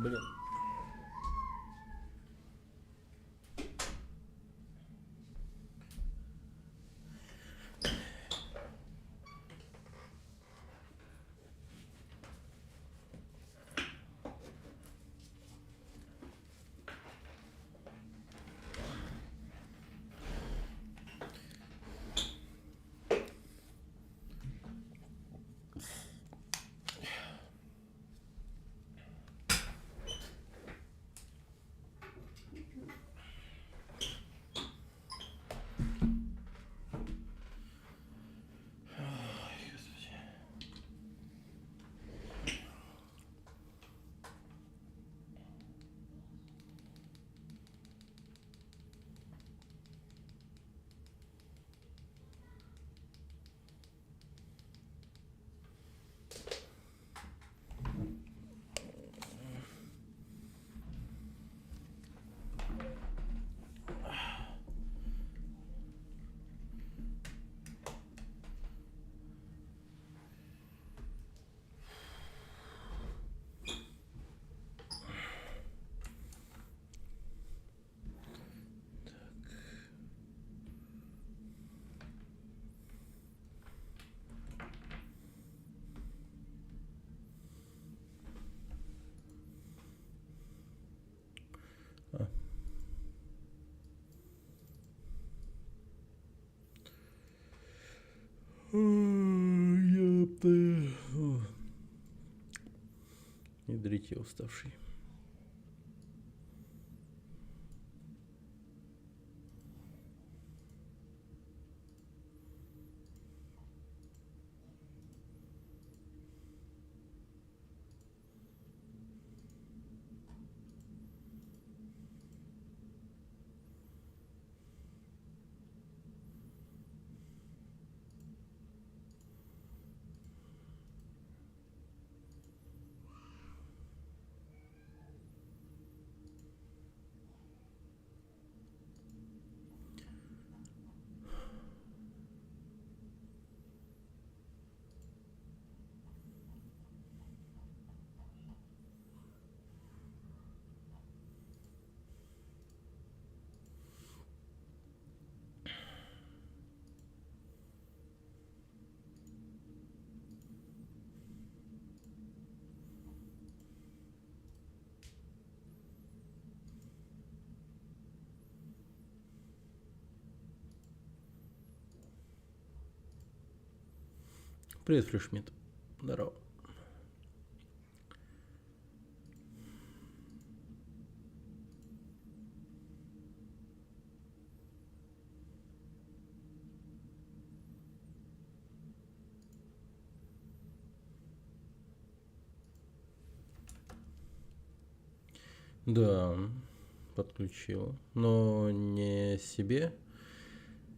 Блин. Ядрить, я уставший. Привет, Флешмит. Здорово. Да, подключил. Но не себе,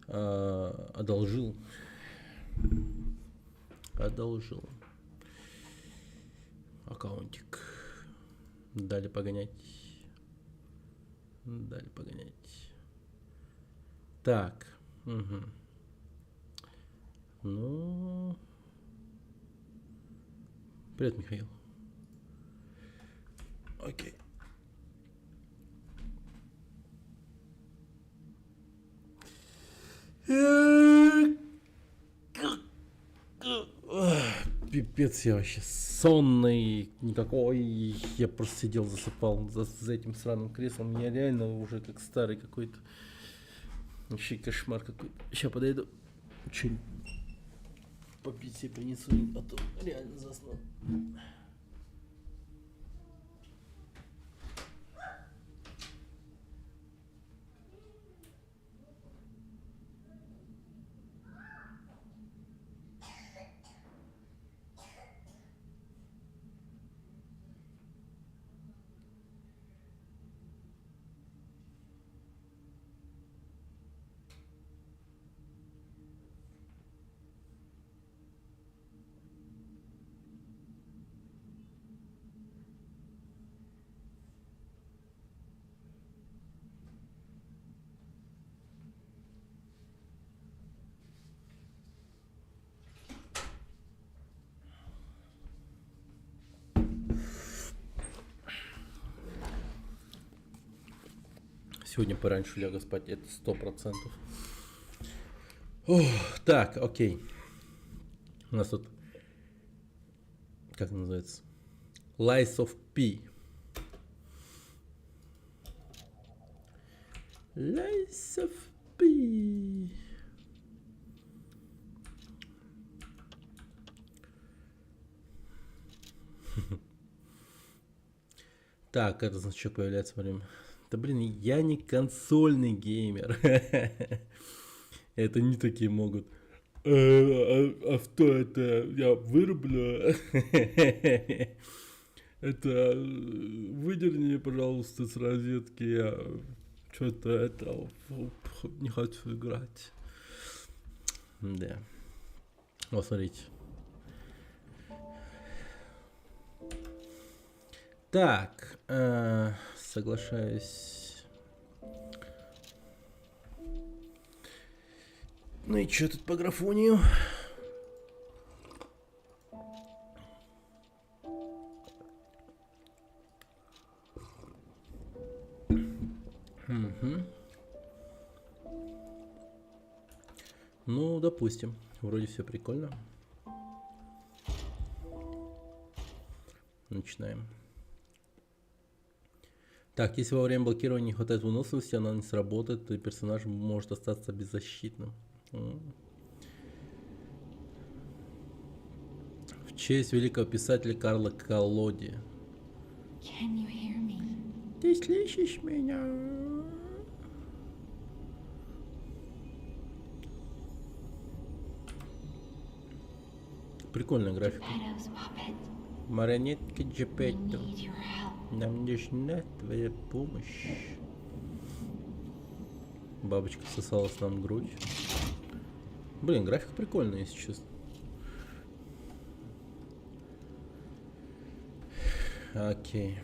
а одолжил. Одолжил. Аккаунтик. Дали погонять. Дали погонять. Так. Угу. Ну... Привет, Михаил. Окей. Пипец, я вообще сонный, никакой, я просто сидел, засыпал за этим сраным креслом, я реально уже как старый какой-то, вообще кошмар какой-то. Сейчас подойду, что-нибудь попить себе принесу, а то реально засну. Сегодня пораньше лягу спать, это 100%. Ох, так, окей. У нас тут, как называется? Lies of P. Lies of P. Так, это значит, что появляется во время... Да блин, я не консольный геймер. Это не такие могут. А что это? Я вырублю. Это выдерни, пожалуйста, с розетки. Я что-то это не хочу играть. Да. Вот смотрите. Так, соглашаюсь. Ну и что тут по графонию? Угу. Ну, допустим. Вроде все прикольно. Начинаем. Так, если во время блокирования не хватает выносливости, она не сработает, и персонаж может остаться беззащитным. В честь великого писателя Карла Колоди. Ты слышишь меня? Прикольная графика. Марионетка Джепетто. Нам нужна твоя помощь. Бабочка сосалась нам грудь. Блин, графика прикольная, если честно. Окей.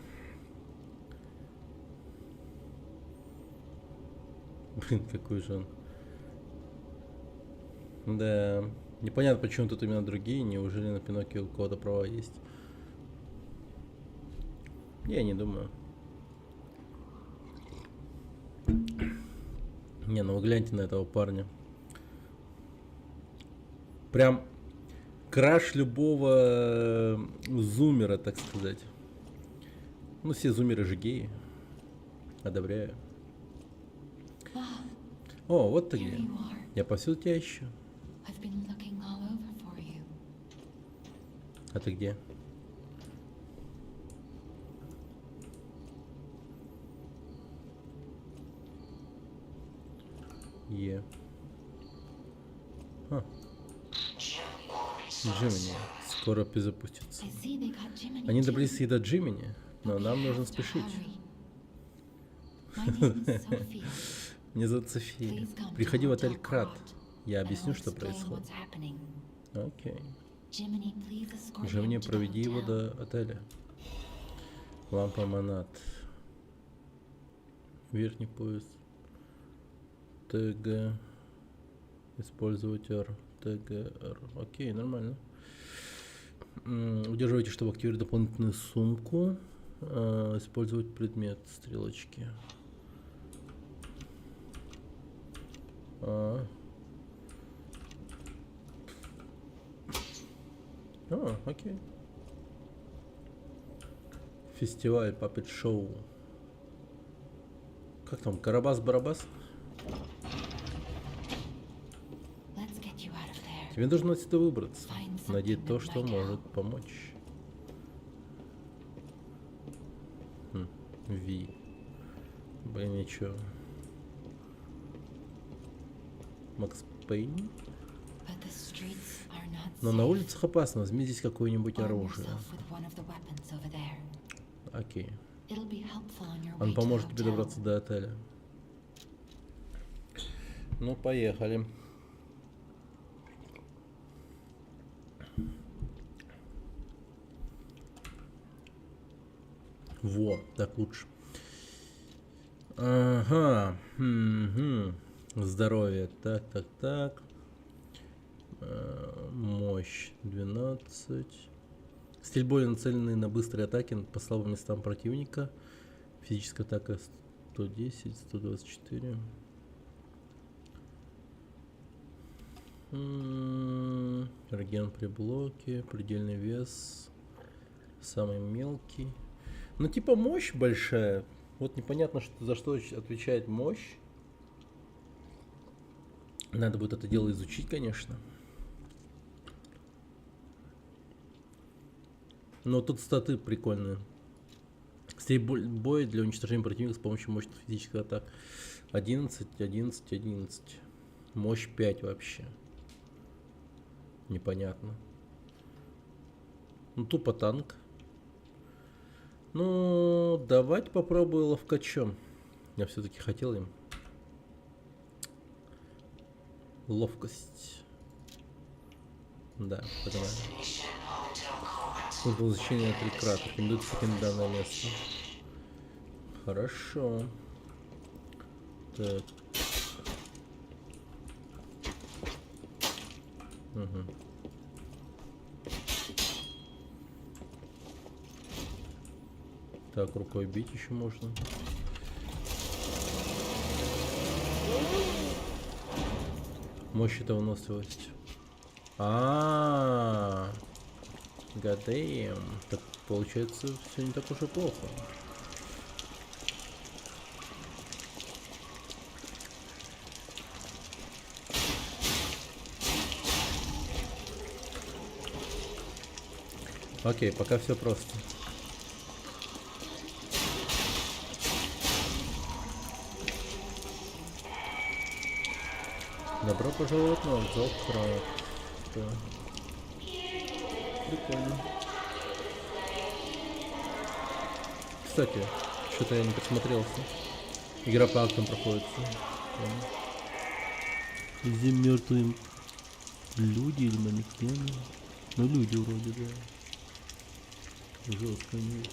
Блин, какой же он. Да. Непонятно, почему тут именно другие. Неужели на Пиноккио у кого-то права есть? Я не думаю. Не, ну вы гляньте на этого парня. Прям краш любого зумера, так сказать. Ну, все зумеры же геи. Одобряю. О, вот ты где. Я повсюду тебя ищу. А ты где? Джимини. Скоро перезапустится. Они добрались и до Джимини, но нам нужно спешить. Меня зовут София. Приходи в отель Крат. Я объясню, что происходит. Окей. Джимини, проведи его до отеля. Лампа Монат. Верхний пояс. ТГ. Использовать R. ТГР. Окей, нормально. Удерживайте, чтобы активировать дополнительную сумку. Использовать предмет. Стрелочки. Окей. Фестиваль, Puppet Show. Как там, Карабас-Барабас? Тебе нужно отсюда выбраться. Найди то, что может помочь. Ви. Блин, ничего. Макс Пейн. Но на улицах опасно. Возьми здесь какое-нибудь оружие. Окей. Он поможет тебе добраться до отеля. Ну, поехали. Во, так лучше. Ага. Здоровье. Так. Мощь 12. Стиль боя, нацеленный на быстрые атаки по слабым местам противника. Физическая атака 110, 124. Реген при блоке, предельный вес, самый мелкий. Ну типа мощь большая. Вот непонятно, за что отвечает мощь. Надо будет это дело изучить, конечно. Но тут статы прикольные. Стиль боя для уничтожения противника с помощью мощных физических атак. 11, 11, 11. Мощь 5 вообще. Непонятно. Ну, тупо танк. Ну, давайте попробую ловкачом. Я все-таки хотел им. Ловкость. Да, понимаю. Смысл изучения 3 крата. Рекомендуется покинуть данное место. Хорошо. Так. Угу. Так, рукой бить еще можно. Мощь — это выносливость. Гадеем. Так получается, все не так уж и плохо. Окей, пока все просто. Добро пожаловать на вокзал Крафта. Прикольно. Кстати, что-то я не присмотрелся. Игра по актам проходится. Где мертвые люди или манекены? Ну, люди вроде, да. Жестко нет.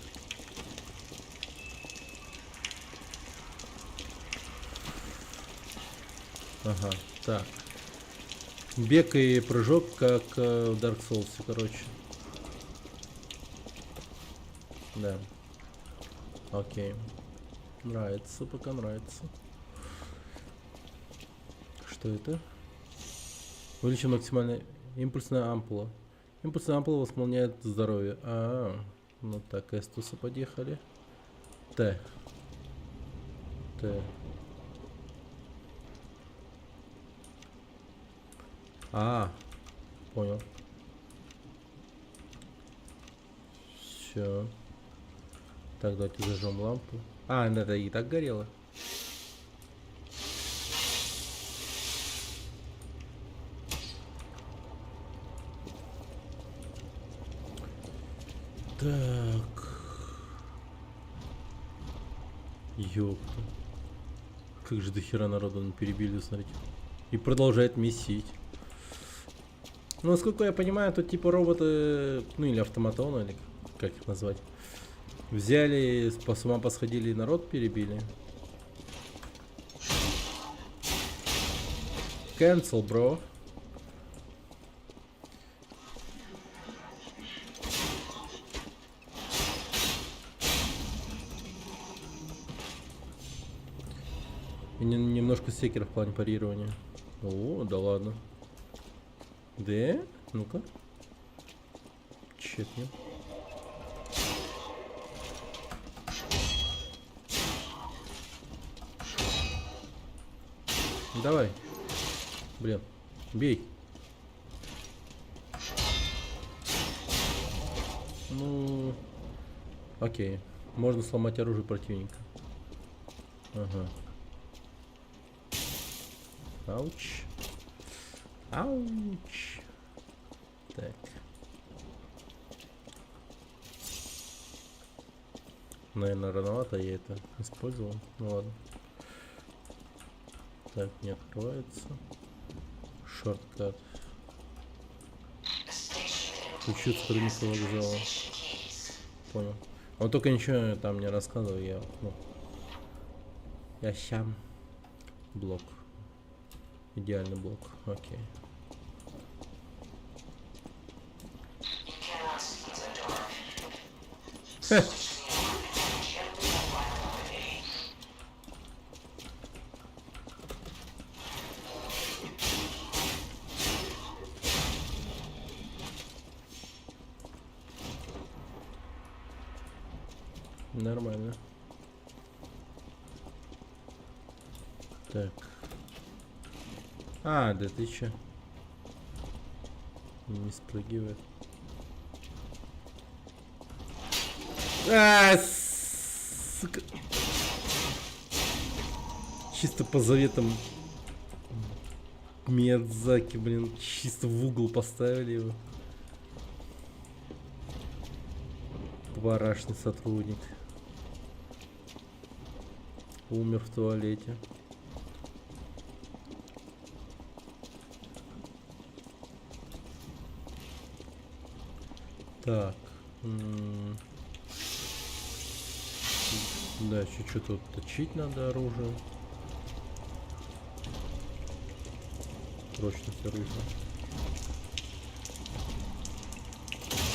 Ага, так. Бег и прыжок, как в Dark Souls, короче. Да. Окей. Нравится, пока нравится. Что это? Увеличим максимальная импульсная ампула. Импульсная ампула восполняет здоровье. Ну так, эстусы подъехали. Т. Понял. Все. Так, давайте зажжем лампу. Это и так горело. Так. Ёпта. Как же дохера народу перебили, смотрите. И продолжает месить. Ну, насколько я понимаю, тут типа роботы, ну или автоматоны, или как их назвать. Взяли, с ума посходили и народ перебили. Cancel, bro. И немножко секера в плане парирования. О, да ладно. Да? Ну-ка. Чекнем. Давай. Блин. Бей. Ну... Окей. Можно сломать оружие противника. Ага. Ауч. Ауч. Так. Наверное, рановато я это использовал. Ну ладно. Так, не открывается. Шорткат. Ключи от сотрудника вокзала. Понял. Он только ничего там не рассказывал, я сам. Блок. Идеальный блок. Окей. Нормально. Так. А, да ты чё? Не спрыгивает. А, сука. Чисто по заветам Миядзаки, блин, чисто в угол поставили его. Барашный сотрудник. Умер в туалете. Так. Да, чуть-чуть тут точить надо оружие. Прочность оружия.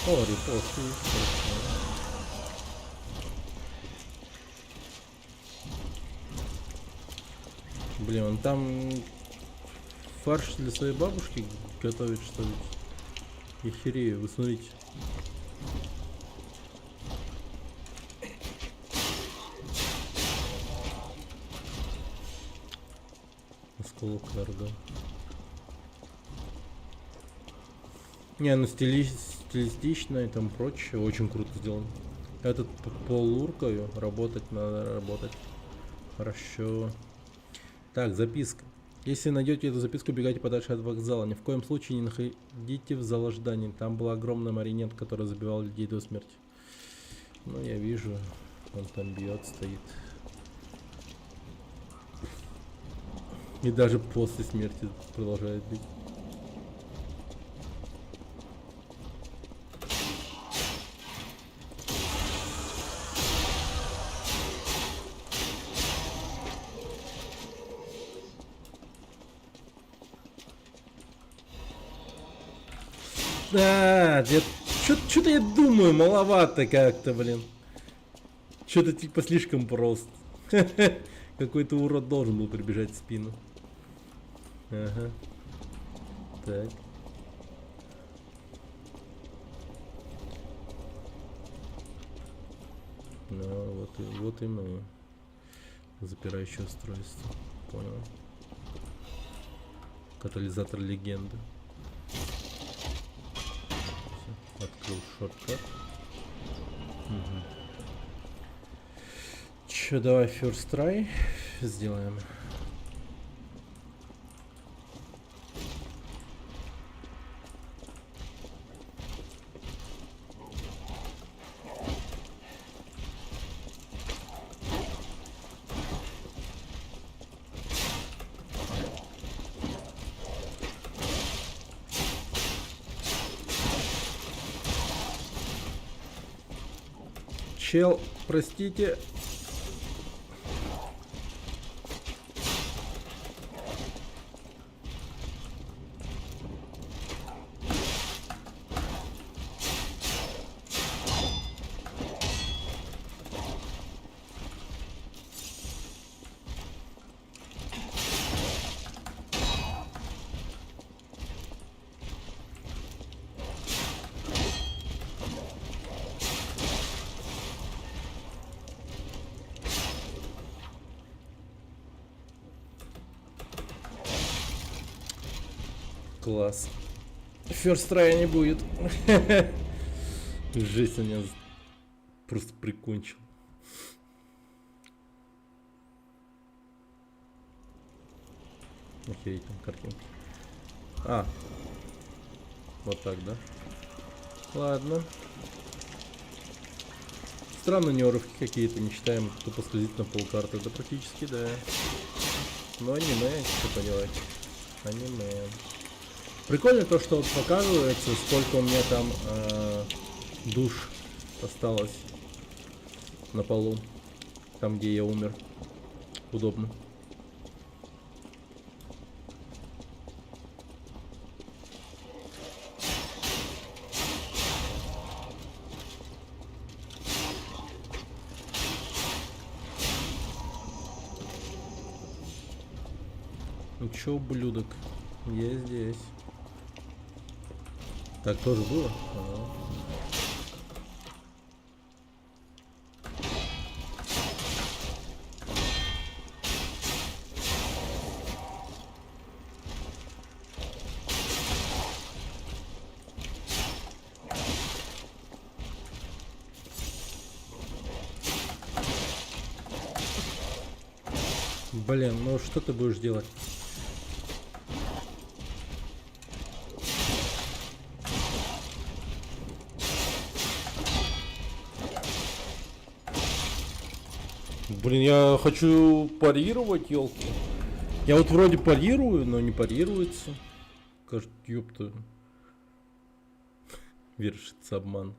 О, репост есть. Блин, он там фарш для своей бабушки готовит, что ли? Я херею, вы смотрите. Осколок карга. Не, ну стилистично и там прочее, очень круто сделано. Этот полуркою работать надо, работать. Хорошо. Так, записка. Если найдете эту записку, бегайте подальше от вокзала. Ни в коем случае не находите в зал ожидания. Там была огромная марионетка, которая забивала людей до смерти. Ну, я вижу, он там бьет, стоит. И даже после смерти продолжает бить. Да, что-то я думаю, маловато как-то, блин. Что-то типа слишком просто. Какой-то урод должен был прибежать в спину. Ага. Так. Ну, вот и мы. Запирающее устройство. Понял. Катализатор легенды. Открыл шорткат. Угу. Че, давай first try сделаем. Чел, простите. Класс. First try не будет. Жесть, он меня просто прикончил. Охереть, там картинка. А. Вот так, да? Ладно. Странно, неуровки какие-то, не считаем, тупо скользить на полкарты. Да практически, да. Но аниме, что поделать. Аниме. Прикольно то, что вот показывается, сколько у меня там душ осталось на полу. Там, где я умер. Удобно. Ну чё, ублюдок? Я здесь. Так тоже было? Ага. Блин, ну что ты будешь делать? Блин, я хочу парировать, елки. Я вот вроде парирую, но не парируется. Кажется, ёпта. Вершится обман.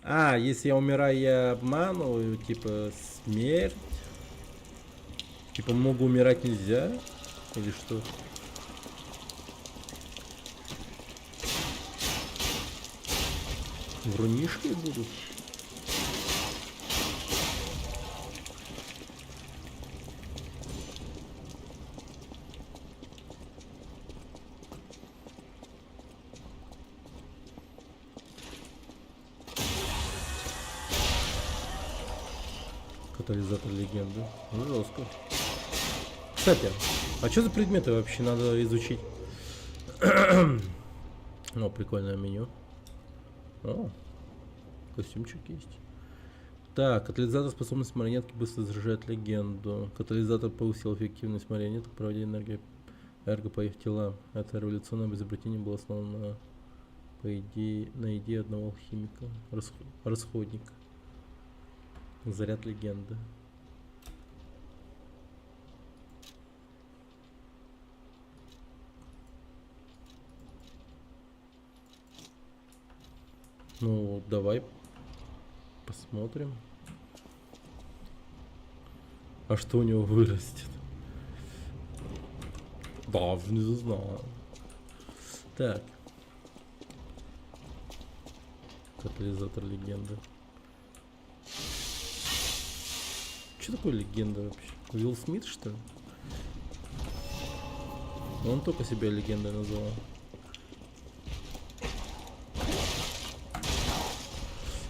А, если я умираю, я обманываю, типа смерть. Типа могу умирать нельзя? Или что? Врунишкой буду? Катализатор легенды. Ну, жестко. Кстати, а что за предметы вообще надо изучить? О, прикольное меню. О, костюмчик есть. Так, катализатор способность марионетки быстро заряжает легенду. Катализатор повысил эффективность марионеток, проводя энергию эрго по их телам. Это революционное изобретение было основано по идее, на идее одного алхимика. Расходник. Заряд легенды. Ну, давай посмотрим. А что у него вырастет? Даже не знаю. Так. Катализатор легенды. Что такое легенда вообще? Уилл Смит, что ли? Он только себя легендой называл.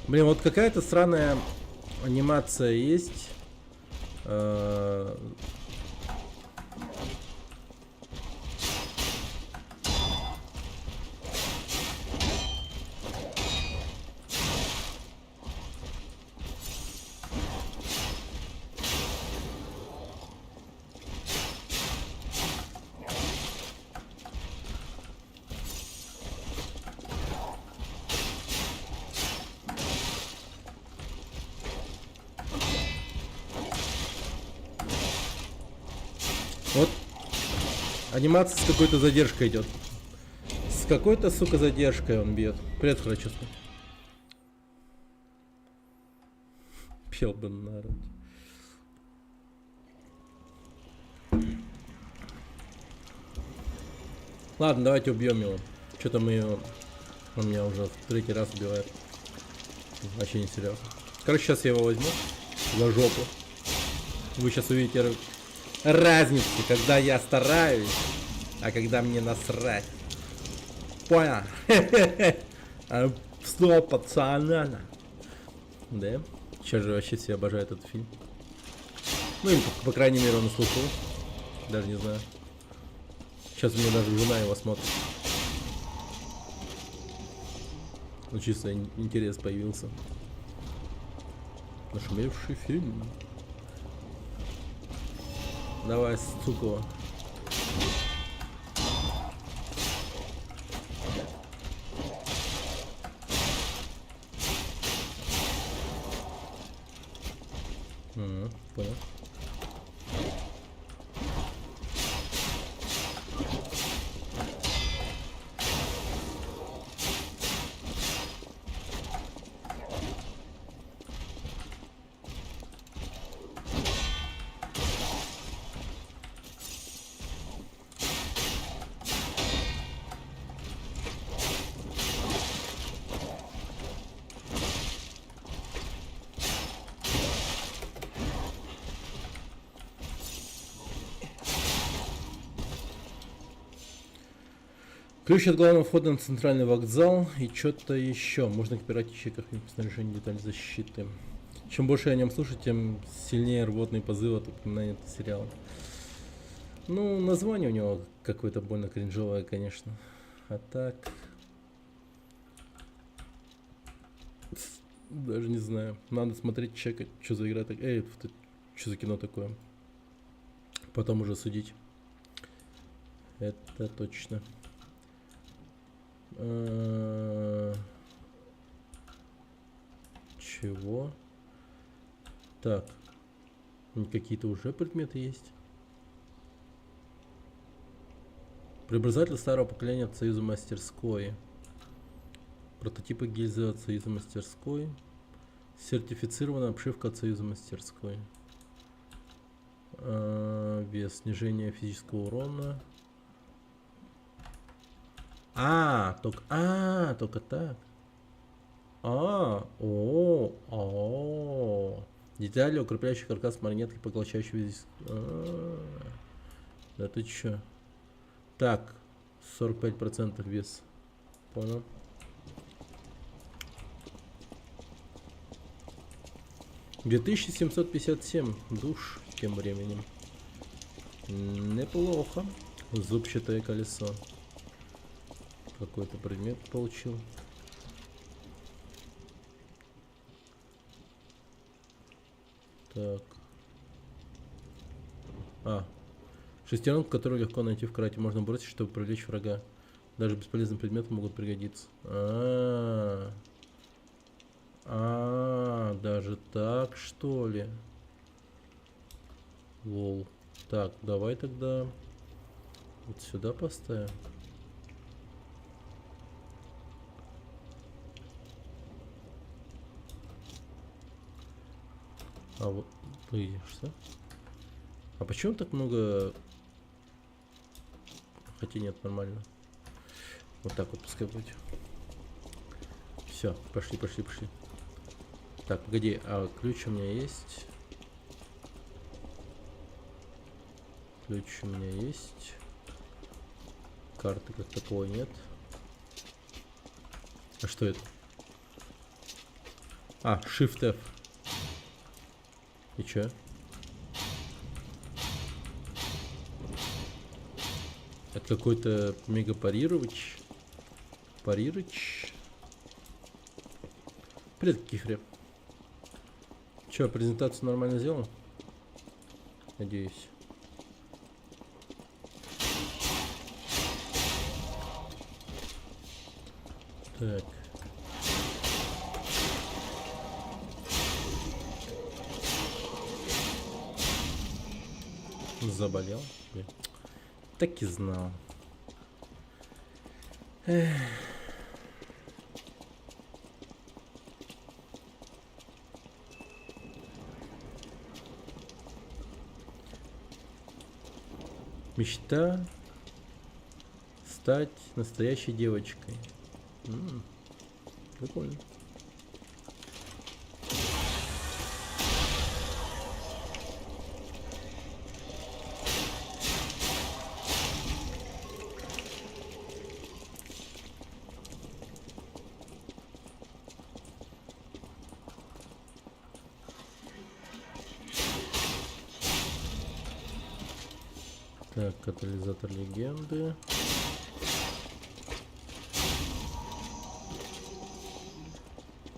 Блин, вот какая-то странная анимация есть. Вот анимация с какой-то задержкой идет. С какой-то, сука, задержкой он бьет. Привет, Храчевский. Пел бы народ. Ладно, давайте убьем его. Что-то мы его... Он меня уже в третий раз убивает. Вообще не серьезно. Короче, сейчас я его возьму за жопу. Вы сейчас увидите разницу, когда я стараюсь, а когда мне насрать. Понял? Стоп, пацана. Да? Сейчас же вообще все обожают этот фильм. Ну, или, по крайней мере, он на слуху. Даже не знаю. Сейчас у меня даже жена его смотрит. Ну, чисто интерес появился. Нашумевший фильм. Давай, сука. Понял. Ключ от главного входа на центральный вокзал и что-то еще. Можно копировать ячейках снаряжения деталь защиты. Чем больше я о нем слушаю, тем сильнее рвотные позывы от упоминания этого сериала. Ну, название у него какое-то больно кринжовое, конечно. А так... Даже не знаю. Надо смотреть, чекать, что за игра такая. Эй, что за кино такое? Потом уже судить. Это точно. Чего? Так. Какие-то уже предметы есть. Преобразователь старого поколения от Союза мастерской. Прототипы гильзы от Союза мастерской. Сертифицированная обшивка от Союза мастерской. Вес. Снижение физического урона. Только так. Детали, укрепляющие каркас марионетки, поглощающие весь. Да ты чё? Так, 45% вес. Понял. — 2757 душ тем временем. Неплохо. Зубчатое колесо. Какой-то предмет получил. Так. Шестеренку, которую легко найти в карате, можно бросить, чтобы привлечь врага. Даже бесполезные предметы могут пригодиться. Даже так, что ли? Лол. Так, давай тогда вот сюда поставим. Вот выйдешься. А почему так много? Хотя нет, нормально. Вот так вот пускай будет. Все, пошли. Так, погоди, ключ у меня есть. Карты как такого нет. А что это? Shift F. И чё? Это какой-то мега парировач. Привет, Кифре. Чё, презентацию нормально сделал? Надеюсь. Так. Заболел? Так и знал. Мечта стать настоящей девочкой. Прикольно. Так, катализатор легенды.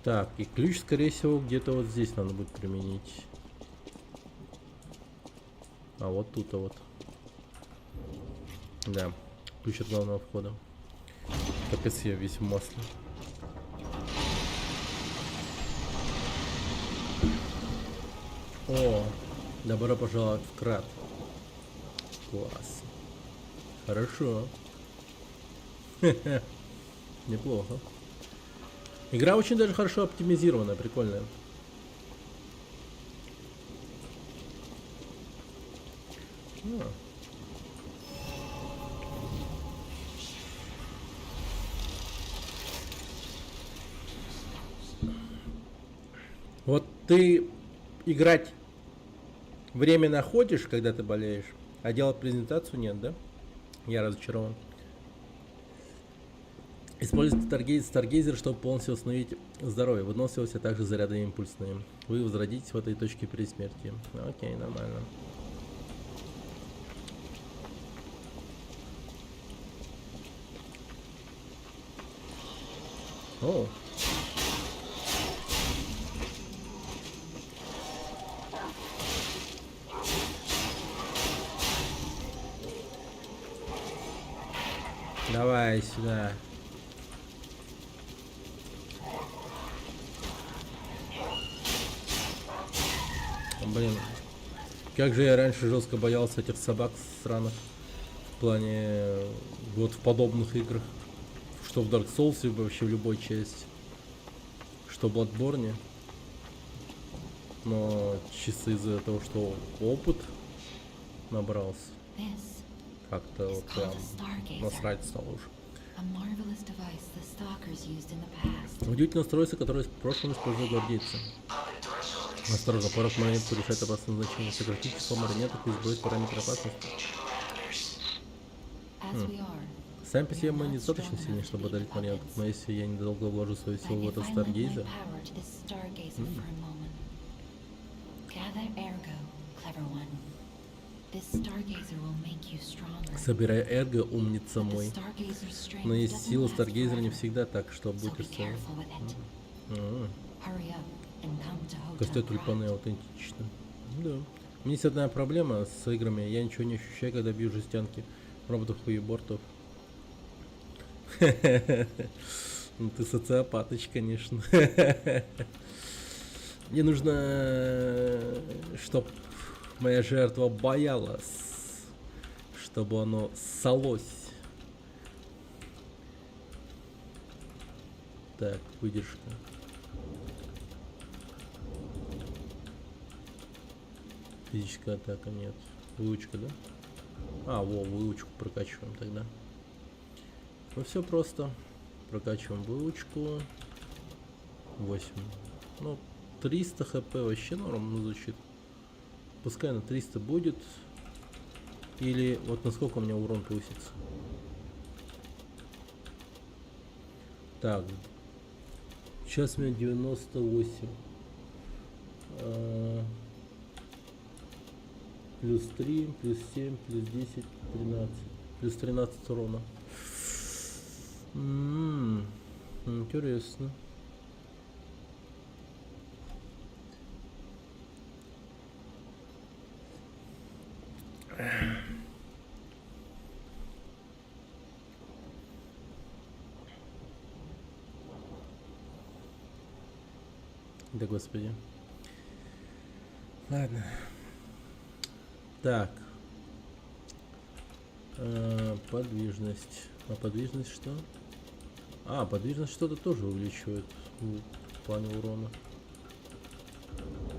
Так, и ключ, скорее всего, где-то вот здесь надо будет применить. Вот тут, вот. Да, ключ от главного входа. Капец, я весь в масле. Добро пожаловать в Крат. Класс. Хорошо. Неплохо. Игра очень даже хорошо оптимизирована, прикольная. Вот ты играть время находишь, когда ты болеешь, а делать презентацию нет, да? Я разочарован. Используйте Старгейзер, чтобы полностью восстановить здоровье. Выносливость, а также заряды импульсные. Вы возродитесь в этой точке при смерти. Окей, нормально. О. Давай сюда. Блин, как же я раньше жестко боялся этих собак сраных. В плане, вот в подобных играх. Что в Dark Souls, вообще в любой части. Что в Bloodborne. Но чисто из-за того, что опыт набрался. Как-то вот прям насрать стало уже. Удивительное устройство, которое в прошлом использовал гвардейцы. Осторожно, порог марионетку решает опасное значение. Сократить число марионеток и избавить параметры опасности. Сами по себе мы недостаточно сильны, чтобы одолеть марионетку, но если я недолго вложу свою силу в этот Старгейзер... Собирай эрго, умница мой. Но есть сила Старгейзера не всегда так, что будешь целым. Костой тюльпаны аутентично. Да. У меня есть одна проблема с играми. Я ничего не ощущаю, когда бью жестянки роботов и бортов. Ну ты социопатыч, конечно. Мне нужно, чтоб моя жертва боялась, чтобы оно ссалось. Так, выдержка. Физическая атака нет. Выучка, да? А, выучку прокачиваем тогда. Ну все просто. Прокачиваем выучку. 8. Ну, 300 хп вообще норм звучит. Пускай на 300 будет. Или вот насколько у меня урон повысится. Так. Сейчас у меня 98. Плюс 3, плюс 7, плюс 10, 13. Плюс 13 урона. Интересно. Да господи. Ладно. Так. Подвижность. А подвижность что? А, подвижность что-то тоже увеличивает в плане урона.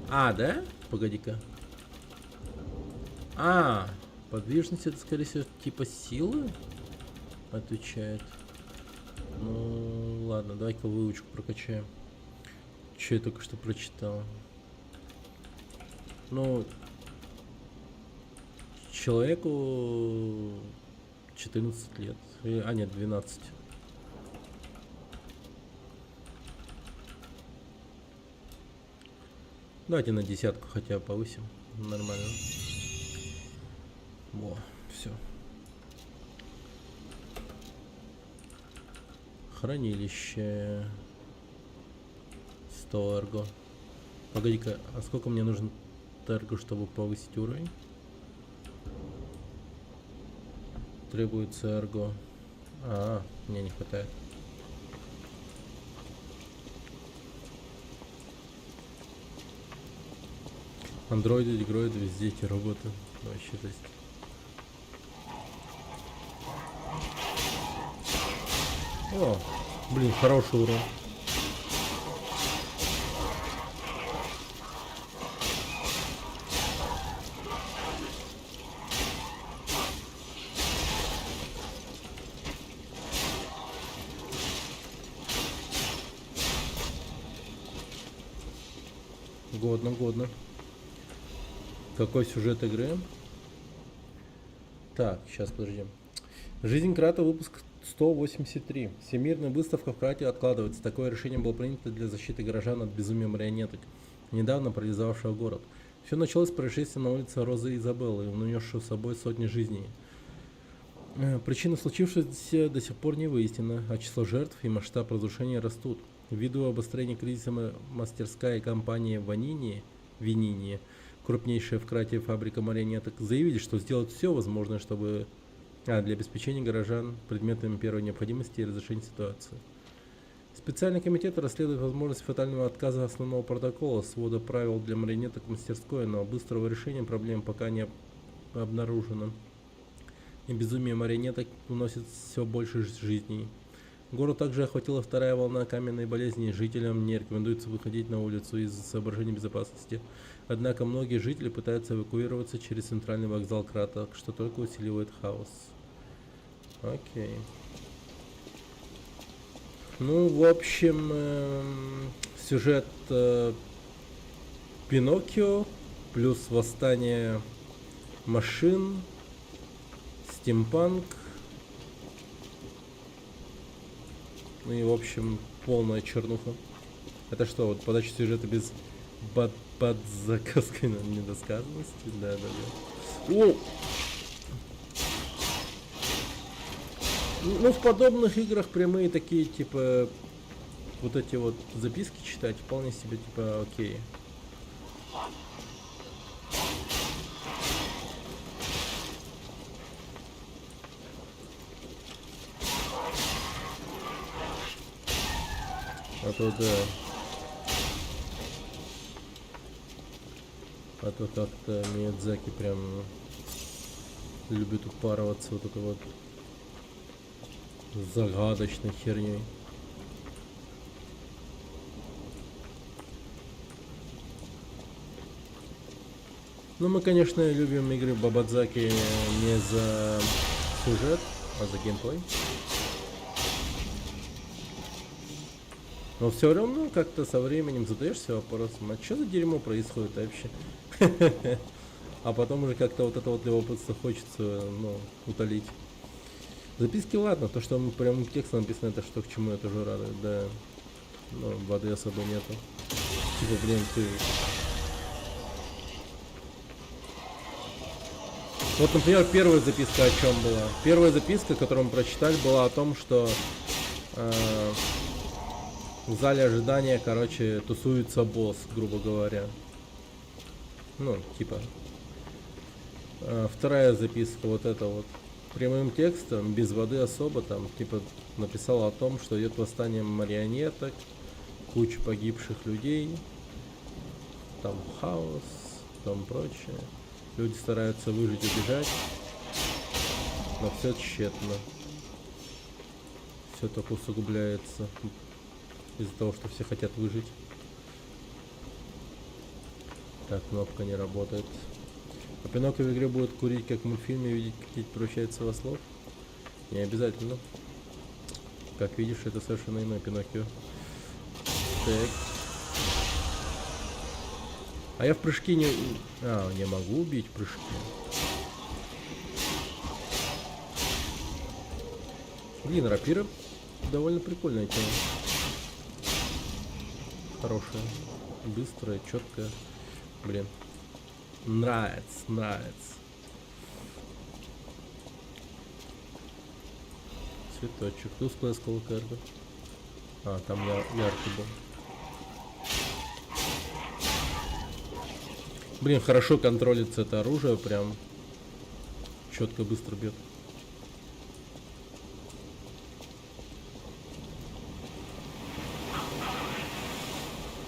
А, да? Погоди-ка. А, подвижность это, скорее всего, типа силы отвечает. Ну, ладно, давай-ка выучку прокачаем. Че я только что прочитал? Ну, человеку 14 лет. А, нет, 12. Давайте на 10 хотя бы повысим. Нормально. Во, все. Хранилище. 100 эрго. Погоди-ка, а сколько мне нужно эрго, чтобы повысить уровень? Требуется эрго. Мне не хватает. Андроиды, дегроиды, везде эти роботы. Вообще, то есть. О, блин, хороший урон. Годно. Какой сюжет игры? Так, сейчас подожди. Жизнь Крата, выпуск 183. Всемирная выставка в Крате откладывается. Такое решение было принято для защиты горожан от безумия марионеток, недавно парализовавшего город. Все началось с происшествия на улице Розы Изабеллы, унесшего с собой сотни жизней. Причина случившегося до сих пор не выяснена, а число жертв и масштаб разрушения растут. Ввиду обострения кризиса мастерская компания Винини, крупнейшая в Крате фабрика марионеток, заявили, что сделают все возможное, чтобы Для обеспечения горожан предметами первой необходимости и разрешения ситуации. Специальный комитет расследует возможность фатального отказа основного протокола, свода правил для марионеток в мастерской, но быстрого решения проблем пока не обнаружено. И безумие марионеток уносит все больше жизней. Город также охватила вторая волна каменной болезни. Жителям не рекомендуется выходить на улицу из-за соображений безопасности. Однако многие жители пытаются эвакуироваться через центральный вокзал Краток, что только усиливает хаос. Окей. Ну, в общем, сюжет Пиноккио плюс восстание машин, стимпанк. Ну и, в общем, полная чернуха. Это что, вот подача сюжета без подзаказской недосказанности? Да. О! Ну, в подобных играх прямые такие, типа, вот эти вот записки читать вполне себе, типа, окей. А то да. А то как-то Миядзаки прям любит упарываться вот это вот загадочной херней. Ну, мы, конечно, любим игры Бабадзаки не за сюжет, а за геймплей. Но все равно как-то со временем задаешься вопросом, а что за дерьмо происходит вообще? А потом уже как-то вот это вот любопытство хочется, ну, утолить. Записки ладно, то, что прям текстом написано, это что к чему, я тоже радует, да. Но воды особо нету. Типа, блин, ты... Вот, например, первая записка о чем была? Первая записка, которую мы прочитали, была о том, что в зале ожидания, короче, тусуется босс, грубо говоря. Ну, типа. Вторая записка, вот это вот. Прямым текстом, без воды особо, там, типа, написала о том, что идет восстание марионеток, куча погибших людей, там хаос, там прочее. Люди стараются выжить и бежать, но все тщетно. Все только усугубляется из-за того, что все хотят выжить. Так, кнопка не работает. А Пиноккио в игре будет курить, как в мультфильме, видеть, как превращается во слов? Не обязательно. Как видишь, это совершенно иной Пиноккио. Так. А я в прыжки не... не могу убить в прыжки. Блин, рапира довольно прикольная тема. Хорошая. Быстрая, четкая. Блин. Нравится. Цветочек. Тусклая осколок эрго. Там яркий был. Блин, хорошо контролится это оружие, прям четко, быстро бьет.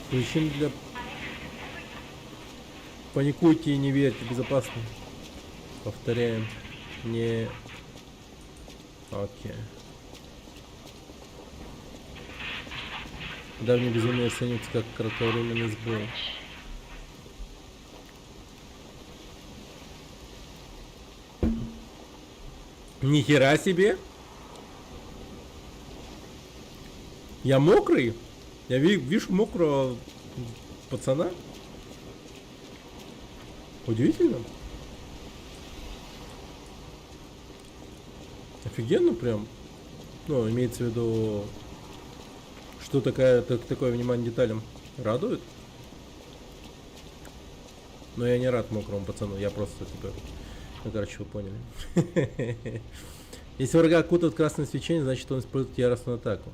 Причин для... Паникуйте и не верьте, безопасно. Повторяем. Не... Окей. Давнее безумие ценится как кратковременный сбой. Нихера себе! Я мокрый? Я вижу мокрого пацана. Удивительно. Офигенно прям. Ну, имеется в виду, что такое внимание к деталям радует. Но я не рад мокрому пацану, я просто типа... Ну, короче, вы поняли. Если врага окутывает красное свечение, значит он использует яростную атаку.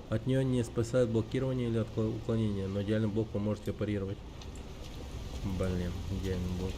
От нее не спасает блокирование или уклонение, но идеальный блок поможет ее парировать. Блин, идеальный блок.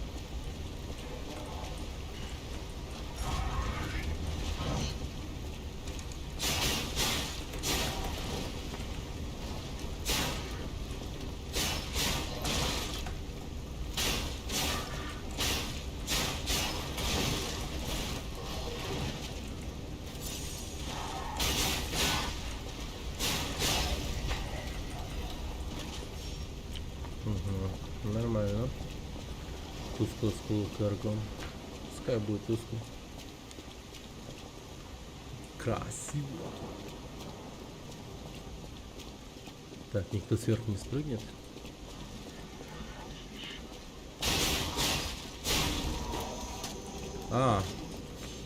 тусклую каргон. Пускай будет тусклый. Красиво. Так, никто сверху не спрыгнет. А,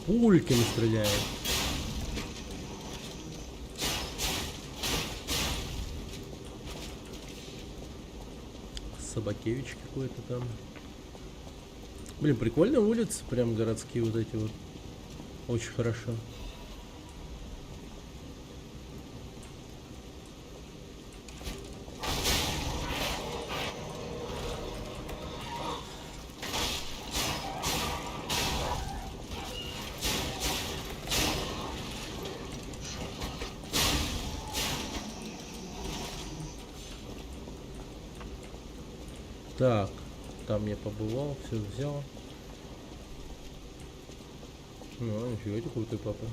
пульками стреляет. Собакевич какой-то там. Блин, прикольные улицы, прям городские вот эти вот. Очень хорошо. Так, там я побывал, все взял. Ну, нифига тебе крутой папа.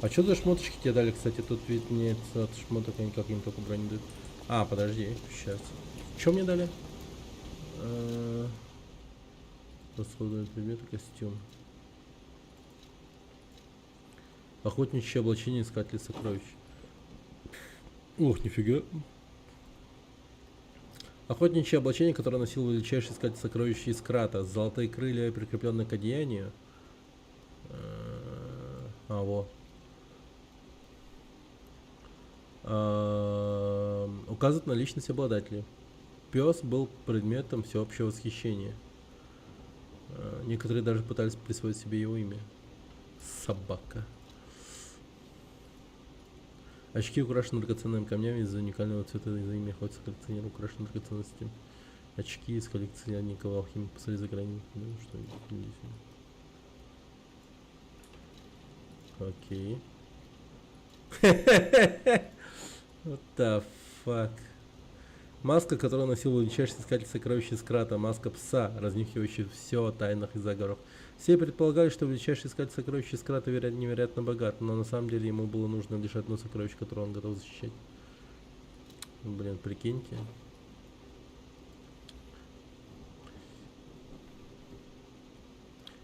А что за шмоточки тебе дали, кстати? Тут ведь нет от шмоток, они как им только броню дают. А, подожди, сейчас. Что мне дали? Расходные предметы, костюм. Охотничье облачение, искатель сокровищ. Ух, нифига. Охотничье облачение, которое носил величайший искатель сокровищ из Крата. Золотые крылья, прикрепленные к одеянию. Во. Указывает на личность обладателя. Пес был предметом всеобщего восхищения. Некоторые даже пытались присвоить себе его имя. Собака. Очки украшены драгоценными камнями из-за уникального цвета, из-за ими охотится коллекционер, украшены драгоценностями. Очки из коллекционерников алхимик посмотри за границей. Ну, что здесь? Окей. What the fuck? Маска, которую носил величайший искатель сокровищ из Крата. Маска пса, разнюхивающий все о тайнах и заговорах. Все предполагали, что величайший искатель сокровищ из Крата невероятно богат, но на самом деле ему было нужно лишь одно сокровище, которое он готов защищать. Блин, прикиньте.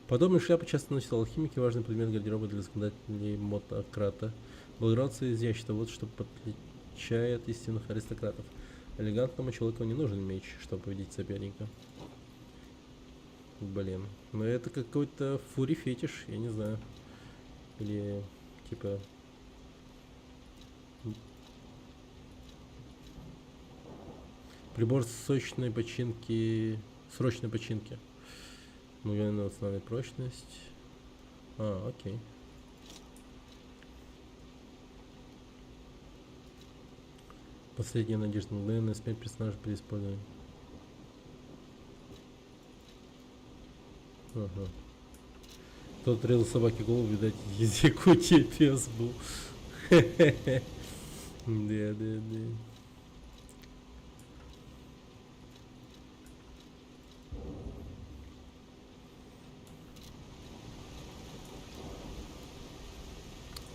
Подобные шляпы часто носят алхимики, важный предмет гардероба для законодателей мод Крата. Благородство и изящество, вот что отличает истинных аристократов. Элегантному человеку не нужен меч, чтобы победить соперника. Блин, ну это какой-то фури-фетиш, я не знаю. Или типа... Прибор срочной починки. Ну, я на основной прочность. Окей. Последняя надежда. Мгновенная смерть персонажа при использовании. Ага. Тот резал собаке голову, видать, из Якутии пес был. Да.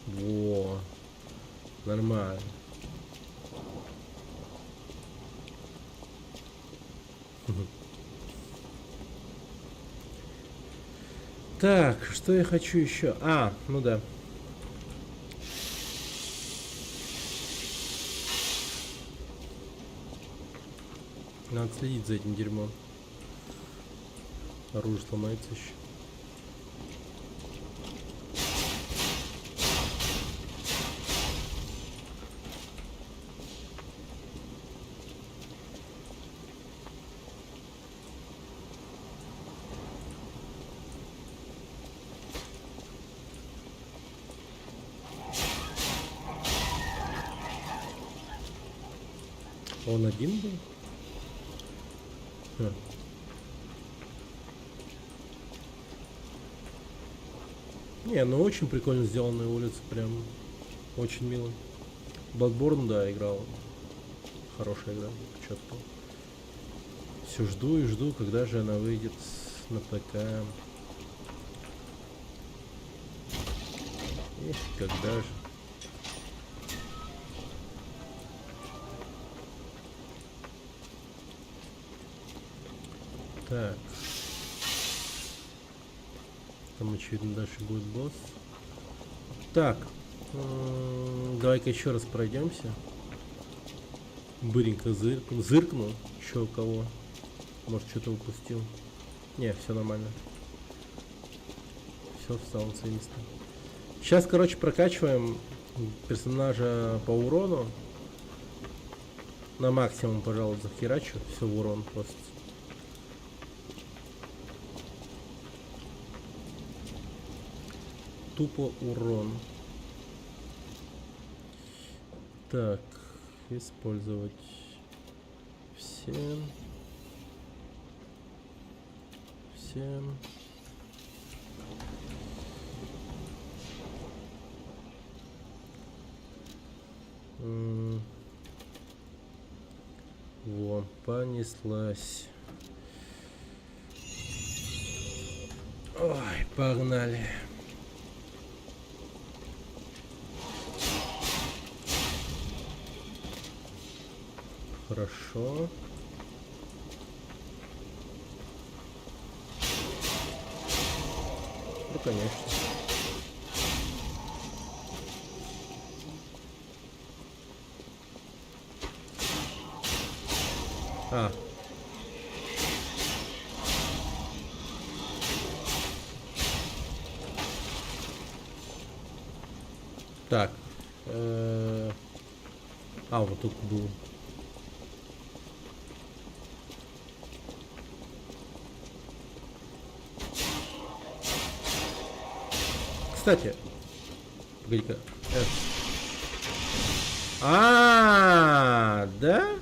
Во, нормально. Так, что я хочу еще? Ну да. Надо следить за этим дерьмом. Оружие сломается еще. Он один был? Не, ну очень прикольно сделанная улица, прям очень мило. Bloodborne, да, играл. Хорошая игра, четко. Все жду и жду, когда же она выйдет на ПК. Эх, когда же. Так. Там, очевидно, дальше будет босс. Так. Давай-ка еще раз пройдемся. Быренько зыркнул. Еще у кого? Может, что-то упустил. Не, все нормально. Все встало на свои места. Сейчас, короче, прокачиваем персонажа по урону. На максимум, пожалуй, захерачу. Все в урон просто. Тупо урон. Так, использовать всем. Во, понеслась. Ой, погнали. Хорошо. Ну, конечно. А. Так. А, вот тут был. Кстати. Погоди-ка. Да?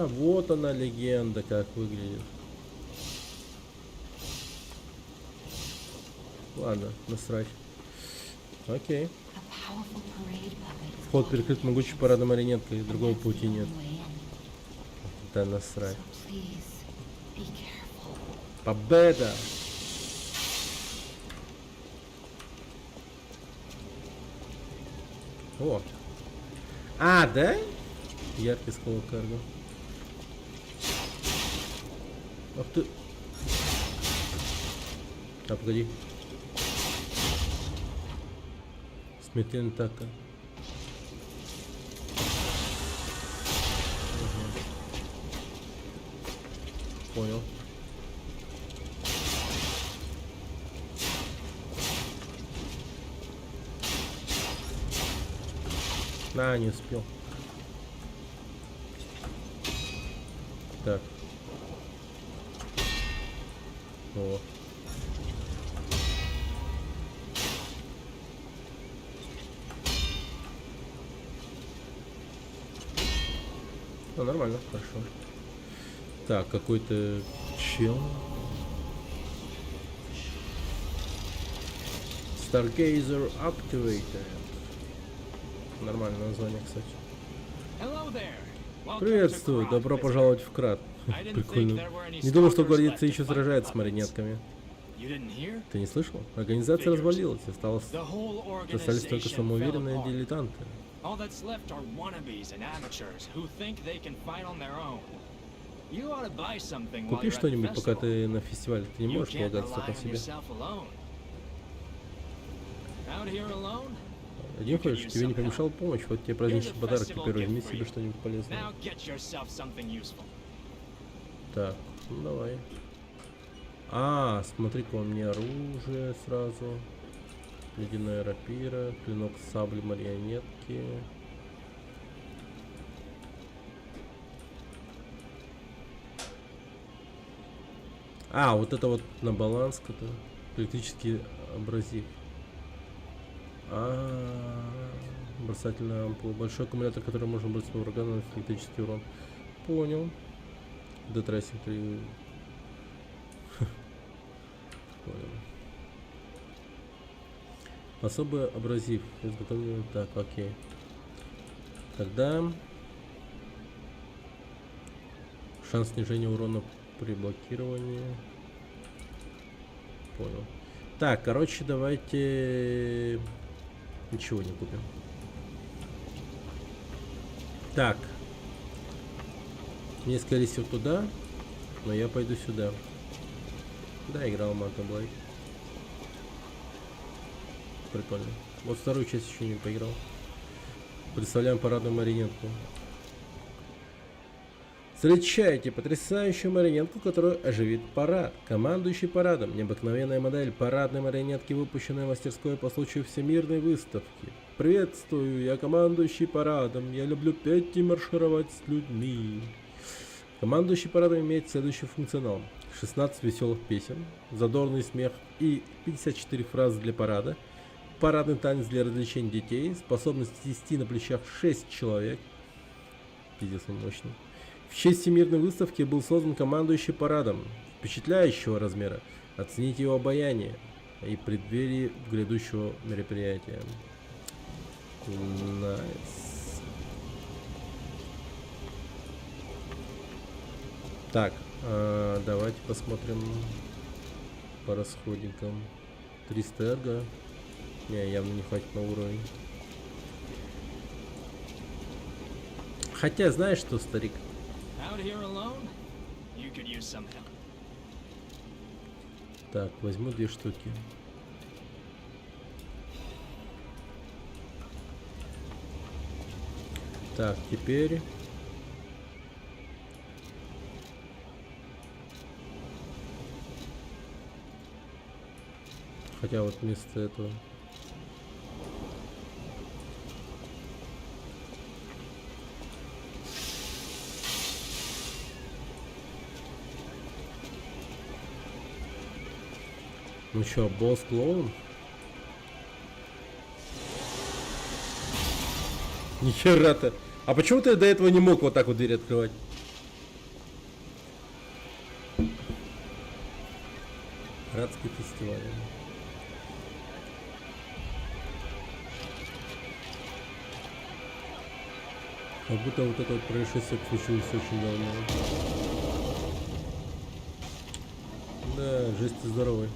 Вот она легенда, как выглядит. Ладно, насрать. Окей. Вход перекрыт могучей парадной марионеткой, другого пути нет. Да насрать. Победа! О! Да? Яркий скол карго. Ах ты. Погоди. Смертельная атака. Понял. Не успел. Так. О. Нормально, хорошо. Так, какой-то чел. Stargazer Activated. Нормальное название, кстати. Приветствую, добро пожаловать в Крат. Прикольно. Не думал, что гвардейцы еще сражаются с марионетками. Ты не слышал? Организация развалилась, остались только самоуверенные дилетанты. Купи что-нибудь, пока ты на фестивале. Ты не можешь полагаться только на себя. Один ходишь, тебе не помешала помощь, вот тебе праздничный подарок, теперь возьми себе что-нибудь полезное. Так, ну давай. Смотри-ка, у меня оружие сразу. Ледяная рапира, клинок сабли марионетки. Вот это вот на баланс, это электрический абразив. Бросательная ампула. Большой аккумулятор, который можно бросить по врагам, наносит электрический урон. Понял. Детрейсинг 3. Понял. Особый абразив. Изготовлен. Так, окей. Тогда шанс снижения урона при блокировании. Понял. Так, короче, давайте ничего не купим. Так. Мне скорее всего туда, но я пойду сюда. Да, играл Mountain Blade. Прикольно. Вот вторую часть еще не поиграл. Представляем парадную марионетку. Встречайте потрясающую марионетку, которая оживит парад. Командующий парадом. Необыкновенная модель парадной марионетки, выпущенная в мастерской по случаю всемирной выставки. Приветствую, я командующий парадом. Я люблю петь и маршировать с людьми. Командующий парадом имеет следующий функционал. 16 веселых песен, задорный смех и 54 фразы для парада. Парадный танец для развлечения детей. Способность нести на плечах 6 человек. Пиздец, он мощный. В честь всемирной выставки был создан командующий парадом впечатляющего размера. Оцените его обаяние и преддверии грядущего мероприятия. Найс. Так, давайте посмотрим по расходникам. 300 эрго. Не, явно не хватит на уровень. Хотя, знаешь что, старик? Так, возьму 2 штуки. Так, теперь... Хотя вот вместо этого... Ну чё, босс-клоун? Нихера-то. А почему ты до этого не мог вот так вот дверь открывать? Радский фестиваль. Как будто вот это вот происшествие случилось очень давно. Да, жесть здоровый.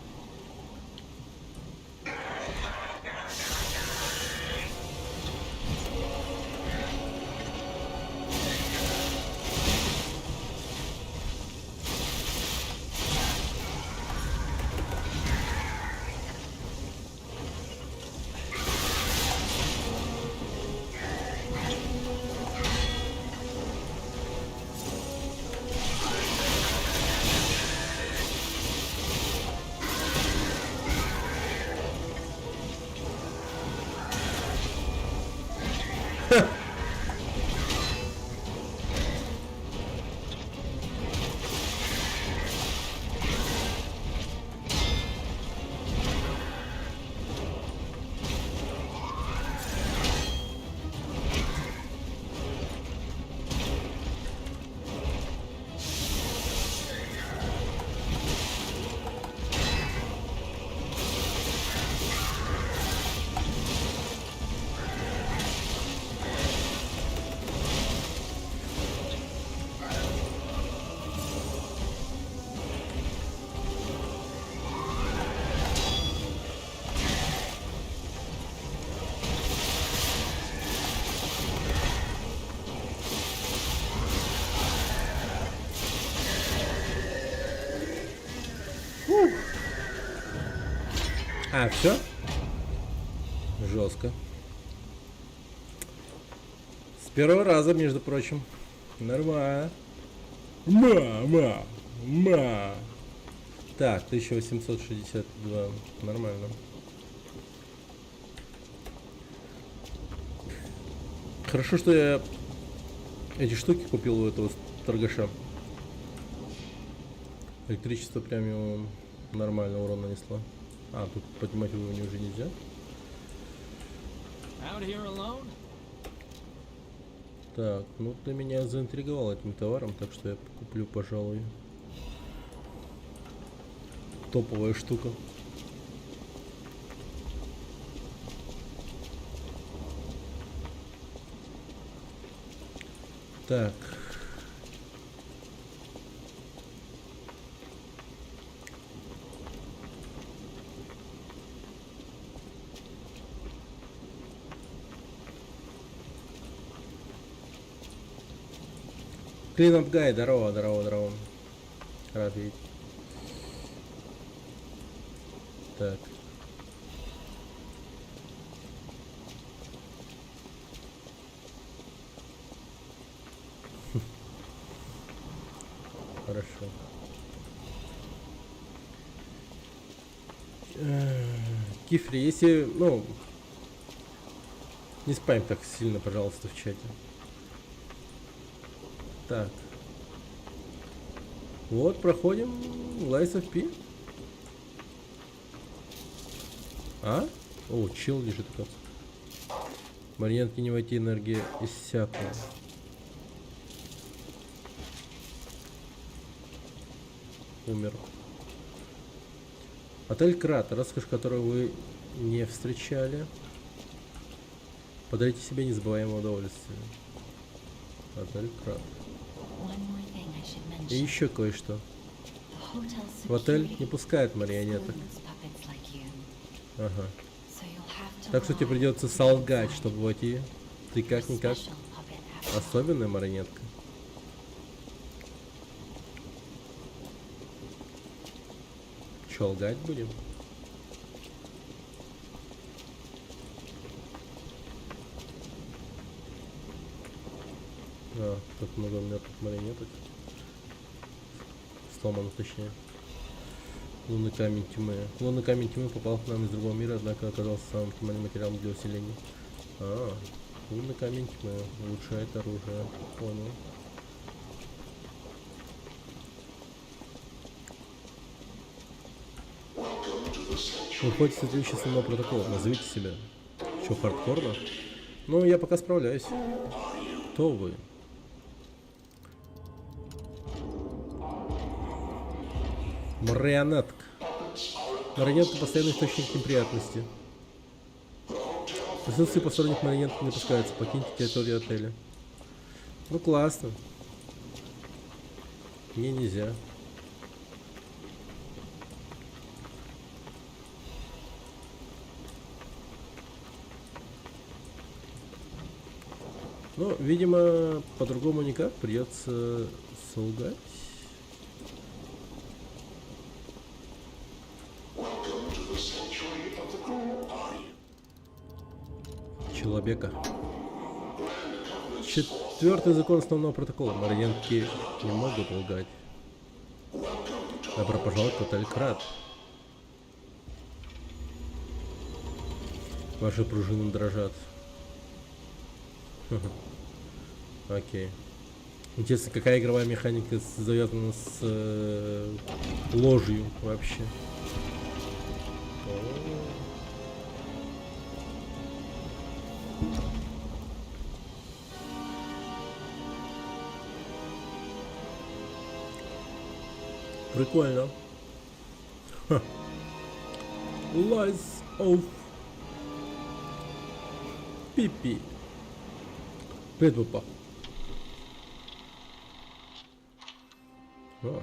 А, все? Жестко. С первого раза, между прочим. Нормально. Ма. Так, 1862. Нормально. Хорошо, что я эти штуки купил у этого торгаша. Электричество прям ему нормально урон нанесло. А, тут поднимать уровень уже нельзя. Так, ну ты меня заинтриговал этим товаром, так что я куплю, пожалуй. Топовая штука. Так. Clean Up Guy, здорово, здорово, здорово. Рад видеть. Так. Хорошо. Кифри, если, ну, не спамь так сильно, пожалуйста, в чате. Так. Вот, проходим Lies of P. А? О, чел лежит, оказывается. Марьянке не войти, энергия иссякла. Умер. Отель Крат, роскошь, которую вы не встречали. Подарите себе незабываемое удовольствие. Отель Крат. И еще кое-что. В отель не пускают марионеток. Ага. Так что тебе придется солгать, чтобы войти. Ты как-никак особенная марионетка. Че, лгать будем? А, тут много мертвых марионеток. Сломанных, точнее. Лунный камень тьмы. Лунный камень тьмы попал к нам из другого мира, однако оказался самым оптимальным материалом для усиления. А, лунный камень тьмы. Улучшает оружие. Понял. Вы входите в следующий основной протокол. Назовите себя. Че, хардкорно? Ну, я пока справляюсь. Кто вы? Марионетка. Марионетка — постоянный источник неприятностей. В присутствии посторонних марионеток не пускаются. Покиньте территорию отеля. Ну, классно. Мне нельзя. Ну, видимо, по-другому никак. Придется солгать. Человека. Четвертый закон основного протокола. Марионетки не могут лгать. Добро пожаловать в отель Крат. Ваши пружины дрожат. Окей. Интересно, какая игровая механика завязана с ложью вообще? Прикольно. Ха. Lies of P. Привет, папа. О,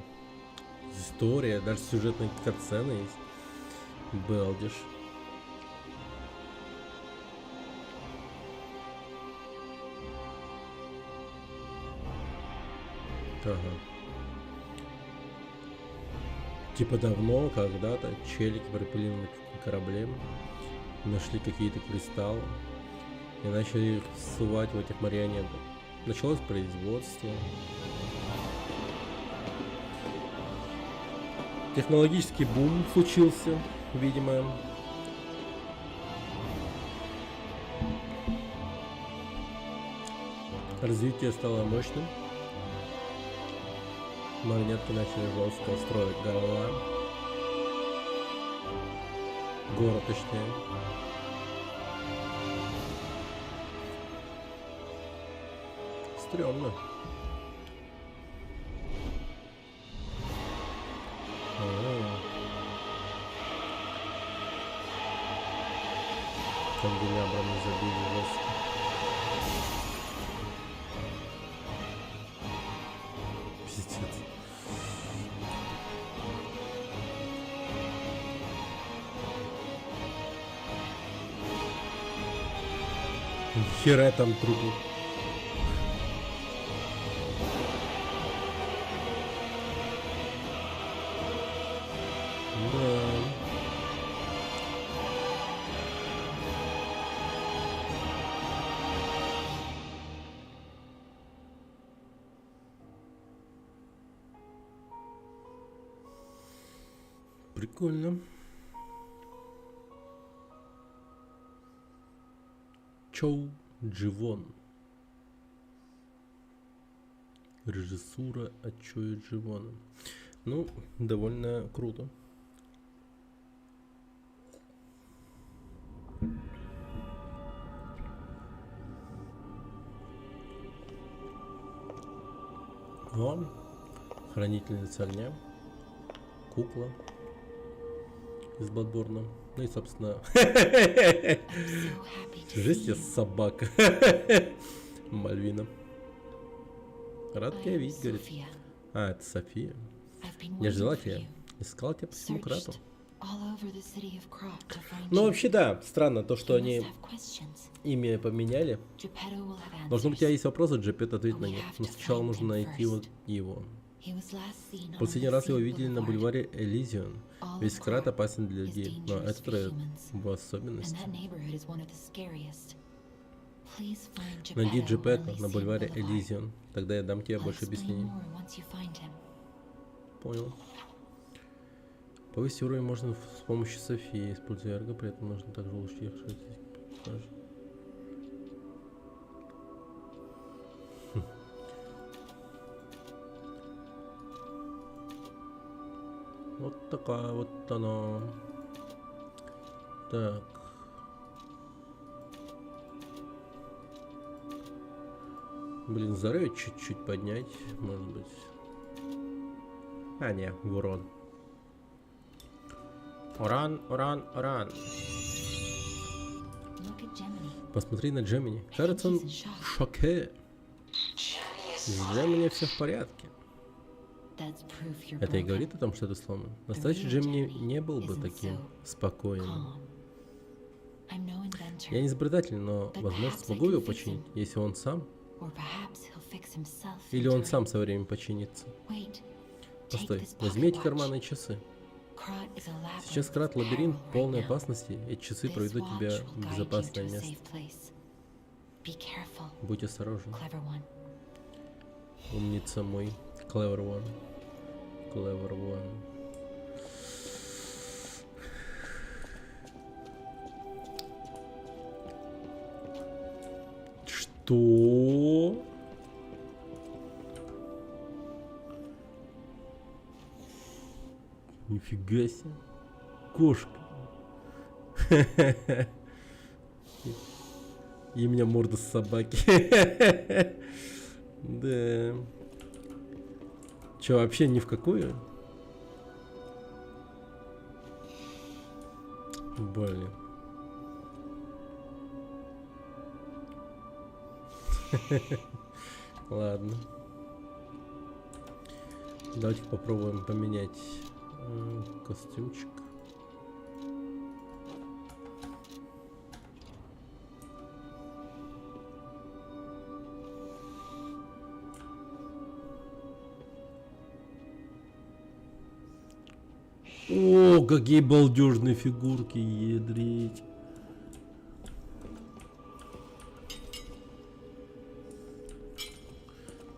история, даже сюжетные катсцены есть. Балдеж. Ага. Типа давно, когда-то, челики припылили на корабле, нашли какие-то кристаллы и начали их ссувать в этих марионеток. Началось производство. Технологический бум случился, видимо. Развитие стало мощным. Марионетки начали жестко строить города. Город, точнее. Стрёмно. Канделябрами забили жестко. Пиздец. Хера там трупы. Прикольно. Чоу Дживон. Режиссура от Чоу Дживона. Ну, довольно круто. Вон, хранительница огня, кукла из Бладборна. Ну и, собственно, жесть я собака. Мальвина. Рад тебя видеть, говорит. А, это София. Я ждала тебя. Искал тебя по всему Крату. Ну, вообще, да, странно то, что они имя поменяли. Должно быть, у тебя есть вопросы, Джепет ответит на них. Но сначала нужно найти вот его. Последний раз его видели на бульваре Элизион. Весь Крат опасен для людей, но этот район в особенности. Найди Джепета на бульваре Элизион. Тогда я дам тебе больше объяснений. Понял. Повысить уровень можно с помощью Софии, используя эрго, при этом нужно также улучшить их характеристики. Вот такая вот она. Так. Блин, здоровье чуть-чуть поднять, может быть. А, не, в урон. Уран, уран, уран. Посмотри на Джемини. Кажется, он в шоке. С Джемини все в порядке. Это и говорит о том, что ты сломан. Настоящий Джемини не был бы таким спокойным. Я не изобретатель, но, возможно, смогу его починить, если он сам. Или он сам со временем починится. Постой, возьми эти карманные часы. Сейчас Крат лабиринт полной опасности. Эти часы проведут тебя в безопасное место. Будь осторожен. Умница мой. Clever one. Clever one. Что? Нифига себе. Кошка. И у меня морда собаки. Да. Че, вообще ни в какую? Блин. Ладно. Давайте попробуем поменять костюмчик. О, какие балдежные фигурки, ядрить.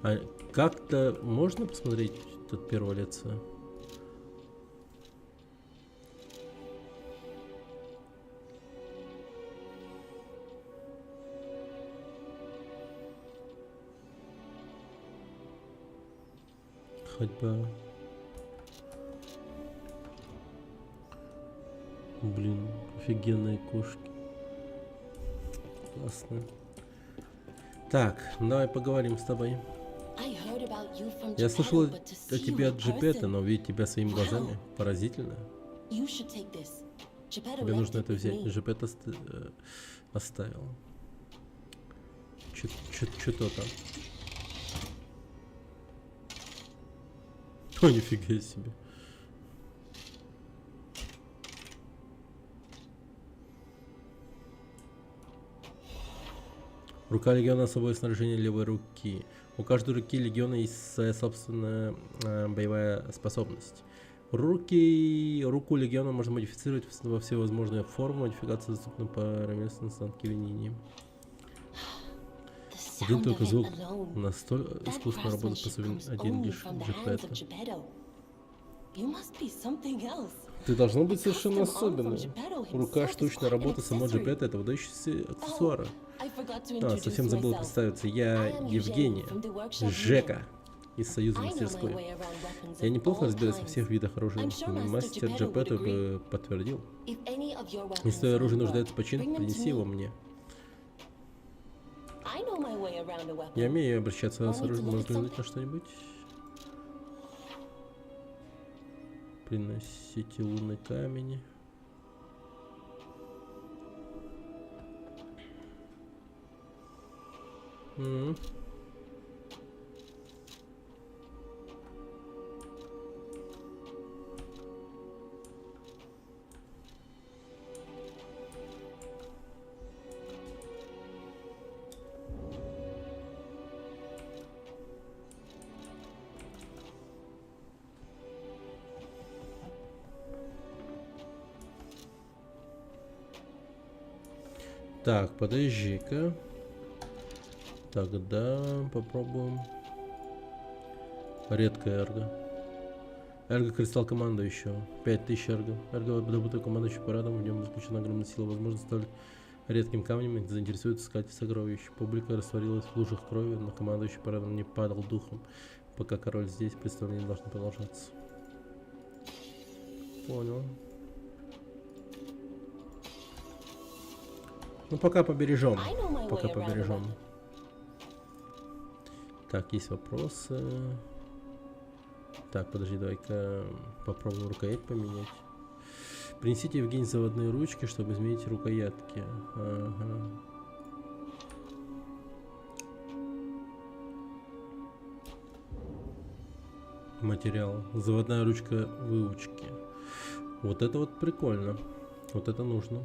А как-то можно посмотреть тут первое лицо? Ходьба. Блин, офигенные кошки. Классно. Так, давай поговорим с тобой. Я слышал о тебе от Джепета, но увидеть тебя своими глазами поразительно. Тебе нужно это взять. Джепет оставил. Что-то там. О, нифига себе. Рука легиона — особое снаряжение левой руки. У каждой руки легиона есть своя собственная боевая способность. Руку легиона можно модифицировать во всевозможные формы. Модификация доступна по ремесленной станке винения. Один только звук настолько искусно работает способен один лишь Джепета. Ты должно быть совершенно особенной. Рука штучной работы самой Джепетто — это выдающиеся аксессуары. Совсем забыл представиться. Я Евгения, Жека из Союза мастерской. Я неплохо разбираюсь во всех видах оружия. Мастер Джепетто бы подтвердил. Если твое оружие нуждается в починке, принеси его мне. Я умею обращаться с оружием. Может взглянуть на что-нибудь? Приносите лунный камень. Так, подожди-ка. Тогда попробуем. Редкая эрго. Эрго кристалл командующего. 5000 эрго. Эрго добытый командующий парадом. В нем заключена огромная сила. Возможно, столь редким камнем заинтересует искать сокровищ. Публика растворилась в лужах крови, но командующий парадом не падал духом. Пока король здесь, представление должно продолжаться. Понял. Ну, пока побережем. Пока побережем. Так, есть вопросы. Так, подожди, давай-ка попробуем рукоять поменять. Принесите, Евгений, заводные ручки, чтобы изменить рукоятки. Ага. Материал. Заводная ручка выучки. Вот это вот прикольно. Вот это нужно.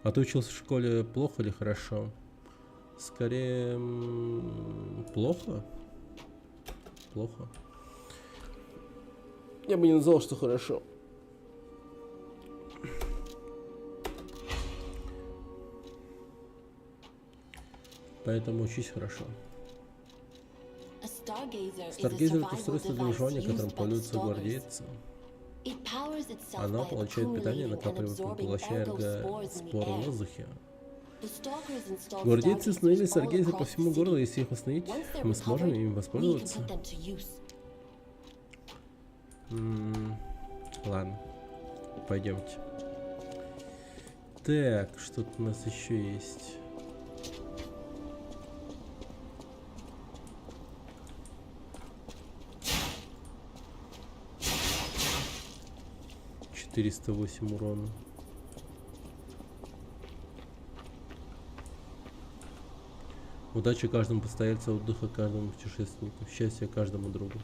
А ты учился в школе плохо или хорошо? Скорее, плохо. Плохо. Я бы не назвал, что хорошо. Поэтому учись хорошо. Старгейзер — это устройство для выживания, которым пользуются гвардейцы. Она получает питание, накапливая, поглощая споры в воздухе. Гвардейцы установили Старгейзер по всему городу. Если их установить, мы сможем им воспользоваться. Ладно, пойдемте. Так, что тут у нас еще есть? $408 урона. Удачи каждому постояльцу, отдыха каждому путешественнику, счастья каждому другу.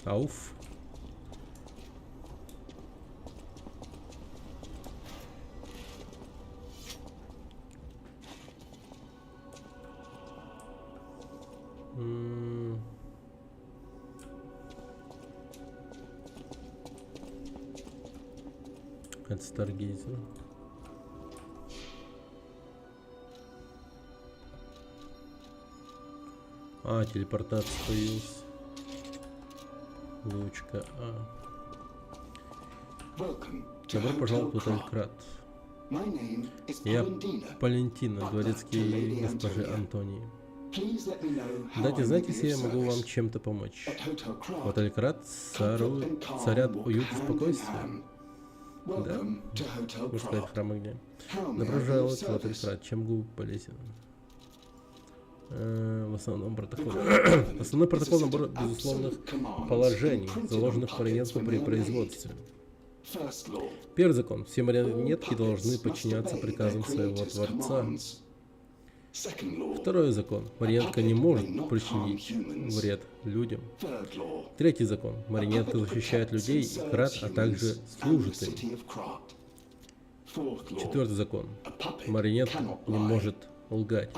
Ауф. Это Старгейзер. Телепортация появилась. Выучка А. Добро пожаловать в Отель-Крат. Я Палентина, дворецкий госпожи Антонии. Дайте знать, если я могу вам чем-то помочь. В Отель-Крат царят уют и спокойствие. Да? Можно сказать, храм огня. Добро пожаловать в Отель-Крат. Чем могу полезен? В основном протокол. Основной протокол — набор безусловных положений, заложенных марионетку при производстве. Первый закон. Все марионетки должны подчиняться приказам своего творца. Второй закон. Марионетка не может причинить вред людям. Третий закон. Марионетка защищает людей и Крат, а также служит им. Четвертый закон. Марионетка не может лгать.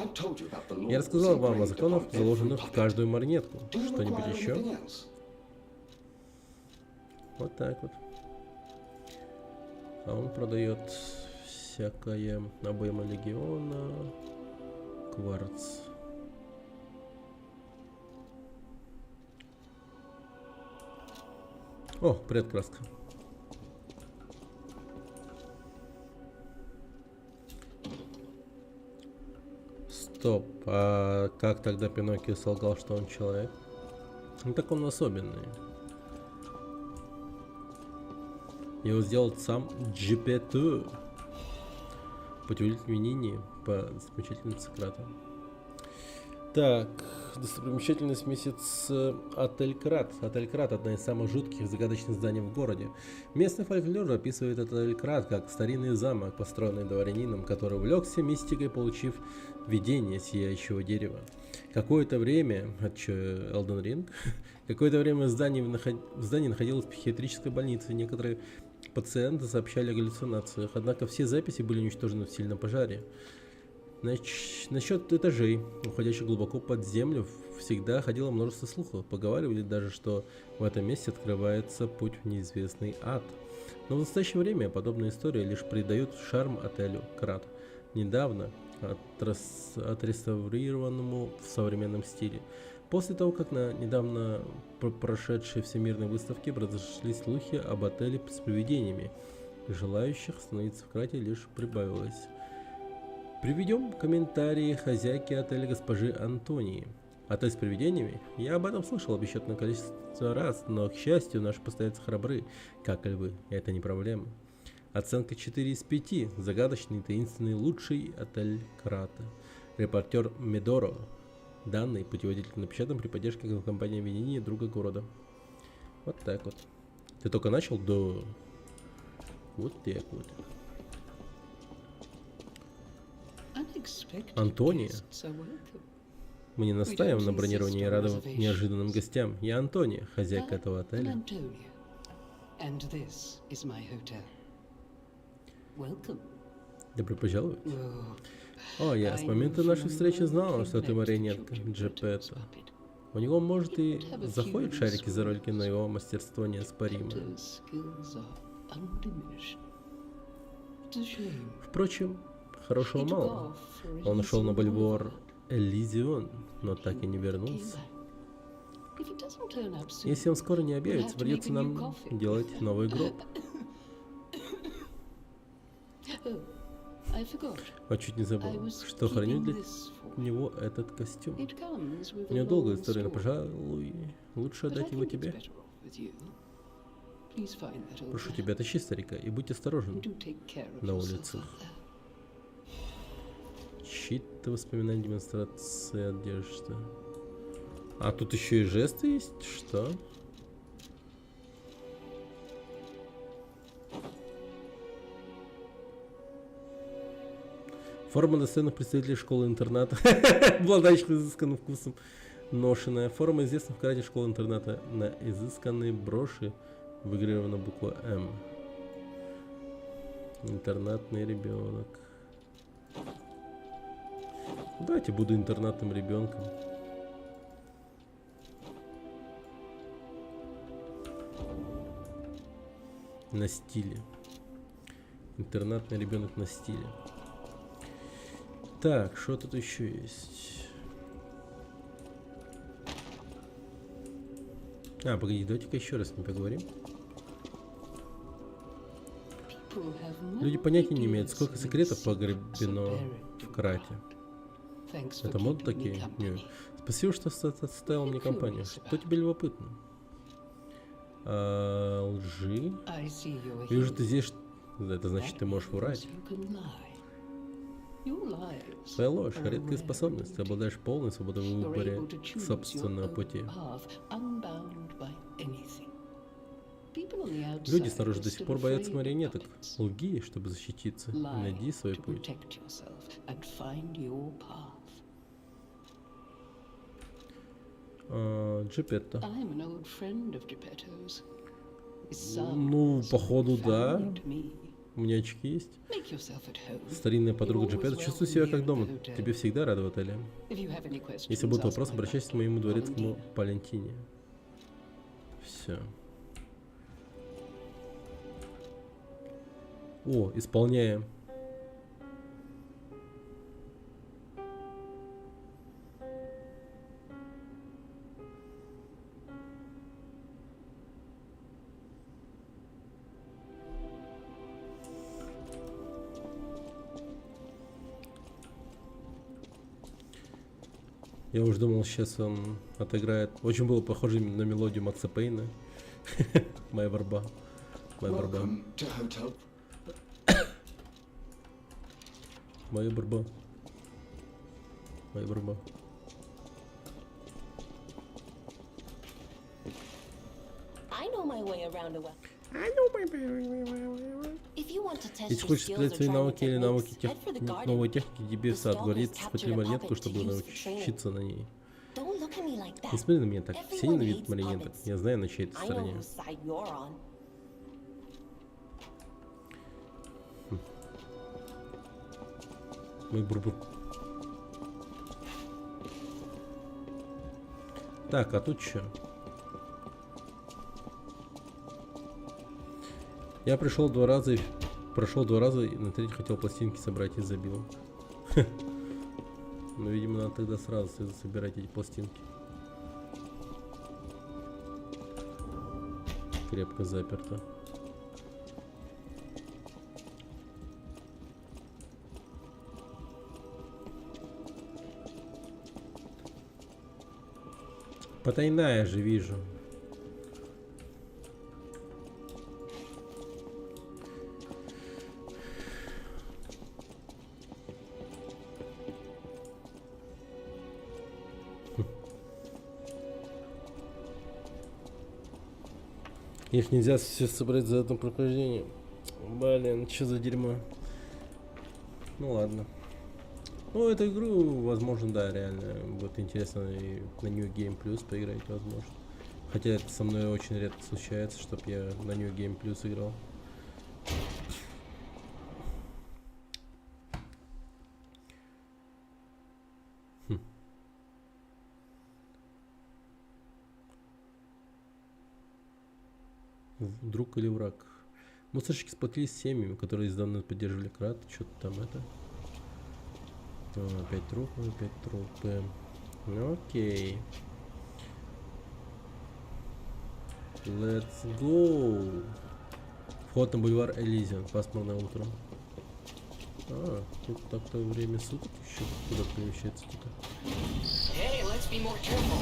Я рассказал вам о законах, заложенных в каждую марионетку. Что-нибудь еще? Вот так вот. А он продает всякое обойма легиона, кварц. О, предкраска. Стоп, а как тогда Пиноккио солгал, что он человек? Ну так он особенный. Его сделал сам Джипетто, путеводитель Винини по достопримечательности Крата. Так, достопримечательность месяц Отель Крат. Отель Крат — одна из самых жутких и загадочных зданий в городе. Местный фольклор описывает Отель Крат как старинный замок, построенный дворянином, который увлекся мистикой, получив видение сияющего дерева. Какое-то время, Элден Ринг, какое-то время в здании находилась психиатрическая больница, и некоторые пациенты сообщали о галлюцинациях, однако все записи были уничтожены в сильном пожаре. Насчет этажей, уходящих глубоко под землю, всегда ходило множество слухов. Поговаривали даже, что в этом месте открывается путь в неизвестный ад. Но в настоящее время подобная история лишь придает шарм отелю Крат, недавно отреставрированному в современном стиле. После того, как на недавно прошедшей всемирной выставке разошлись слухи об отеле с привидениями, желающих остановиться в Крате лишь прибавилось. Приведем комментарии хозяйки отеля госпожи Антонии. Отель с привидениями? Я об этом слышал бесчетное количество раз, но, к счастью, наши постояльцы храбры, как и львы. Это не проблема. Оценка 4 из 5. Загадочный, таинственный, лучший отель Крата. Репортер Медоро. Данный путеводитель напечатан при поддержке компании Винини и друга города. Вот так вот. Ты только начал? Да. Вот так вот. Антония. Мы не настаиваем на бронировании и рады неожиданным гостям. Я Антония, хозяйка этого отеля. Добро пожаловать. О, я с момента нашей встречи знала, что ты марионетка, Джепетто. У него, может, и заходят шарики за ролики, но его мастерство неоспоримо. Впрочем, хорошего мало. Он ушел на бульвар Элизион, но так и не вернулся. Если он скоро не объявится, придется нам делать новый гроб. А чуть не забыл, что храню для него этот костюм. У него долгая история, но, пожалуй, лучше отдать его тебе. Прошу тебя, тащи старика и будь осторожен на улицах. Чьи-то воспоминания, демонстрации одежды. А тут еще и жесты есть? Что? Форма достойных представителей школы-интерната, обладающих изысканным вкусом. Ношенная форма известных в Крате школы-интерната. На изысканной броши выгравирована буква М. Интернатный ребенок. Давайте буду интернатным ребенком. На стиле. Интернатный ребенок на стиле. Так, что тут еще есть? Погоди, давайте-ка еще раз не поговорим. Люди понятия не имеют, сколько секретов погребено в Крате. Это моды такие? Нет. Спасибо, что составил мне компанию. Что тебе любопытно? Лжи? Вижу, ты здесь. Это значит, ты можешь врать. Твоя ложь, редкая способность. Ты обладаешь полной свободой в выборе собственного пути. Люди снаружи до сих пор боятся марионеток. Лги, чтобы защититься, и найди свой путь. Джепетто. Ну, походу, да. У меня очки есть. Старинная подруга Джепетто. Чувствую себя как дома. Тебе всегда рада в отеле. Если будут вопросы, обращайся к моему дворецкому Палентине. Все. О, исполняем. Я уже думал, сейчас он отыграет. Очень было похоже на мелодию Макса Пейна. Моя борьба. Моя борьба. Welcome to Hotel. Моя борьба. Моя борьба. I know my way around a well. If you want to test Если your хочешь skills стрелять or свои try навыки или new навыки techniques, head for the garden. новой техники, тебе в сад. The Гвардейцы stalkers схватили captured a марионетку, puppet чтобы to use for training. научиться на ней. Don't look at me like that. Не смотри на меня так. Все Everyone ненавидят hates марионеток. puppets. Я знаю, на чьей это I know стороне. whose side you're on. Мой бурбур. Так, а тут что? Я пришел 2 раза, прошел 2 раза, и на третий хотел пластинки собрать и забил. Ну, видимо, надо тогда сразу собирать эти пластинки. Крепко заперто. Потайная же вижу. Их нельзя все собрать за одно прохождение. Блин, что за дерьмо. Ну ладно. Ну, эту игру, возможно, да, реально будет интересно и на New Game Plus поиграть, возможно. Хотя это со мной очень редко случается, чтобы я на New Game Plus играл. Друг или враг? Мусорщики сплотились с семьями, которые издавна поддерживали крат. Что-то там это. Опять трупы. Ну, окей. Let's go. Вход на бульвар Элизион. Пасмурное утро. Тут так-то время суток еще. Куда перемещается кто-то? Hey, let's be more careful.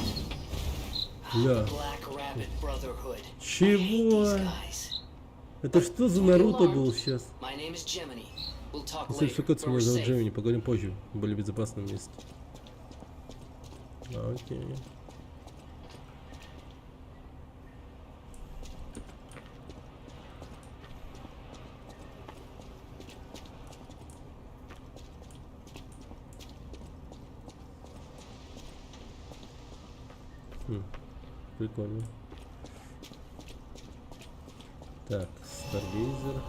Yeah. Black Rabbit Brotherhood. Чего? These guys. Это что за Наруто был сейчас? My name is Gemini. We'll talk Если later. шукаться, but меня we're зовут safe. Джемини, поговорим позже. В более безопасном месте. Окей. Прикольно. Так, Старгейзер.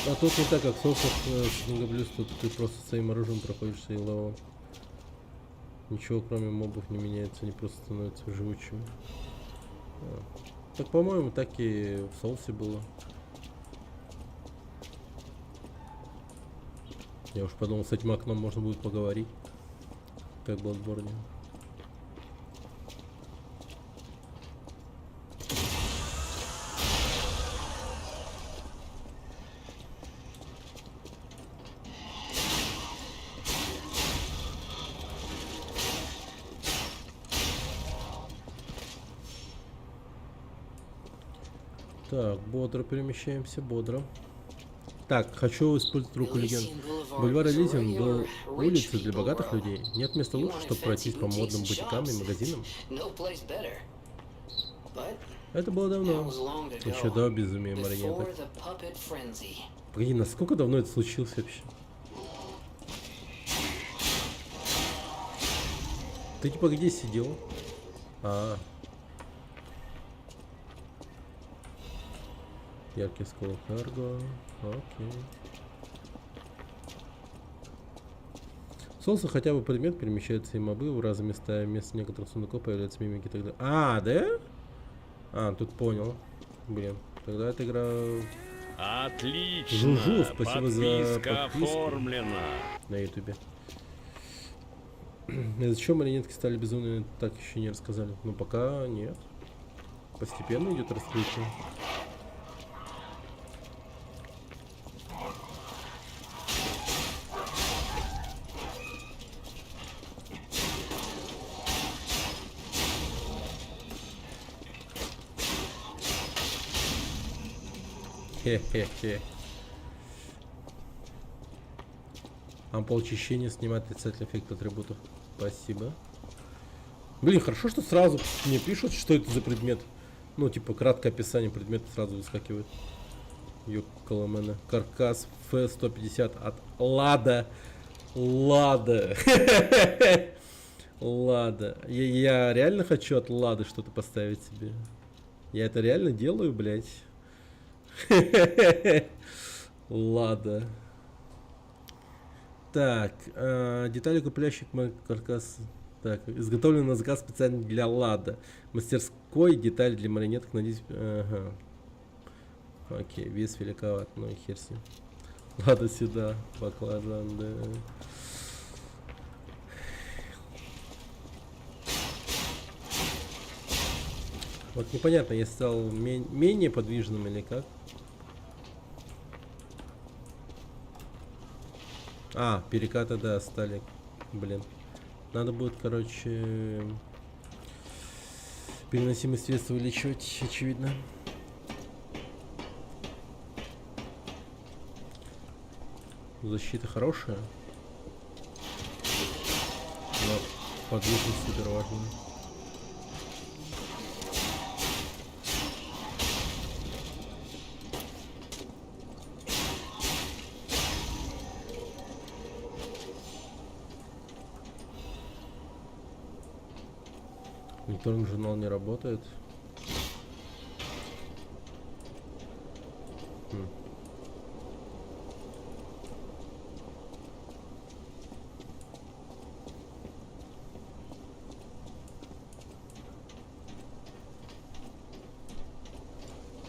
А тут не так, как в соусах Снегоблюз, тут ты просто своим оружием проходишь свои левел. Ничего кроме мобов не меняется, они просто становятся живучими. Так, по-моему, так и в соусе было. Я уж подумал, с этим окном можно будет поговорить, как в Bloodborne. Так, бодро перемещаемся, бодро. Так, хочу использовать руку легенд. Бульвар Элизион был улицей для богатых людей. Нет места лучше, чтобы пройтись по модным бутикам и магазинам. Это было давно. Еще до безумия марионеток. Погоди, насколько давно это случилось вообще? Ты типа где сидел? Яркий скол карго. Окей. В Соусе хотя бы предмет перемещается и мобы в разные места. Вместо некоторых сундуков появляются мимики и так далее. А, да? А, тут понял. Блин, тогда эта игра... Отлично. Жужу, спасибо за Подписка подписку. оформлена. На ютубе. Зачем марионетки стали безумными, так еще не рассказали. Ну пока нет. Постепенно идет раскрытие. Хе-хе-хе. Ампул очищения снимает отрицательный эффект атрибутов. Спасибо. Блин, хорошо, что сразу мне пишут, что это за предмет. Ну, типа, краткое описание предмета сразу выскакивает. Ёкаламена. Каркас F-150 от Лада. Лада. Лада. Я реально хочу от Лады что-то поставить себе. Я это реально делаю, блядь. Лада. Так, детали куплящих каркас. Так, изготовлен на заказ специально для Лада. Мастерской детали для марионеток, надеюсь. Ага. Окей, вес великоват, ну и хер с ним. Лада сюда, баклажан, да. Вот непонятно, я стал менее подвижным или как. А, перекаты, да, стали. Блин. Надо будет, короче, переносимость веса увеличивать, очевидно. Защита хорошая. Но подвижность супер важная. Мониторинг журнал не работает.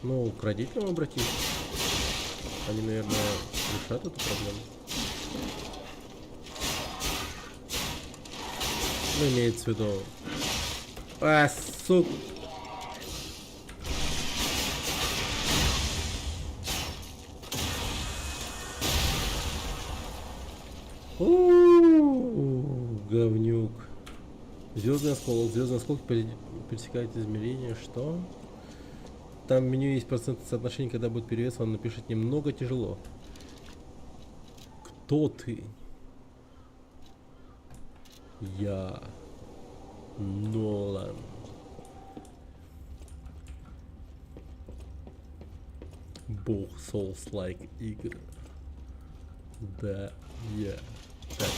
Ну, к родителям обратись. Они, наверное, решат эту проблему. Ну, имеется в виду... А, сука. Говнюк. Звездный осколок. Звездный осколок пересекает измерения. Что? Там в меню есть процентное соотношение, когда будет перевес, он напишет немного тяжело. Кто ты? Я Нолан. Бог Souls-like игр. Да, я. Так.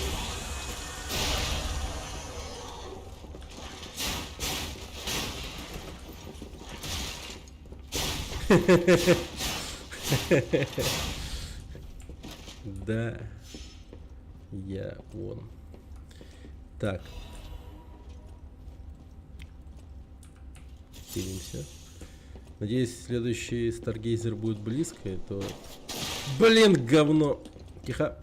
Да, я он. Так. Силимся. Надеюсь, следующий Старгейзер будет близко, и то... Блин, говно! Тихо.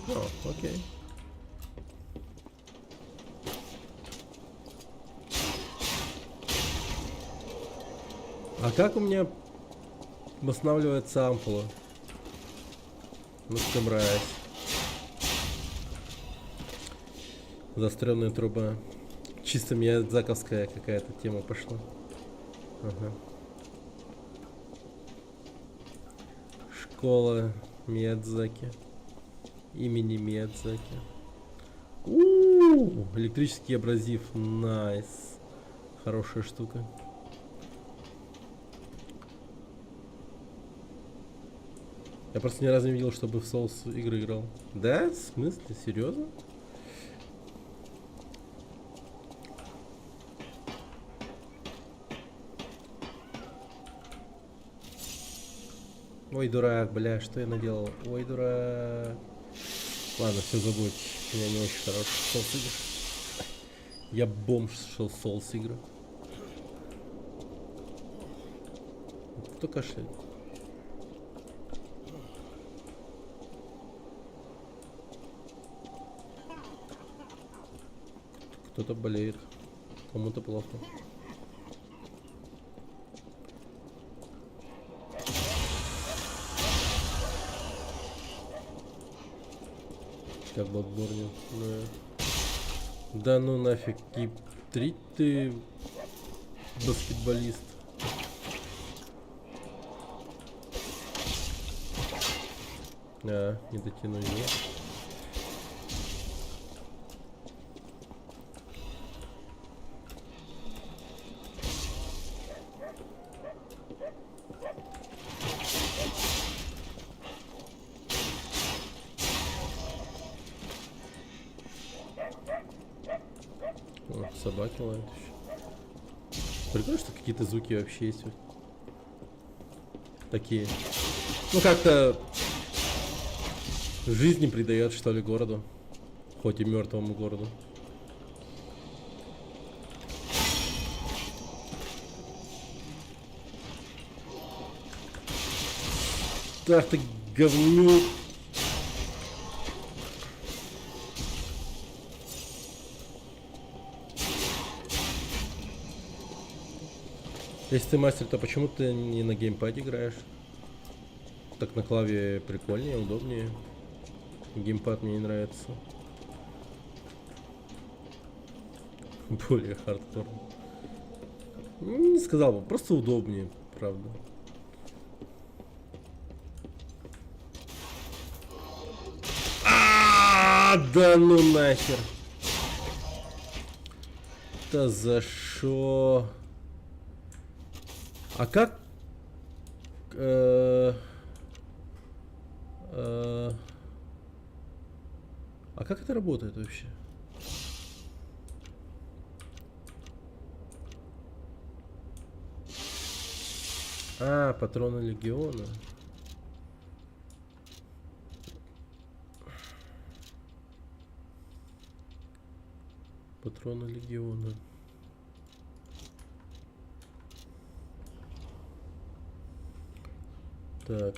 О, окей. А как у меня восстанавливается ампула? Ну-ка, мразь. Заостренная труба. Чисто миядзаковская какая-то тема пошла. Ага. Школа Миядзаки. Имени Миядзаки. Электрический абразив. Найс. Хорошая штука. Я просто ни разу не видел, чтобы в Souls игры играл. Да? В смысле? Серьезно? Ой, дурак, бля, что я наделал? Ой, дурак. Ладно, все забудь. У меня не очень хороший соус игр. Я бомж соус игры. Кто кашляет? Кто-то болеет. Кому-то плохо. Как Bloodborne. Да ну нафиг, кип-3 ты баскетболист. А, не дотяну его. О, собаки лают еще. Прикольно, что какие-то звуки вообще есть. Такие. Ну как-то жизни придает, что ли, городу. Хоть и мертвому городу. Ах ты говнюк. Если ты мастер, то почему ты не на геймпаде играешь? Так на клаве прикольнее, удобнее. Геймпад мне не нравится. Более хардкор. Не сказал бы, просто удобнее, правда. Да ну нахер. Да за шо? А как? А как это работает вообще? А, патроны легиона. Патроны легиона. Так.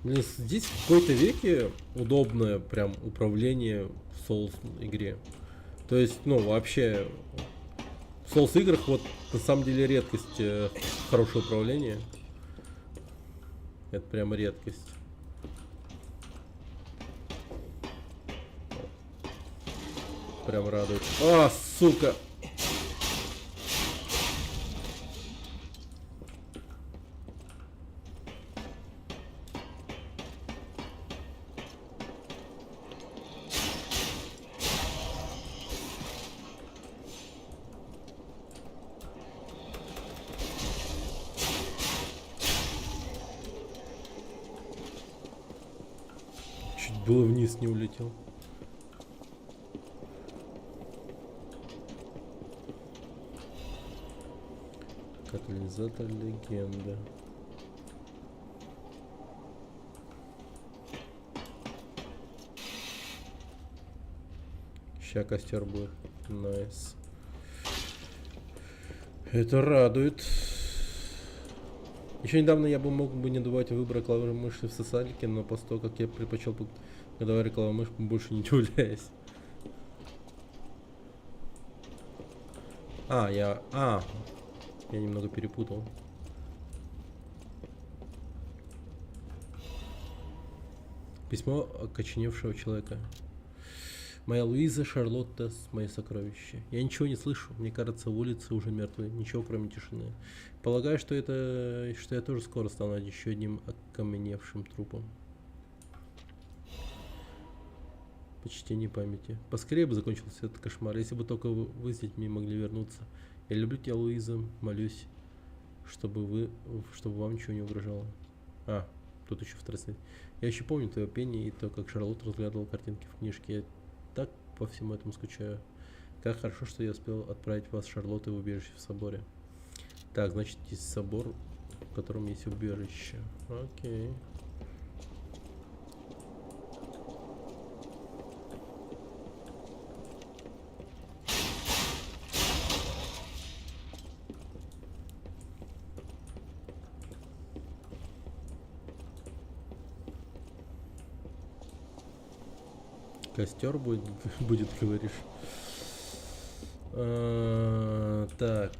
Блин, здесь в какой-то веке удобное прям управление в Souls игре. То есть, ну, вообще, в Souls играх вот на самом деле редкость хорошее управление. Это прям редкость. Прям радует. А, сука! Чуть было вниз не улетел. Катализатор легенда. Ща костер будет. Найс. Это радует. Еще недавно я бы мог бы не давать выбора клавы мыши в сосальнике, но после того, как я предпочел бы давать клаву мышь, больше не удивляюсь. Я немного перепутал. Письмо окоченевшего человека. Моя Луиза, Шарлотта, мое сокровище. Я ничего не слышу. Мне кажется, улицы уже мертвые. Ничего, кроме тишины. Полагаю, что я тоже скоро стану еще одним окаменевшим трупом. Почтение памяти. Поскорее бы закончился этот кошмар. Если бы только вы с детьми могли вернуться. Я люблю тебя, Луиза. Молюсь, чтобы вам ничего не угрожало. Тут еще второстепенно. Я еще помню твое пение и то, как Шарлотта разглядывала картинки в книжке. Я так по всему этому скучаю. Как хорошо, что я успел отправить вас, Шарлотта, в убежище в соборе. Так, значит, есть собор. котором есть убежище. Окей. Костер будет, будет, говоришь. Так.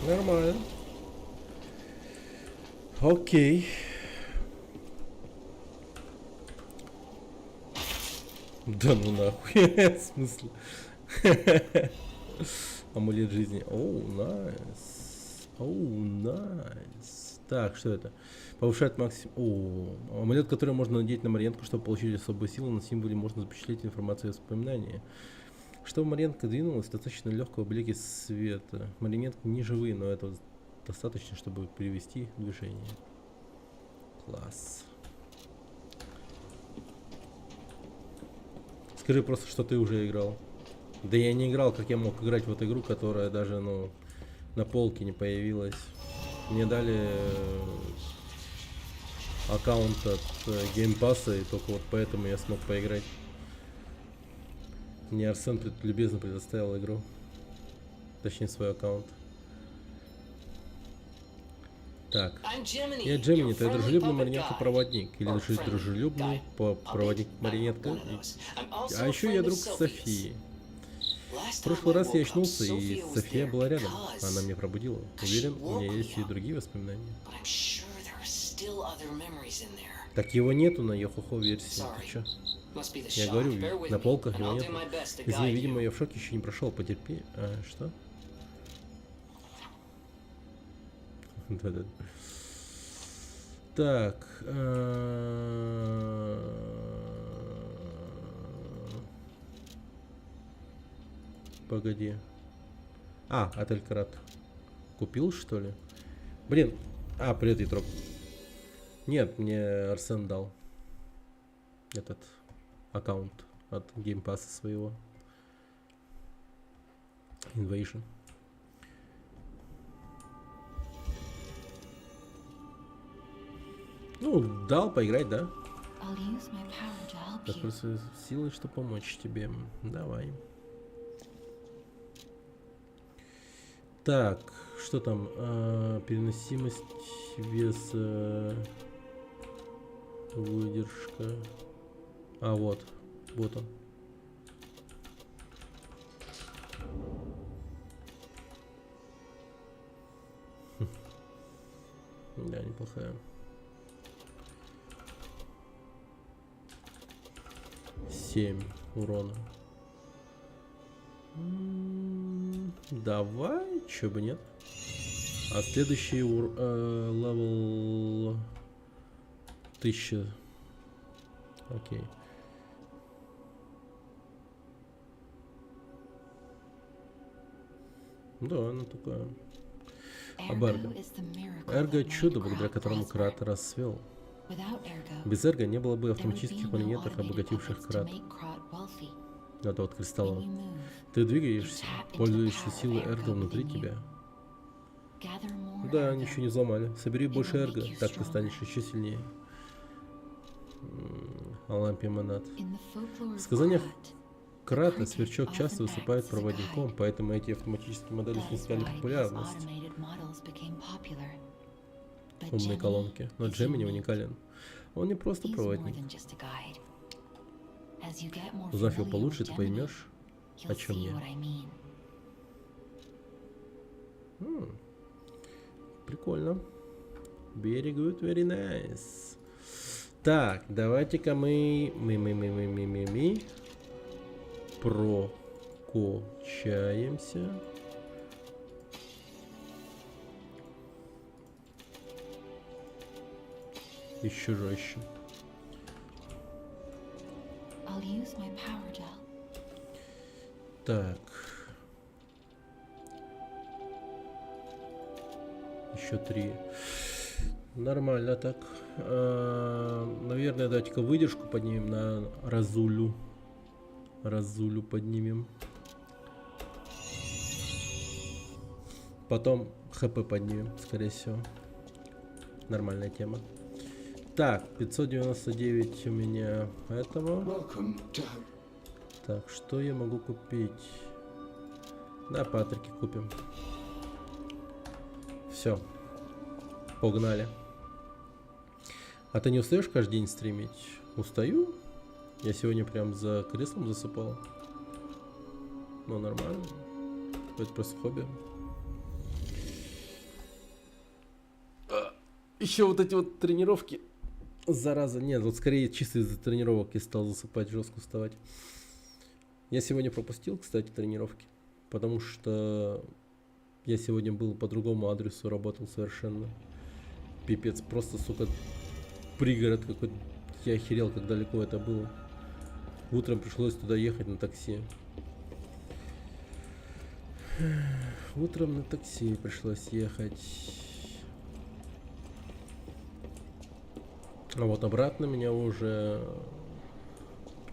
Нормально. Окей. Да ну нахуй. В смысле? Амулет жизни. Оу, найс. Оу, найс. Так, что это? Повышает максимум. О, амулет, который можно надеть на марионетку, чтобы получить особую силу. На символе можно запечатлеть информацию и воспоминания. Чтобы марионетка двинулась, достаточно легкого блики света. Марионетки не живые, но этого достаточно, чтобы привести в движение. Класс. Скажи просто, что ты уже играл. Да я не играл, как я мог играть в эту игру, которая даже, ну, на полке не появилась. Мне дали аккаунт от Game Pass, и только вот поэтому я смог поиграть. Мне Арсен любезно предоставил игру. Точнее, свой аккаунт. Так. Я Джемини, ты дружелюбный марионетка-проводник. Или даже дружелюбный проводник-марионетка. А еще я друг Софии. В прошлый раз я очнулся, и София была рядом. Она меня пробудила. Уверен, у меня есть и другие воспоминания. Так его нету на Йохохо версии. Ты чё? Я говорю, на полках его нет. Извини, видимо, я в шоке, еще не прошел. Потерпи. А, что? Да-да. Так. Погоди. А, отель Карат. Купил, что ли? Блин. А, привет, Ятрок. Нет, мне Арсен дал этот аккаунт от Game Pass своего. Invasion. Ну, дал поиграть, да? Так просто силой, что помочь тебе. Давай. Так, что там? Переносимость веса, выдержка. А, вот. Вот он. Да, неплохая. 7 урона. Давай, чё бы нет. А следующий левел 1000. Окей. Да, она такая. Об Эрго. Эрго — чудо, благодаря которому Крат расцвел. Без Эрго не было бы автоматических монеток, обогативших Крат. Это вот кристаллов. Ты двигаешься, пользуешься силой Эрго внутри тебя. Да, ничего не взломали. Собери больше Эрго, так ты станешь еще сильнее. Алампия Монат. В сказаниях Крата сверчок часто выступает проводником, поэтому эти автоматические модели снискали популярность. Умные колонки. Но Джемини уникален. Он не просто проводник. Узнав его получше, ты поймешь, о чем я. Прикольно. Very good, very nice. Так, давайте-ка мы прокачаемся. еще жестче. I'll use my power gel. Так. Еще 3. Нормально так. Наверное, давайте-ка выдержку поднимем на Разулю. Разулю поднимем. Потом ХП поднимем, скорее всего. Нормальная тема. Так, 599 у меня этого. Так, что я могу купить? Да, Патрики купим. Все. Погнали. А ты не устаешь каждый день стримить? Устаю. Я сегодня прям за креслом засыпал. Ну, нормально. Это просто хобби. Еще вот эти вот тренировки. Зараза. Нет, вот скорее чисто из-за тренировок я стал засыпать, жестко вставать. Я сегодня пропустил, кстати, тренировки. Потому что я сегодня был по другому адресу, работал совершенно. Пипец, просто, сука, пригород какой-то. Я охерел, как далеко это было. Утром пришлось туда ехать на такси. Утром на такси пришлось ехать. А вот обратно меня уже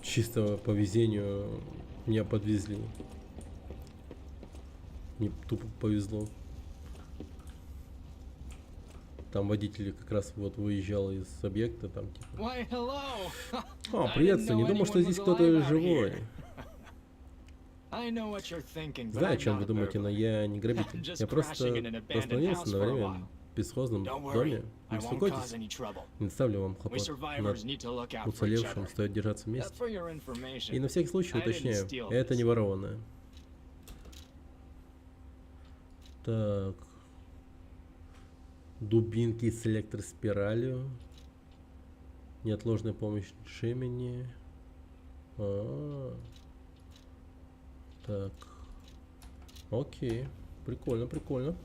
чисто по везению меня подвезли. Мне тупо повезло. Там водитель как раз вот выезжал из объекта, там типа. О, приветствую, не думал, что здесь кто-то живой. Знаю, о чем вы думаете, но я не грабитель. Я просто остановился на время в бесхозном доме. Не беспокойтесь, не доставлю вам хлопот. Над уцелевшим стоит держаться вместе. И на всякий случай уточняю, это не ворованное. Так. Дубинки с электроспиралью. Неотложная помощь Шемени. Так. Окей. Прикольно, прикольно.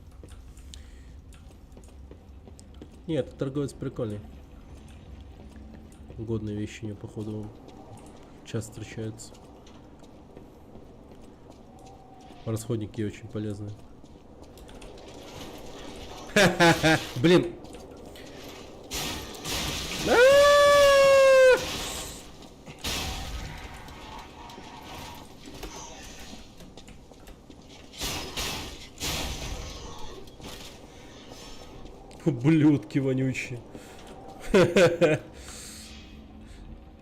Нет, торговец прикольный. Годные вещи у него, походу, часто встречаются. Расходники очень полезные. Блин. Ублюдки вонючие.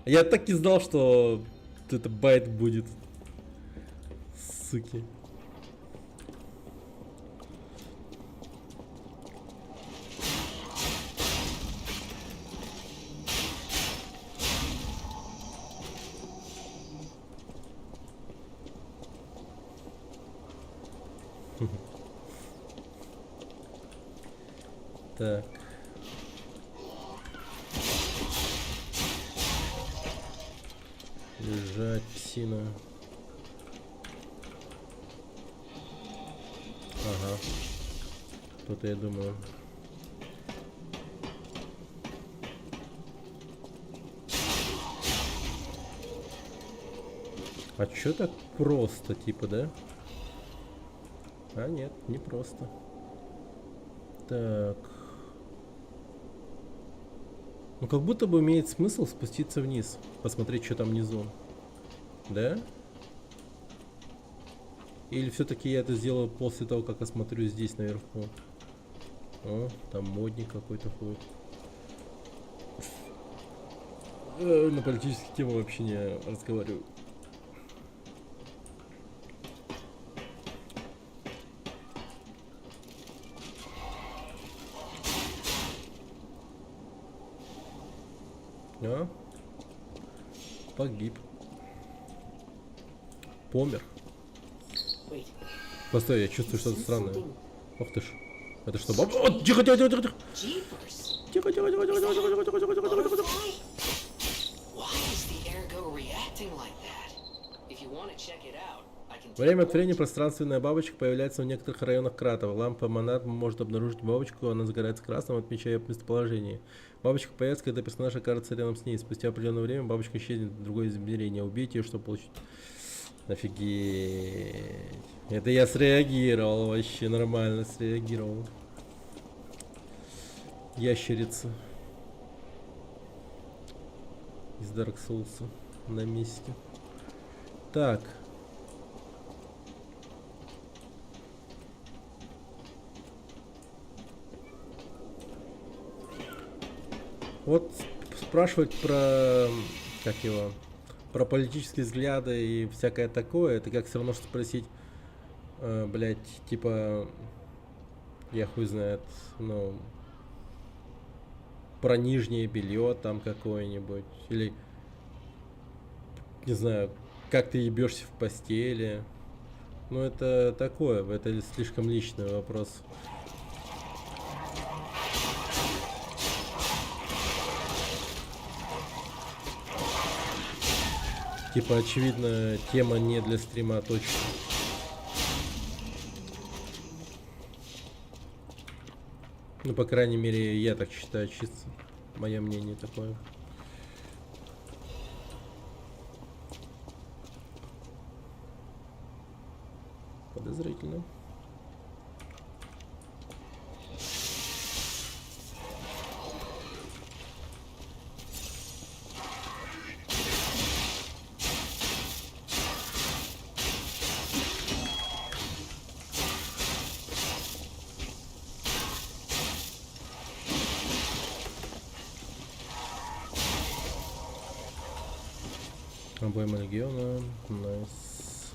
Я так и знал, что это байт будет. Суки. Так. Лежать, псина. Ага. Тут-то я думаю. А чё так просто, типа, да? А нет, не просто. Так. Ну, как будто бы имеет смысл спуститься вниз, посмотреть, что там внизу. Да? Или все-таки я это сделаю после того, как осмотрю здесь наверху? О, там модник какой-то ходит. На политические темы вообще не разговариваю. А? Погиб. Помер. Постой, я чувствую что-то странное. Ох ты ж. Это что, баб? О, тихо, тихо, тихо, тихо. Тихо, тихо, тихо, тихо, тихо, тихо, тихо, тихо, тихо, тихо, тихо. Why is the ergo reacting like that? If you want to check it out, I can Время от teleport. времени пространственная бабочка появляется в некоторых районах кратера. Лампа Монад может обнаружить бабочку, она загорается красным, отмечая местоположение. Бабочка появится, когда персонаж окажется рядом с ней. Спустя определенное время бабочка исчезнет в другое измерение. Убейте ее, чтобы получить... Офигеть. Это я среагировал, вообще нормально среагировал. Ящерица. Из Dark Souls на месте. Так. Вот спрашивать про, как его, про политические взгляды и всякое такое, это как все равно, что спросить, блять, типа, я хуй знает, ну, про нижнее белье там какое-нибудь, или, не знаю, как ты ебешься в постели. Ну, это такое, это слишком личный вопрос. Типа, очевидно, тема не для стрима точно. Ну, по крайней мере, я так считаю, чисто. Мое мнение такое. Подозрительно. Обойма легиона. Найс.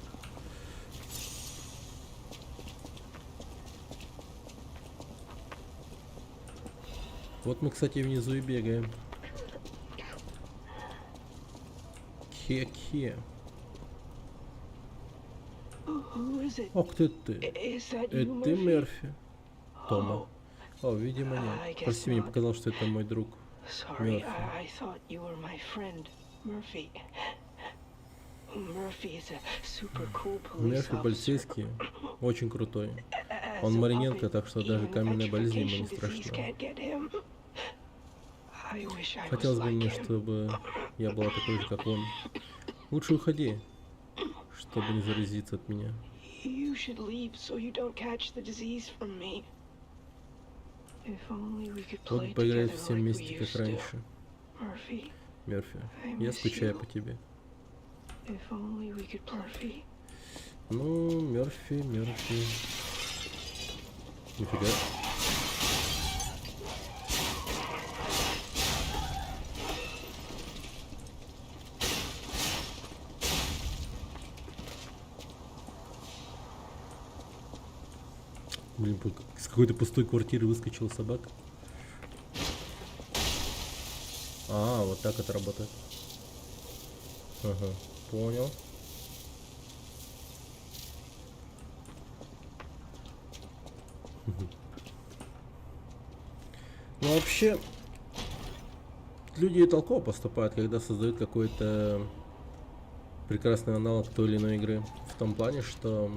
Вот мы, кстати, внизу и бегаем. Ке-ке. Who is it? Ох ты ты. Is that Это you, ты, Murphy? Мерфи? Тома. О, видимо, I нет. guess Прости, мне not. показалось, что это мой друг. Sorry, Murphy. I thought you were my friend, Murphy. Murphy is a super cool police Мерфи officer. полицейский. Очень крутой. As Он a Мариненко, puppet, так что даже even каменная болезнь ему не petrification disease страшна. can't get him. I wish I was Хотелось бы like мне, him. чтобы я была такой же, как он. Лучше уходи, чтобы не заразиться от меня. You should leave so you don't catch the disease from me. If only we could Вот play поиграть together все like we вместе, как used to. раньше. Murphy, Мерфи, I я miss скучаю you. по тебе. If only we could Murphy. Ну, Мерфи. Нифига. Блин, с какой-то пустой квартиры выскочила собака. А, вот так это работает. Ага, понял. Ну, вообще, люди толково поступают, когда создают какой-то прекрасный аналог той или иной игры. В том плане, что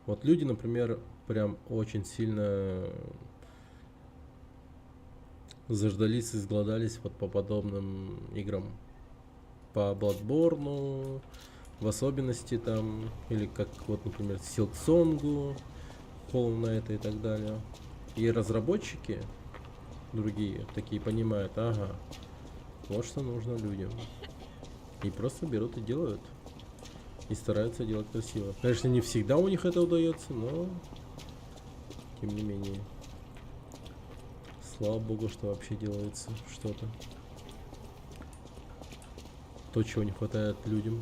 вот люди, например, прям очень сильно заждались и изголодались вот по подобным играм. По Bloodborne, в особенности там, или как вот, например, Silksong, Hollow Knight и так далее. И разработчики другие такие понимают, ага, вот что нужно людям. И просто берут и делают. И стараются делать красиво. Конечно, не всегда у них это удается, но тем не менее. Слава богу, что вообще делается что-то. То, чего не хватает людям.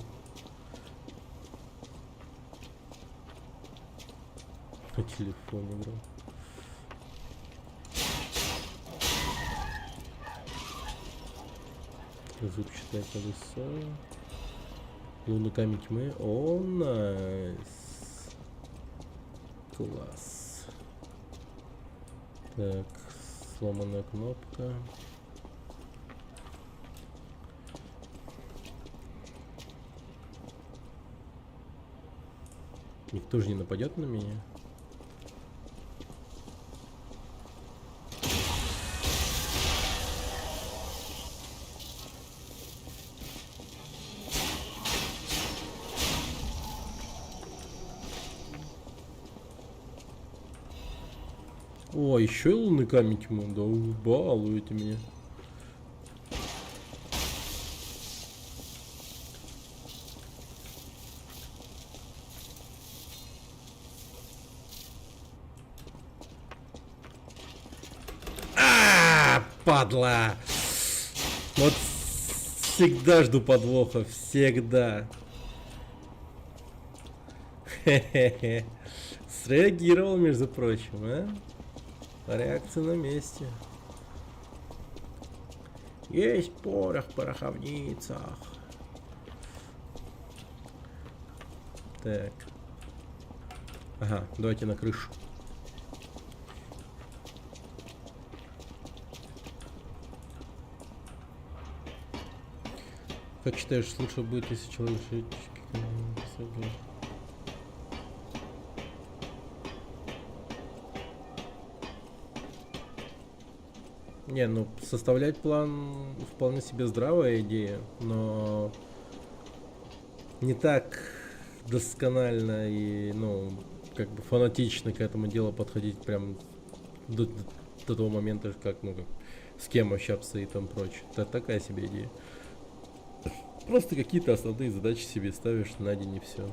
На телефон играл. Зубчатое колесо. Лунный камень тьмы. О, найс. Класс. Так, сломанная кнопка. Никто же не нападет на меня. О, еще и лунный камень тьму, да балуете меня. Падла! Вот всегда жду подвоха, всегда. Хе-хе-хе. Среагировал, между прочим, а? Реакция на месте. Есть порох в пороховницах. Так. Ага, давайте на крышу. Как считаешь, лучше будет, если человек жить? Не, ну составлять план вполне себе здравая идея, но не так досконально и, ну, как бы фанатично к этому делу подходить прям до того момента, как, ну, как, с кем общаться и там прочее. Это такая себе идея. Просто какие-то основные задачи себе ставишь на день и все.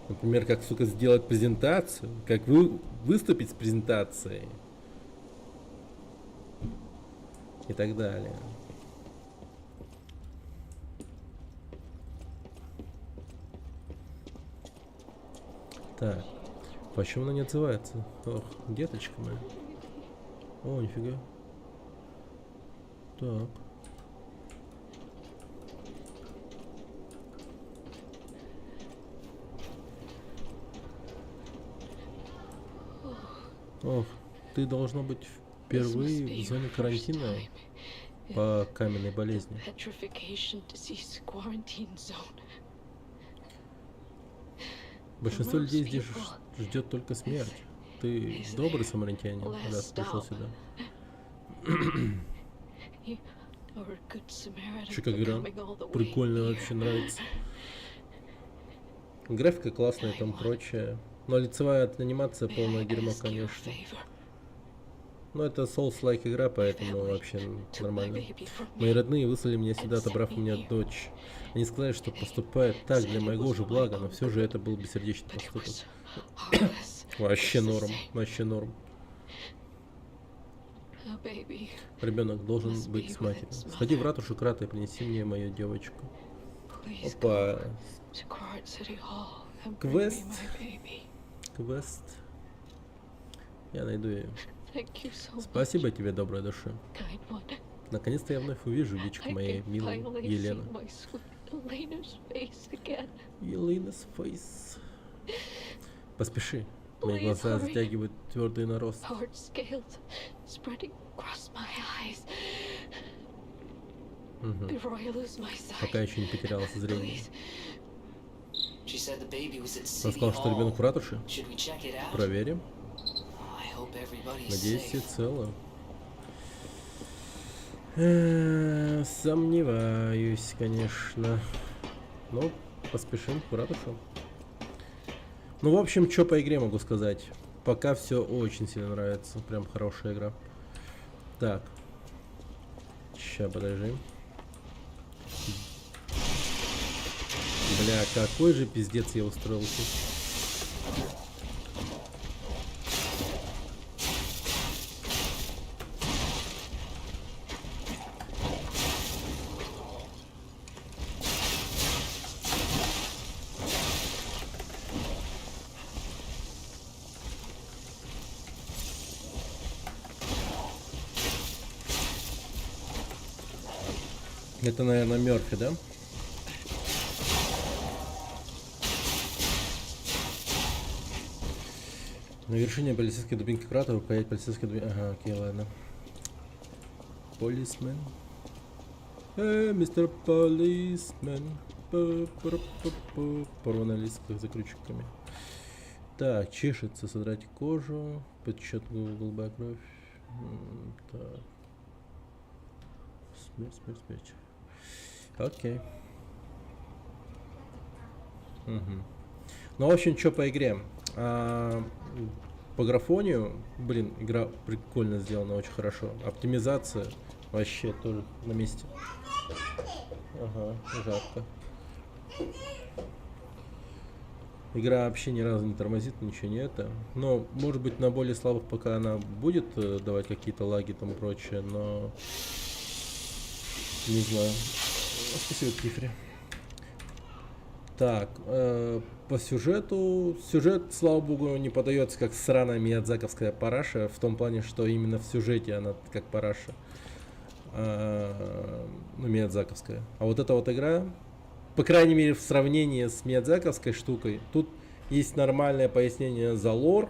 Например, как, сука, сделать презентацию, как выступить с презентацией. И так далее. Так. Почему она не отзывается? Ох, деточка моя. О, нифига. Так. Ох, ты должна быть впервые в зоне карантина по каменной болезни. Большинство людей здесь ждет только смерть. Ты добрый самаритянин, раз пришел сюда. Чикагран. Прикольно, вообще нравится. Графика классная, там прочее. Но лицевая анимация полная дерьмо, конечно. Но это Souls-like игра, поэтому вообще нормально. Мои родные выслали меня сюда, отобрав у меня дочь. Они сказали, что поступают так для моего же блага, но все же это был бессердечный поступок. Вообще норм, вообще норм. Ребенок должен быть с матерью. Сходи в ратушу Крата и принеси мне мою девочку. Опа. Квест. Квест. Я найду ее. Спасибо тебе, добрая душа. Наконец-то я вновь увижу личико моей милой Елены. Елена's face. Поспеши. Мои глаза затягивают твердый нарост. Угу. Пока еще не потерялось зрение. Он сказал, что ребенок в ратуше. Проверим. Надеюсь, все целы. Сомневаюсь, конечно. Ну, поспешим в ратушу. Ну, в общем, что по игре могу сказать. Пока все очень сильно нравится. Прям хорошая игра. Так. Ща, подожди. Бля, какой же пиздец я устроился. Это, наверное, Мёрфи, да? На вершине полицейской дубинки Крата рукоять полицейской дубинки. Ага, окей, ладно. Полисмен. Мистер Полисмен. Порванный лист за крючками. Так, чешется, содрать кожу. Подсчет голубая кровь. Так. Смерть, смерть, смерть. Окей. Угу. Ну, в общем, что по игре? По графонию, блин, игра прикольно сделана, очень хорошо. Оптимизация вообще тоже на месте. Ага, жарко. Игра вообще ни разу не тормозит, ничего не это. Но, может быть, на более слабых пока она будет давать какие-то лаги там и прочее, но... Не знаю. Спасибо, Кифри. Так, по сюжету... Сюжет, слава богу, не подается как сраная миядзаковская параша, в том плане, что именно в сюжете она как параша. Ну, миядзаковская. А вот эта вот игра, по крайней мере, в сравнении с миядзаковской штукой, тут есть нормальное пояснение за лор.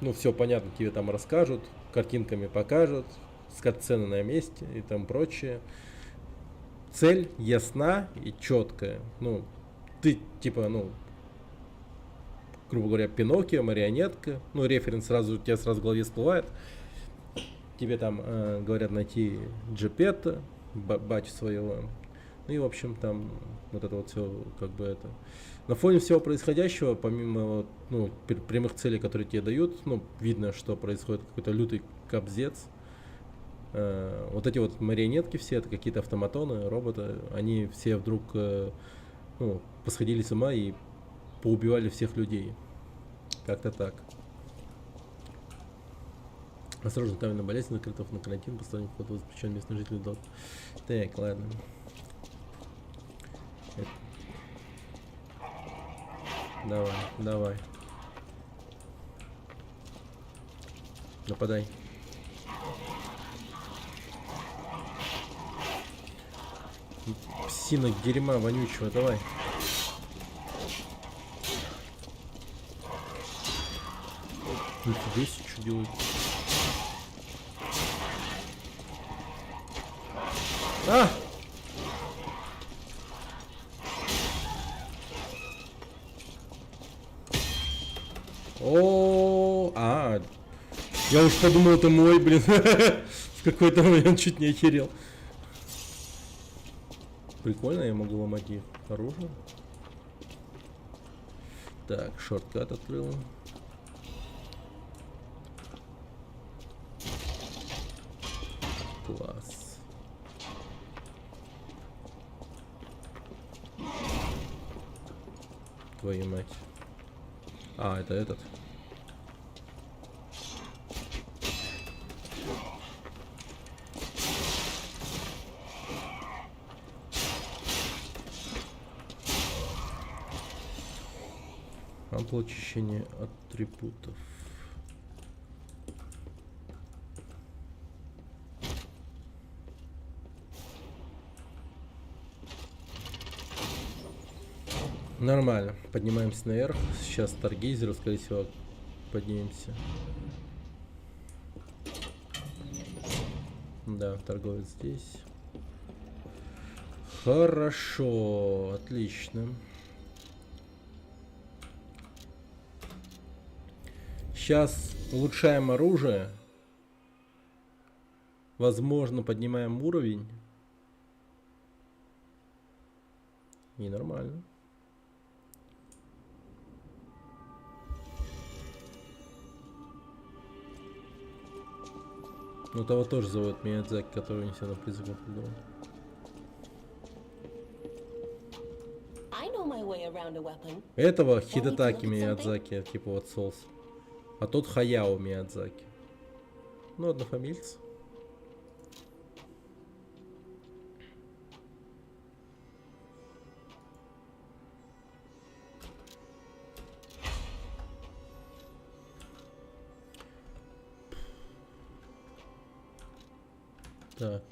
Ну, все понятно, тебе там расскажут, картинками покажут, скат-сцены на месте и там прочее. Цель ясна и четкая. Ну, ты типа, ну, грубо говоря, Пиноккио, марионетка. Ну, референс сразу, у тебя сразу в голове всплывает. Тебе там говорят найти Джепетто, батю своего. Ну и, в общем, там вот это вот все, как бы это. На фоне всего происходящего, помимо ну, прямых целей, которые тебе дают, ну, видно, что происходит какой-то лютый кобздец. Вот эти вот марионетки все, это какие-то автоматоны, роботы, они все вдруг ну, посходили с ума и поубивали всех людей. Как-то так. Осторожно, каменная болезнь, накрытов на карантин, посторонний вход воспрещен местных жителей дом. Так, ладно. Давай, давай. Нападай. Псина дерьма вонючего, давай. Нифига себе, что делает. А! Я уж подумал, это мой, блин. В какой-то момент чуть не охерел. Прикольно, я могу ломать их оружие. Так, шорткат открыл. Класс. Твою мать. А, это этот. Ампул очищения атрибутов. Нормально. Поднимаемся наверх. Сейчас Старгейзер, скорее всего, поднимемся. Да, торговец здесь. Хорошо. Отлично. Сейчас улучшаем оружие. Возможно, поднимаем уровень. И нормально. Ну, того тоже зовут Миядзаки, который несет на призывом придумал. Этого Хидетаки Миядзаки, типа вот Souls. А тот Хаяо Миядзаки. Ну, однофамильцы. Так.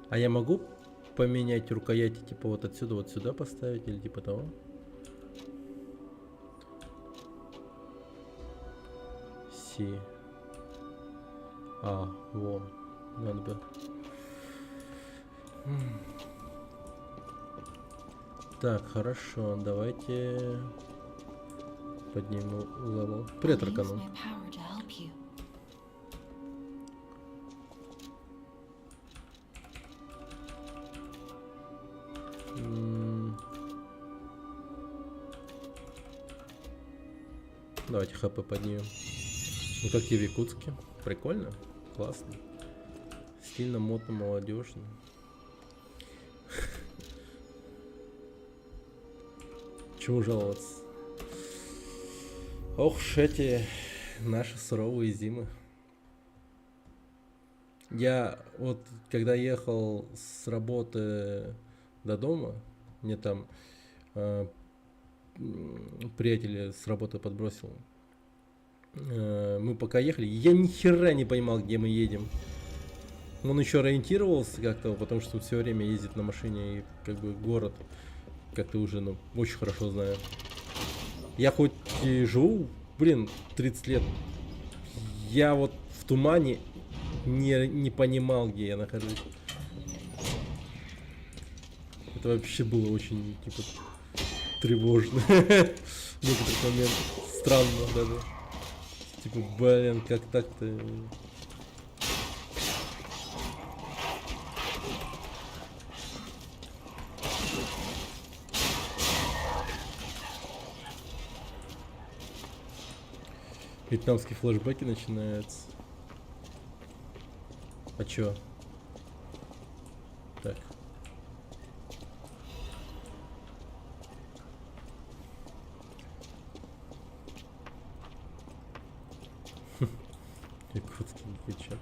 А я могу поменять рукояти, типа вот отсюда вот сюда поставить или типа того? найти? А, вон. Надо бы. Так, хорошо, давайте подниму левел. Привет, I'll use Арканон. my power to help you. Давайте ХП поднимем. Ну как и в Якутске. Прикольно, классно. Стильно, модно, молодежно. Чему жаловаться? Ох уж эти наши суровые зимы. Я вот когда ехал с работы до дома, мне там приятель с работы подбросил. Мы пока ехали, я ни хера не понимал, где мы едем. Он еще ориентировался как-то, потому что все время ездит на машине и как бы город как-то уже, ну, очень хорошо знаю. Я хоть и живу, 30 лет, я вот в тумане не понимал, где я нахожусь. Это вообще было очень, типа, тревожно. В некоторых моментах. Странно даже. Типа, как так-то... Вьетнамские флешбеки начинаются. А чё? Так. Якутский дичок.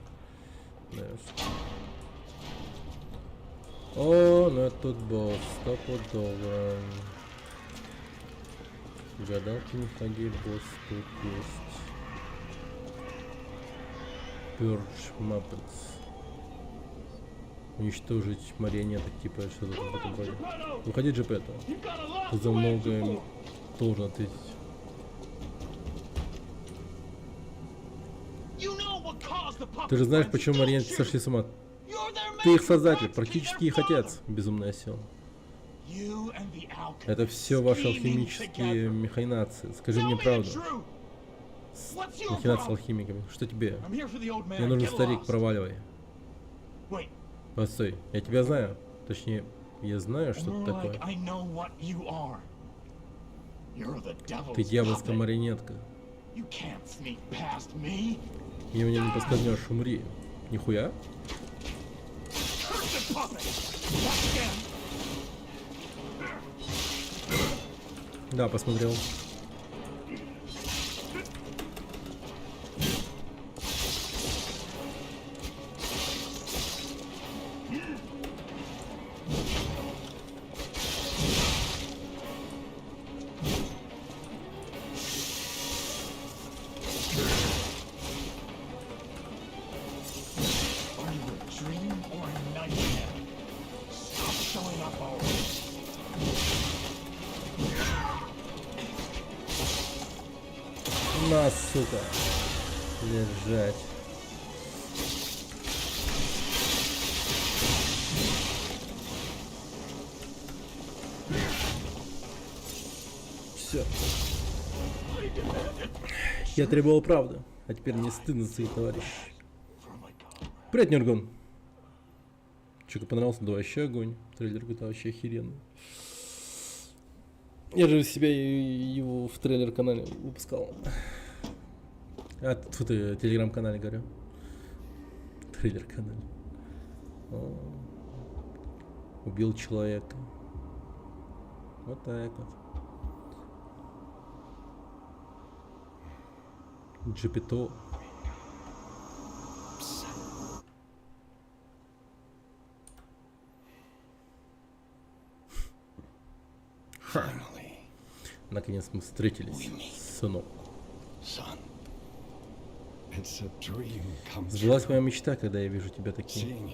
О, ну это тут босс, стопудово. Гадалки не ходи, босс тут есть. Purge Muppets. Уничтожить марионеток, типа что-то в этом роде. Выходи, Джепетто. Ты за многое должен ответить. Ты же знаешь, почему марионетки сошли с ума? Ты их создатель, практически их отец, безумный осел. Это все ваши алхимические махинации. Скажи мне правду. Махинации с алхимиками. Что тебе? Мне нужен старик, проваливай. Постой, я тебя знаю. Точнее, я знаю, что ты такое. Ты дьявольская марионетка. И мне не поскользнешь, умри. Нихуя? Да, посмотрел. На, сука. Лежать. Все. Я требовал правды, а теперь мне стыдно за своих товарищей. Привет, Нергон. Че-ка понравился? Да вообще огонь. Трейлер какой-то вообще охеренный. Я же себя его в трейлер-канале выпускал. А, тут ты, телеграм-канале говорю. Трейлер-канале. Убил человека. Вот так вот. Джепетто. Наконец мы встретились, сынок. Сбылась моя мечта, когда я вижу тебя таким.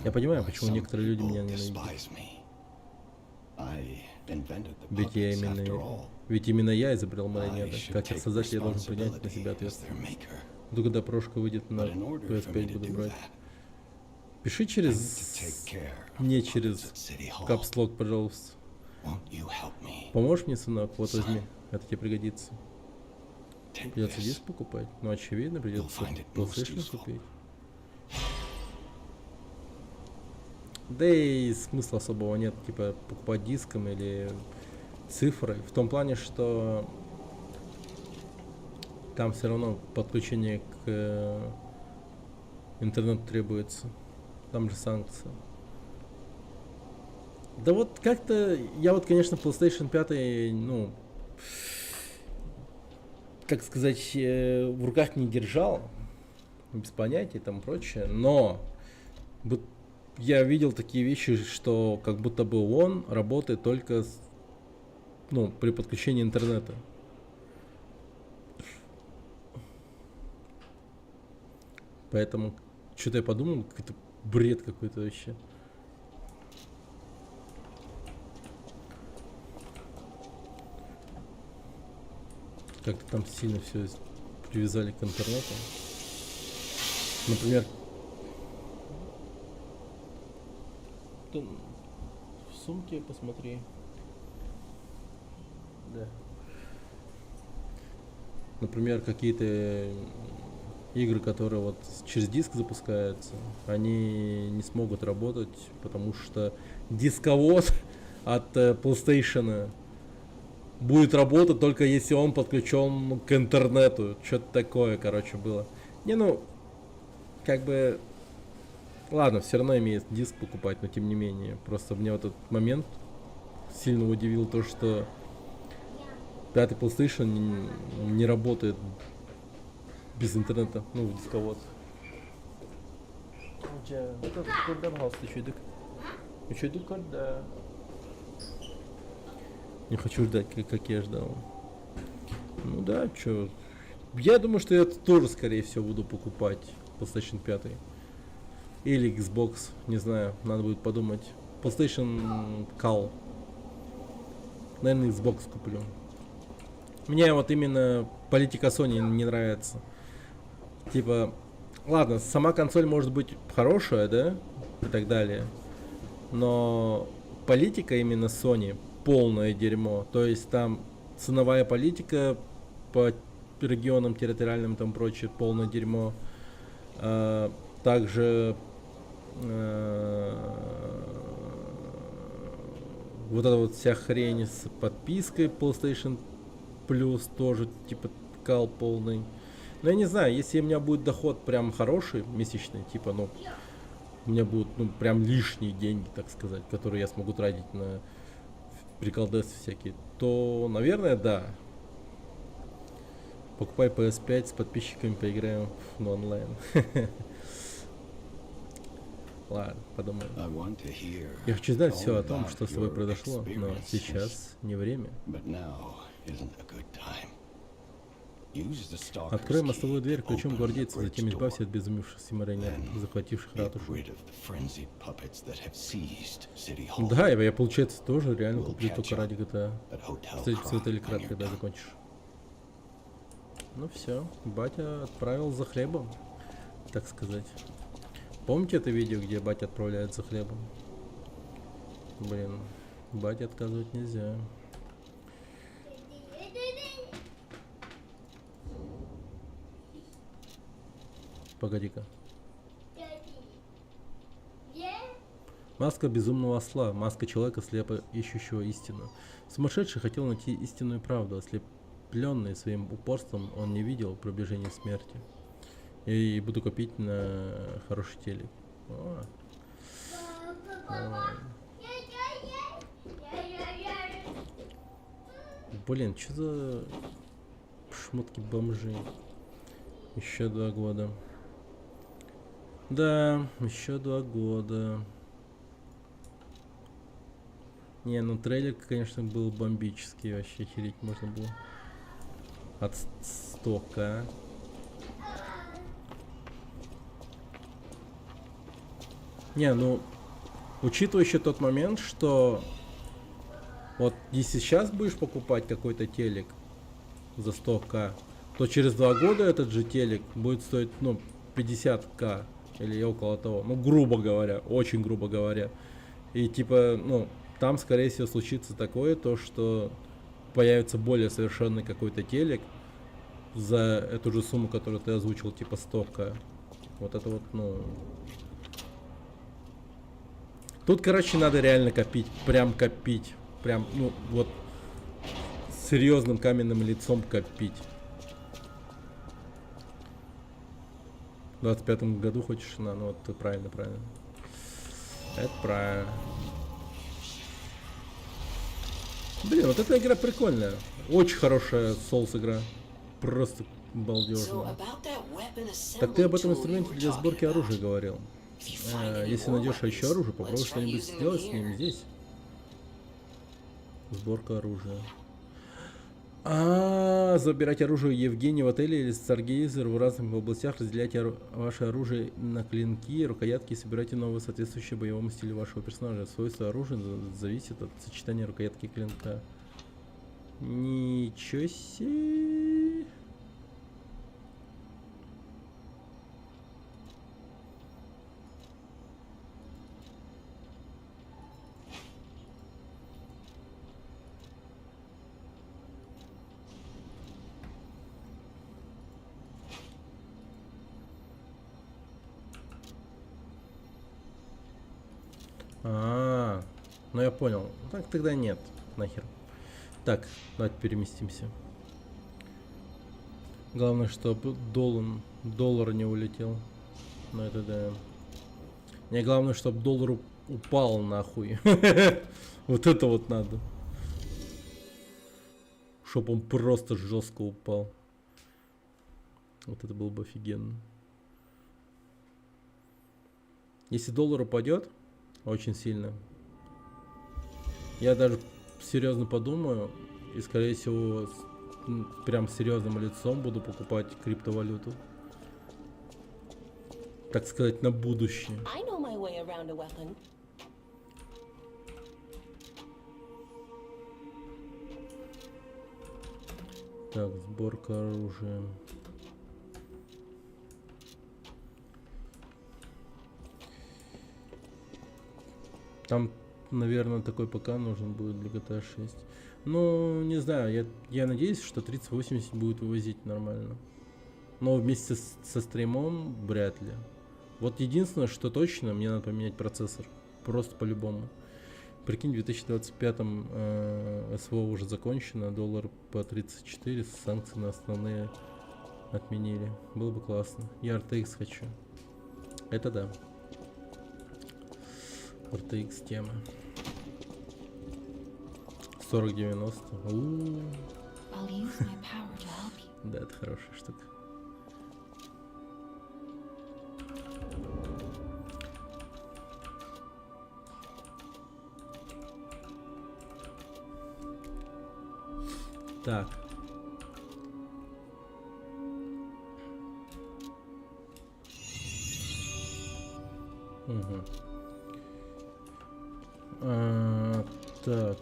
Я понимаю, почему некоторые люди меня ненавидят. I invented the Ведь я puppets, after именно, all. ведь именно я изобрел I марионеток. should Как их take создатель, я должен принять на себя responsibility as ответственность. their maker. Ну, когда прошка выйдет на But in order for me PS5, to буду do брать. that, Пиши I need to через... take care of Не the puppets через at City Hall. капслок, пожалуйста. Won't you help me? Поможешь мне, сынок? Вот возьми. Это тебе пригодится. Take Придется this. диск покупать. Ну, очевидно, придется find it most PlayStation useful. купить. Да и смысла особого нет, типа, покупать диском или цифрой. В том плане, что там все равно подключение к интернету требуется. Там же санкции. Да вот как-то, я вот, конечно, PlayStation 5, ну, как сказать, в руках не держал, без понятия и там прочее, но вот я видел такие вещи, что как будто бы он работает только ну, при подключении интернета. Поэтому что-то я подумал, какой-то бред какой-то вообще. Как-то там сильно все привязали к интернету. Например, ты в сумке посмотри. Да. Например, какие-то игры, которые вот через диск запускаются, они не смогут работать, потому что дисковод от PlayStation будет работать только если он подключен к интернету. Что-то такое, короче, было. Не, ну, как бы... Ладно, все равно имеет диск покупать, но тем не менее. Просто мне вот этот момент сильно удивил то, что пятый PlayStation не работает без интернета, ну, в дисковод. Не хочу ждать, как я ждал. Ну да, чё. Я думаю, что я тоже, скорее всего, буду покупать PlayStation 5. Или Xbox, не знаю, надо будет подумать. PlayStation Call. Наверное, Xbox куплю. Мне вот именно политика Sony не нравится. Типа, ладно, сама консоль может быть хорошая, да, и так далее. Но политика именно Sony полное дерьмо. То есть там ценовая политика по регионам территориальным, там прочее, полное дерьмо. Также вот эта вот вся хрень с подпиской PlayStation Plus тоже типа кал полный. Но я не знаю, если у меня будет доход прям хороший, месячный, типа, ну, у меня будут, ну, прям лишние деньги, так сказать, которые я смогу тратить на приколдесы всякие, то, наверное, да. Покупай PS5, с подписчиками поиграем в онлайн. Ладно, подумаем. Я хочу знать все о том, что с тобой произошло, но сейчас не время. Открой мостовую дверь ключом гвардейца, затем избавься от безумевшихся марионеток, захвативших ратушу. Да, я, получается, тоже реально куплю только ради GTA. Встретимся в отеле кратко, когда закончишь. Ну все, батя отправил за хлебом, так сказать. Помните это видео, где батя отправляет за хлебом? Блин, бате отказывать нельзя. Погоди-ка. Маска безумного осла, маска человека, слепо ищущего истину. Сумасшедший хотел найти истинную правду, ослепленный своим упорством, он не видел приближения смерти. И буду копить на хороший телек. О. Блин, что за шмотки бомжи? Еще 2 года. Да, еще 2 года. Не, ну трейлер, конечно, был бомбический, вообще херить можно было. От стока. Не, ну, учитывая еще тот момент, что Вот если сейчас будешь покупать какой-то телек за 100к, то через 2 года этот же телек будет стоить, ну, 50к или около того. Ну, грубо говоря, очень грубо говоря. И типа, ну, там, скорее всего, случится такое, то, что появится более совершенный какой-то телек за эту же сумму, которую ты озвучил, типа 100к. Вот это вот, ну... Тут, короче, надо реально копить, прям копить. Прям, ну, вот, с серьезным каменным лицом копить. В 25-м году хочешь на, ну вот ты правильно. Это правильно. Блин, вот эта игра прикольная. Очень хорошая Souls игра. Просто So балдежная. about that weapon assembly Так ты об этом tool you инструменте were для talking сборки about. оружия говорил. If you find any Если more найдешь еще weapons, оружие, попробуй let's try что-нибудь using them сделать с ним here. здесь. Сборка оружия. Забирать оружие Евгений в отеле или Stargazer в разных областях, разделяйте ваше оружие на клинки, рукоятки и собирайте новые, соответствующие боевому стилю вашего персонажа. Свойства оружия зависит от сочетания рукоятки и клинка. Ничего себе. Ну я понял. Так тогда нет. Нахер. Так, давайте переместимся. Главное, чтобы доллар не улетел. Ну это да. Мне главное, чтобы доллар упал нахуй. Вот это вот надо. Чтоб он просто жестко упал. Вот это было бы офигенно. Если доллар упадет очень сильно, я даже серьезно подумаю и, скорее всего, прям серьезным лицом буду покупать криптовалюту. Так сказать, на будущее. I know my way around a weapon. Так, сборка оружия. Там, наверное, такой ПК нужен будет для GTA 6. Ну, не знаю, я надеюсь, что 3080 будет вывозить нормально. Но вместе со стримом вряд ли. Вот единственное, что точно, мне надо поменять процессор. Просто по-любому. Прикинь, в 2025-м СВО уже закончено, доллар по 34, санкции на основные отменили. Было бы классно. Я RTX хочу. Это да. RTX тема. 4090. I'll use my power to help you. Да, это хорошая штука. Так. Угу. Так.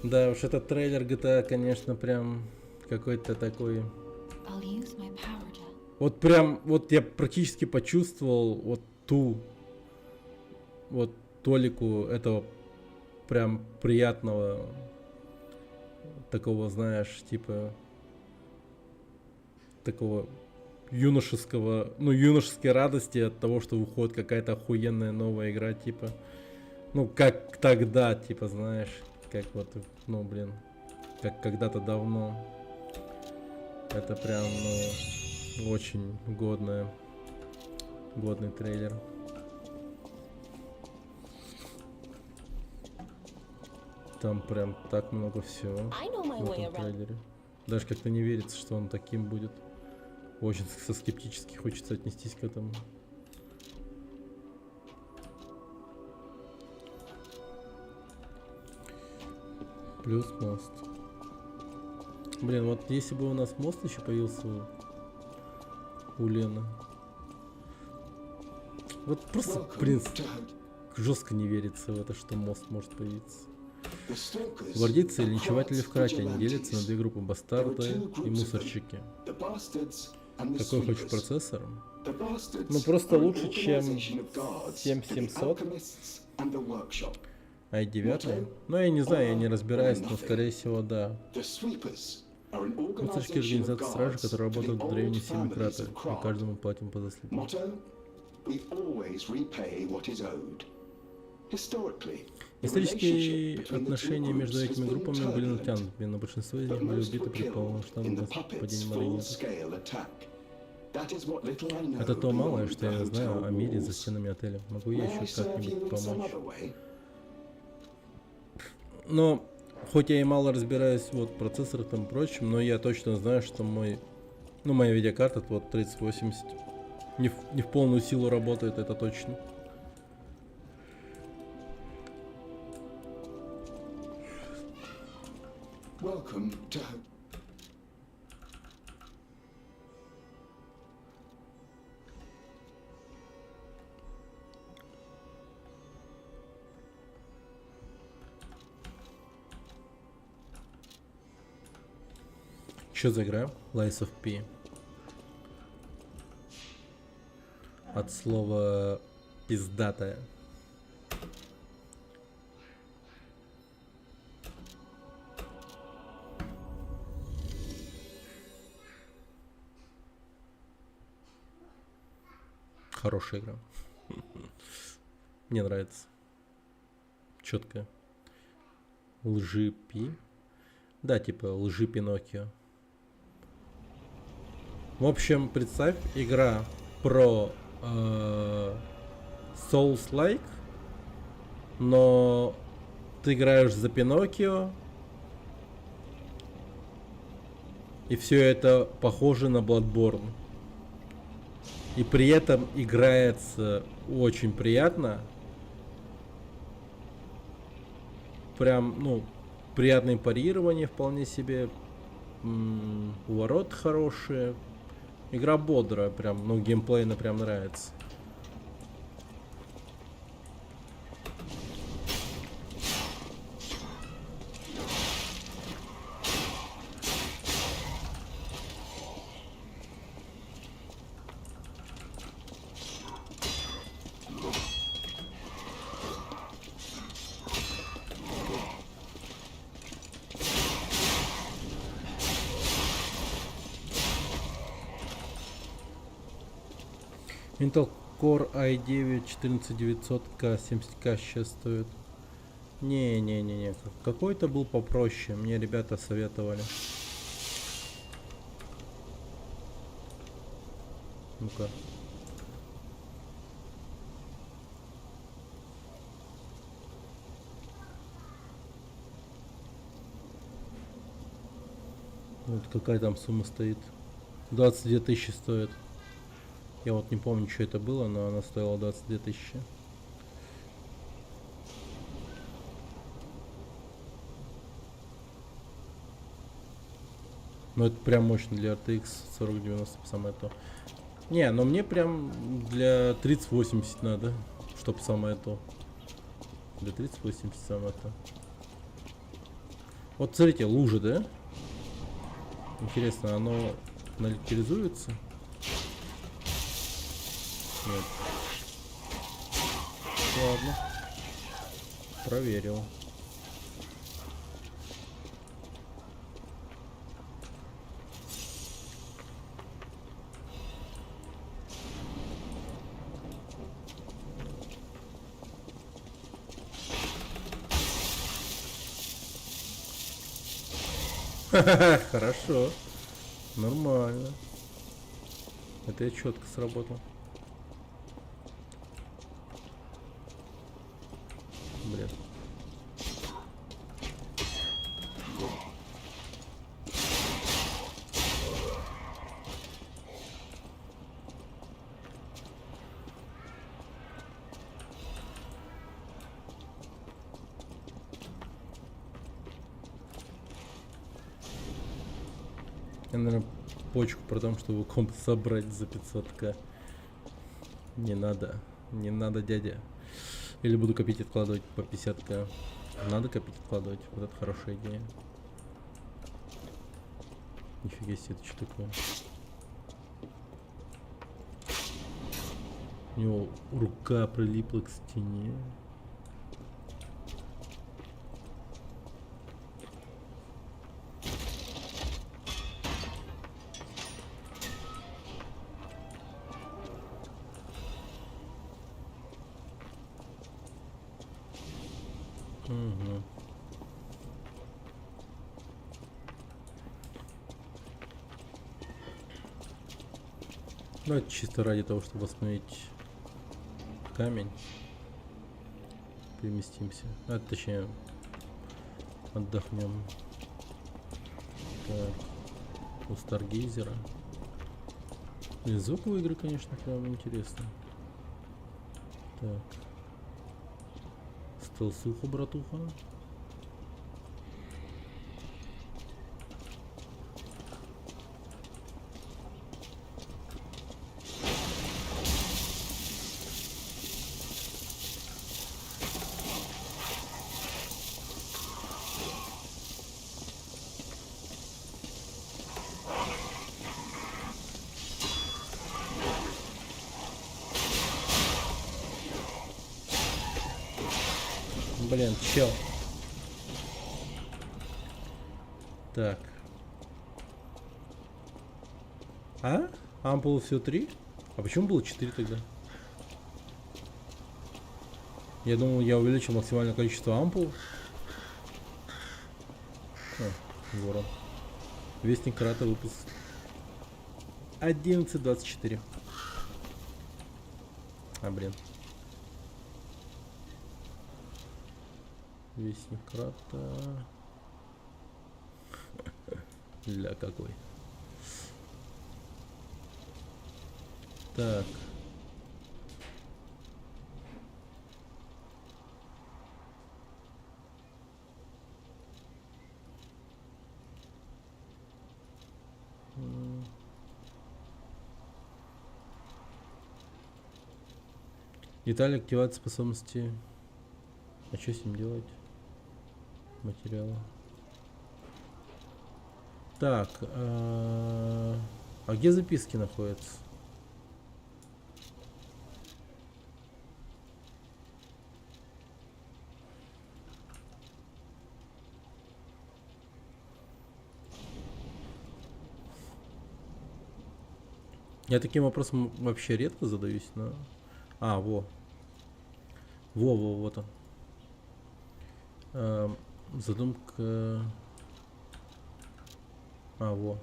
Да уж, этот трейлер GTA, конечно, прям какой-то такой. I'll use my power gel. Вот прям, вот я практически почувствовал вот ту, вот толику этого прям приятного, такого, знаешь, типа, такого юношеского, ну, юношеской радости от того, что выходит какая-то охуенная новая игра, типа, ну, как тогда, типа, знаешь, как вот, ну, блин, как когда-то давно. Это прям, ну, очень годный трейлер. Там прям так много всего I know my в way этом around. трейлере. Даже как-то не верится, что он таким будет. Очень скептически хочется отнестись к этому. Плюс мост. Блин, вот если бы у нас мост еще появился у Лены. Вот просто, блин, жестко не верится в это, что мост может появиться. Гвардейцы и линчеватели в Крате, они делятся на две группы: бастарды и мусорщики. Какой хочешь процессор? Ну просто лучше, чем 7700. i9. Ну я не знаю, я не разбираюсь, но скорее всего да. Мусорские организации стражи, которые работают в древней Семи Крата, и каждому платим по заслугам. Исторические отношения между этими группами были натянуты, но большинство из них были убиты при полномасштабном нападении марионеток. Это то малое, что я знаю о мире за стенами отеля. Могу я еще как-нибудь помочь? Но, хоть я и мало разбираюсь вот, в процессорах и прочем, но я точно знаю, что моя видеокарта, вот 3080, не в полную силу работает, это точно. Welcome to... Что за игра? Lies of P. От слова пиздатая. Хорошая игра. Мне нравится. Четко. Лжи Пи. Да, типа лжи Пиноккио. В общем, представь, игра про Souls-like, но ты играешь за Пиноккио, и все это похоже на Bloodborne. И при этом играется очень приятно. Прям, ну, приятное парирование вполне себе. Ворот хорошие. Игра бодрая, прям, ну, геймплейно прям нравится. Intel Core i9 14900K 70K сейчас стоит. Не. Какой-то был попроще. Мне ребята советовали. Ну-ка. Вот какая там сумма стоит. 22 тысячи стоит. Я вот не помню, что это было, но она стоила 22 тысячи. Ну это прям мощно для RTX 4090 самое то. Не, но мне прям для 3080 надо, чтобы самое то. Для 3080 самое то. Вот смотрите, лужа, да? Интересно, оно наликеризуется? Нет. Ладно. Проверил. Хорошо. Нормально. Это я четко сработал. Блин. Я, наверное, почку про то, чтобы комп собрать за 500к. Не надо. Не надо, дядя. Или буду копить и откладывать по 50к. Надо копить и откладывать. Вот это хорошая идея. Нифига себе, это что такое? У него рука прилипла к стене. Угу. Ну, это чисто ради того, чтобы восстановить камень. Переместимся. А, точнее, отдохнем. Так. У Старгейзера. И звук у игры, конечно, прям интересно. Так. Стелсуха, братуха. Блин, чел. Так. А? Ампул всего 3? А почему было 4 тогда? Я думал, я увеличил максимальное количество ампул. Ворон. Вестник Крата, выпуск 11:24. А, блин. Вестник Крата. Ля какой. Так. Детали активации способности. А что с ним делать? Материалы. Так, а где записки находятся? Я таким вопросом вообще редко задаюсь, но... А, во. Вот он. Задумка... А, во.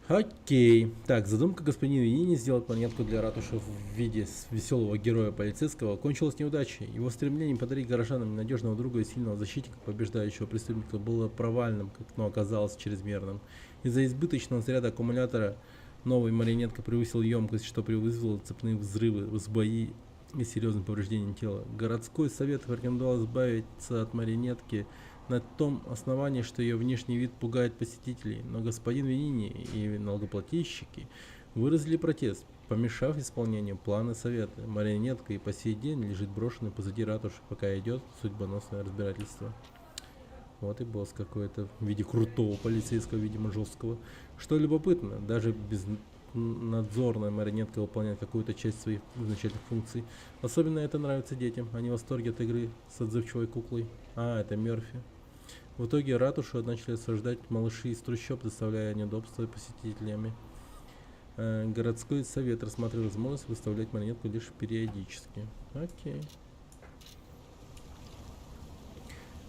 Окей. Так, задумка господина Винини сделать монетку для ратуши в виде веселого героя полицейского кончилась неудачей. Его стремление подарить горожанам надежного друга и сильного защитника, побеждающего преступника, было провальным, как оно оказалось чрезмерным. Из-за избыточного заряда аккумулятора новая марионетка превысила емкость, что вызвало цепные взрывы, сбои и серьезным повреждением тела. Городской совет рекомендовал избавиться от марионетки на том основании, что ее внешний вид пугает посетителей, но господин Винини и налогоплательщики выразили протест, помешав исполнению плана совета. Марионетка и по сей день лежит брошенной позади ратуши, пока идет судьбоносное разбирательство. Вот и босс какой-то в виде крутого полицейского, видимо, жесткого. Что любопытно, даже безнадзорная марионетка выполняет какую-то часть своих значительных функций. Особенно это нравится детям. Они в восторге от игры с отзывчивой куклой. А, это Мерфи. В итоге ратушу начали осаждать малыши из трущоб, доставляя неудобства посетителями. Городской совет рассматривал возможность выставлять марионетку лишь периодически. Окей.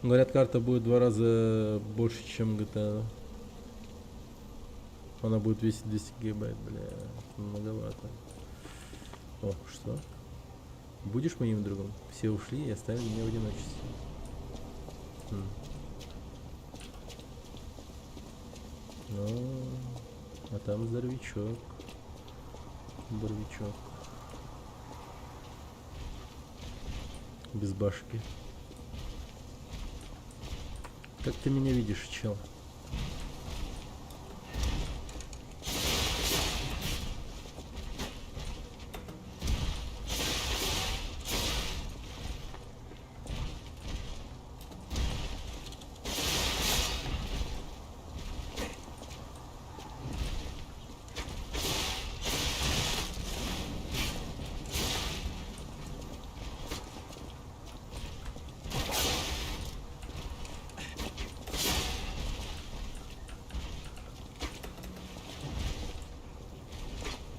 Говорят, карта будет в 2 раза больше, чем GTA. Она будет весить 200 гигабайт, бля, многовато. О, что? Будешь моим другом? Все ушли и оставили меня в одиночестве. Ну, а там здоровячок. Боровичок. Без башки. Как ты меня видишь, чел?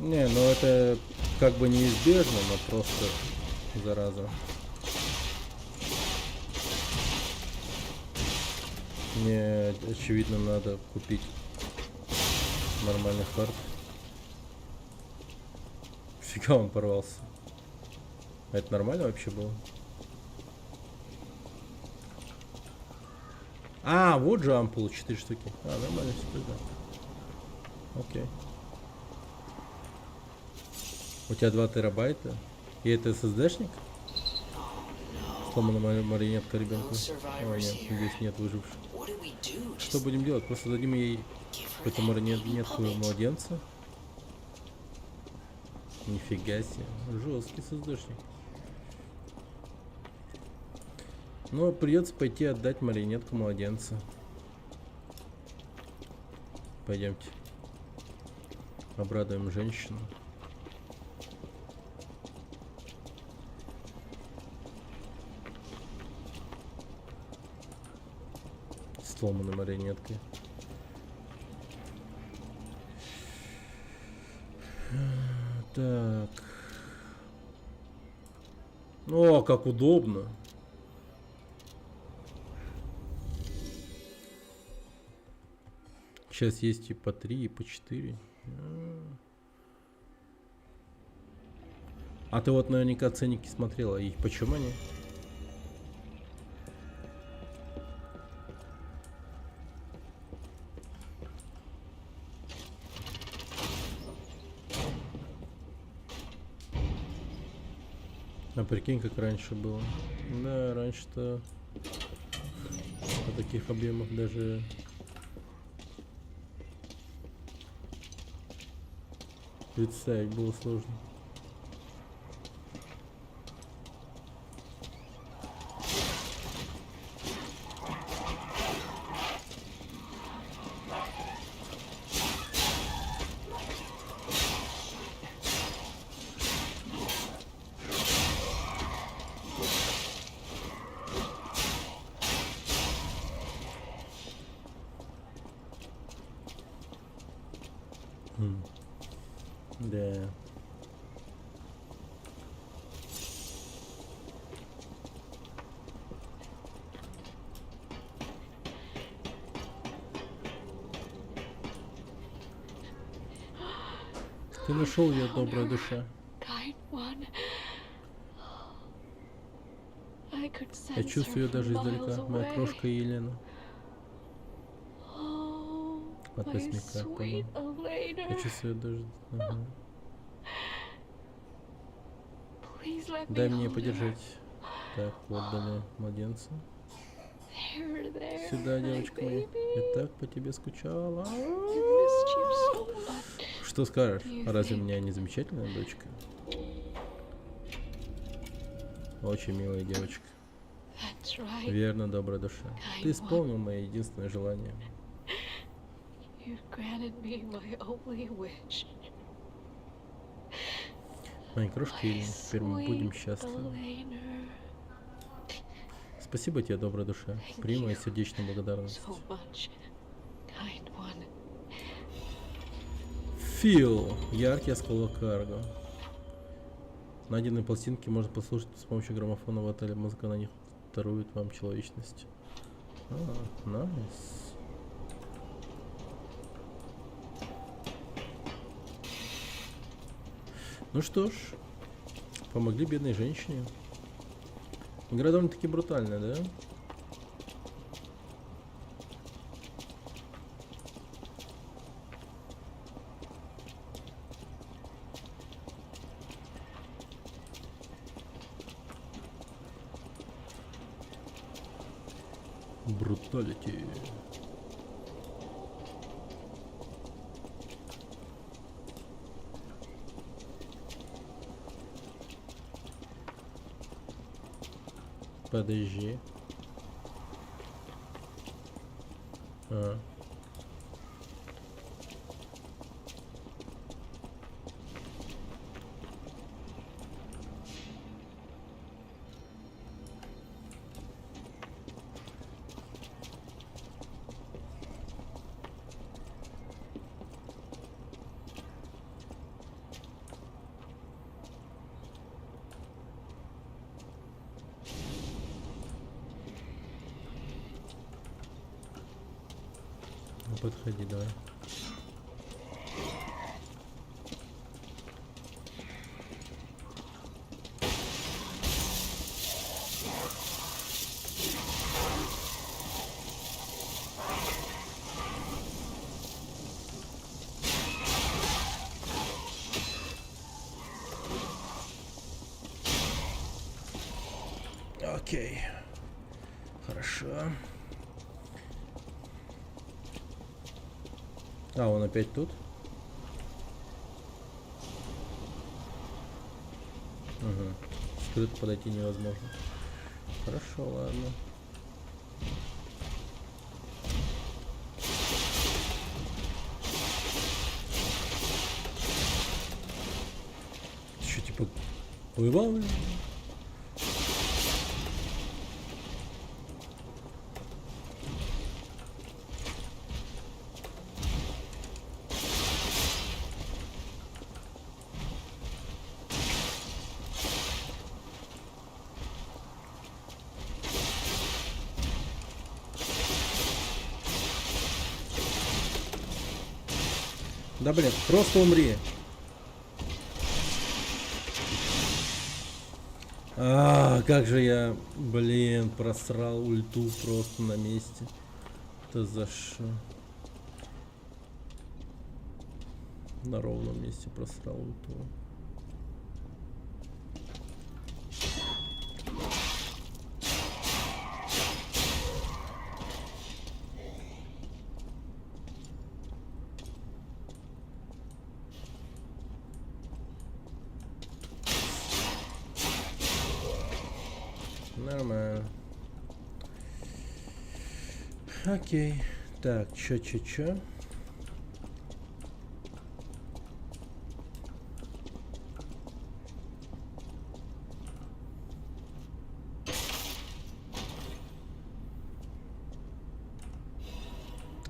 Не, ну это как бы неизбежно, но просто зараза. Мне очевидно надо купить нормальный хард. Фига он порвался. А это нормально вообще было? А, вот же ампулы, 4 штуки. А, нормально все тогда. Окей. У тебя 2 терабайта? И это SSD-шник? Сломана марионетка ребенка. О нет, здесь нет выживших. What do we do? Что будем делать? Просто дадим ей какую-то марионетку младенца? Нифига себе. Жесткий SSD-шник. Ну, придется пойти отдать марионетку младенца. Пойдемте. Обрадуем женщину. Сломанной марионеткой. Так. О, как удобно. Сейчас есть и по 3, и по 4. А ты вот наверняка ценники смотрела. И почему они? А прикинь, как раньше было. Да, раньше-то о таких объемах даже представить было сложно. Да. Ты нашел ее, добрая душа. Kind one. I could Я sense чувствую ее her даже from miles издалека, моя away. крошка Елена. Oh, От my 8 sweet Я Elena. чувствую ее даже. Ага. Please let Дай me мне hold her. подержать. Так, вот дали младенца. There, there, Сюда, my девочка моя. baby. Я так по тебе скучала. I missed you so much. Что скажешь? You Разве у think- меня не замечательная дочка? Очень милая девочка. That's right. Верно, добрая душа. Ты исполнил мое единственное желание. You've granted me my only wish. Моя крошка My Елена, теперь мы будем sweet счастливы. Elena. Спасибо тебе, добрая душа. Прими мою сердечную благодарность. So much, kind one. Фил. Яркий осколок карго. Найденные пластинки можно послушать с помощью граммофона в отеле. Музыка на них дарует вам человечность. Найс. Ну что ж, помогли бедной женщине. Игра довольно-таки брутальная, да? Бруталити. Подожди. А. Подходи, давай. Окей. Хорошо. А, он опять тут? Угу. Скрыто подойти невозможно. Хорошо, ладно. Что, типа, вылавливаем? Да блин, просто умри. Как же я, блин, просрал ульту просто на месте. Это за что? На ровном месте просрал ульту. Нормально. Окей. Так, чё?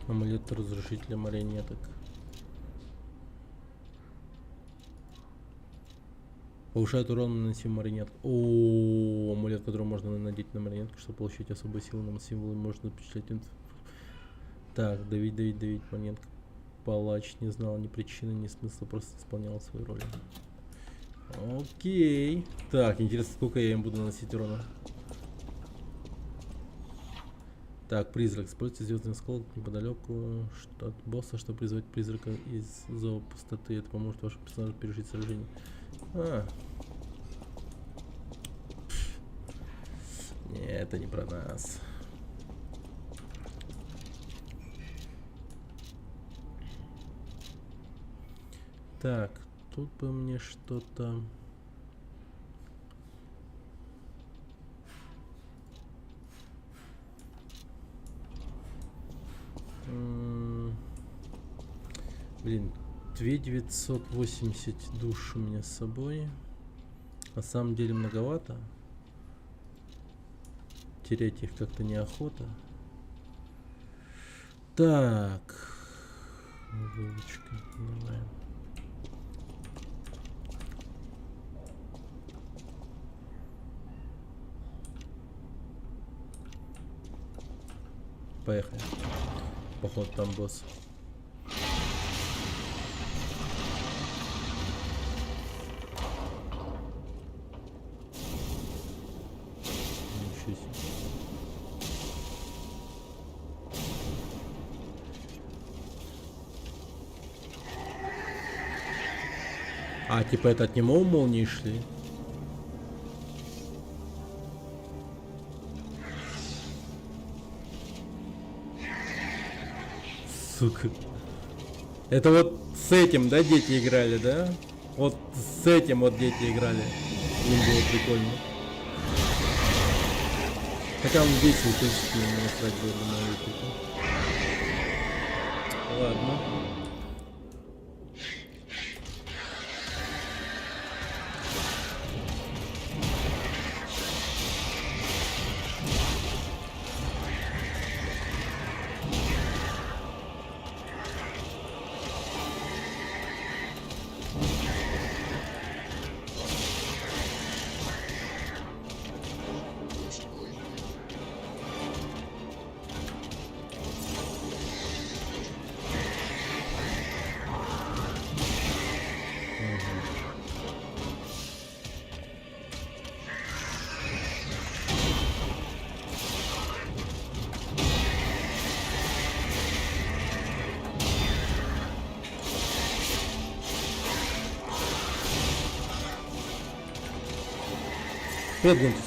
Амулет разрушителя марионеток. Повышает урон, наносим марионетку. О, амулет, который можно надеть на марионетку, чтобы получить особые силы на символы, можно впечатлять. Так, давить, марионетка. Палач не знал ни причины, ни смысла, просто исполнял свою роль. Окей. Так, интересно, сколько я им буду наносить урона. Так, призрак. Используйте звездный осколок неподалеку от босса, чтобы призвать призрака из зова пустоты. Это поможет вашему персонажу пережить сражение. Не, это не про нас. Так, тут бы мне что-то... Блин, 2980 душ у меня с собой. На самом деле многовато. Терять их как-то неохота. Так. Вылочка. Давай. Поехали. Походу там босс. А, типа это от него молнии шли? Сука. Это вот с этим, да, дети играли, да? Вот с этим вот дети играли. Им было прикольно. Хотя он весил, то есть не насрать было на это. Ладно. Привет, Гунтус.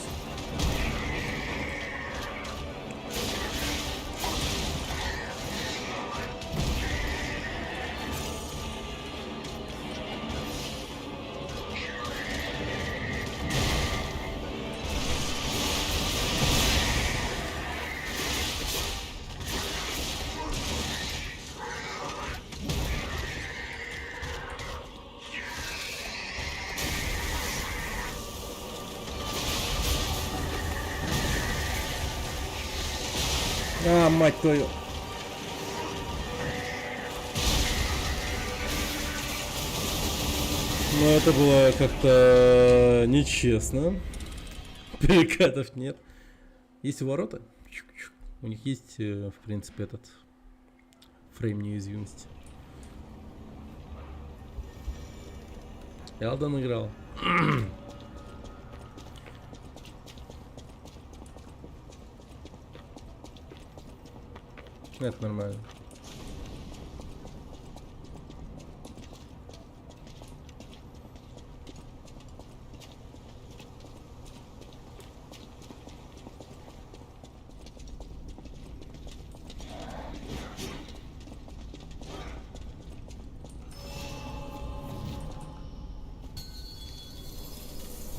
А, мать твою. Ну, это было как-то нечестно. Перекатов нет. Есть ворота. У них есть, в принципе, этот фрейм неуязвимости. Элден играл. Это нормально.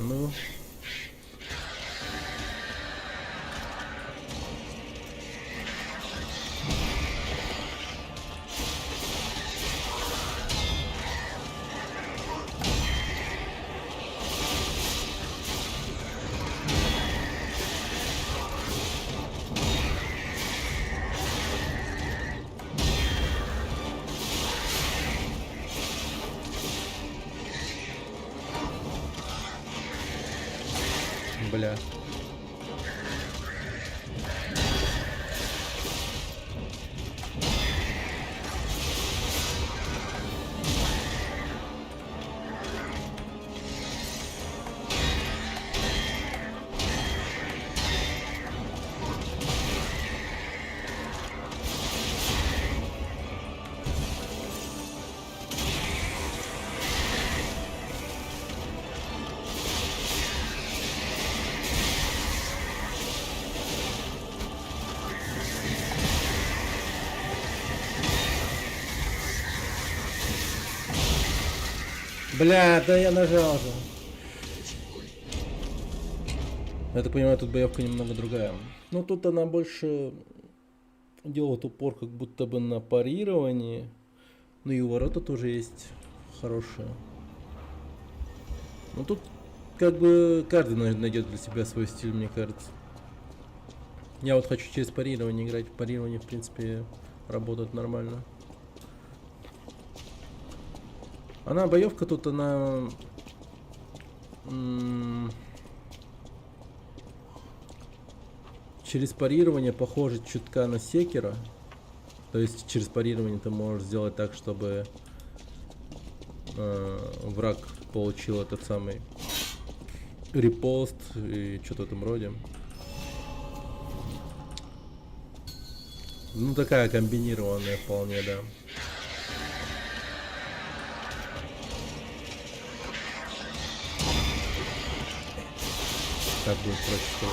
Ну. Бля. Бля, да я нажал же. Я так понимаю, тут боевка немного другая. Ну, тут она больше делает упор как будто бы на парировании. Ну и у ворота тоже есть хорошие. Ну, тут как бы каждый найдет для себя свой стиль, мне кажется. Я вот хочу через парирование играть. Парирование, в принципе, работает нормально. Она, боевка тут, она... через парирование похоже чутка на секера. То есть через парирование ты можешь сделать так, чтобы враг получил этот самый репост и что-то в этом роде. Ну, такая комбинированная вполне, да. Так будет проще всего.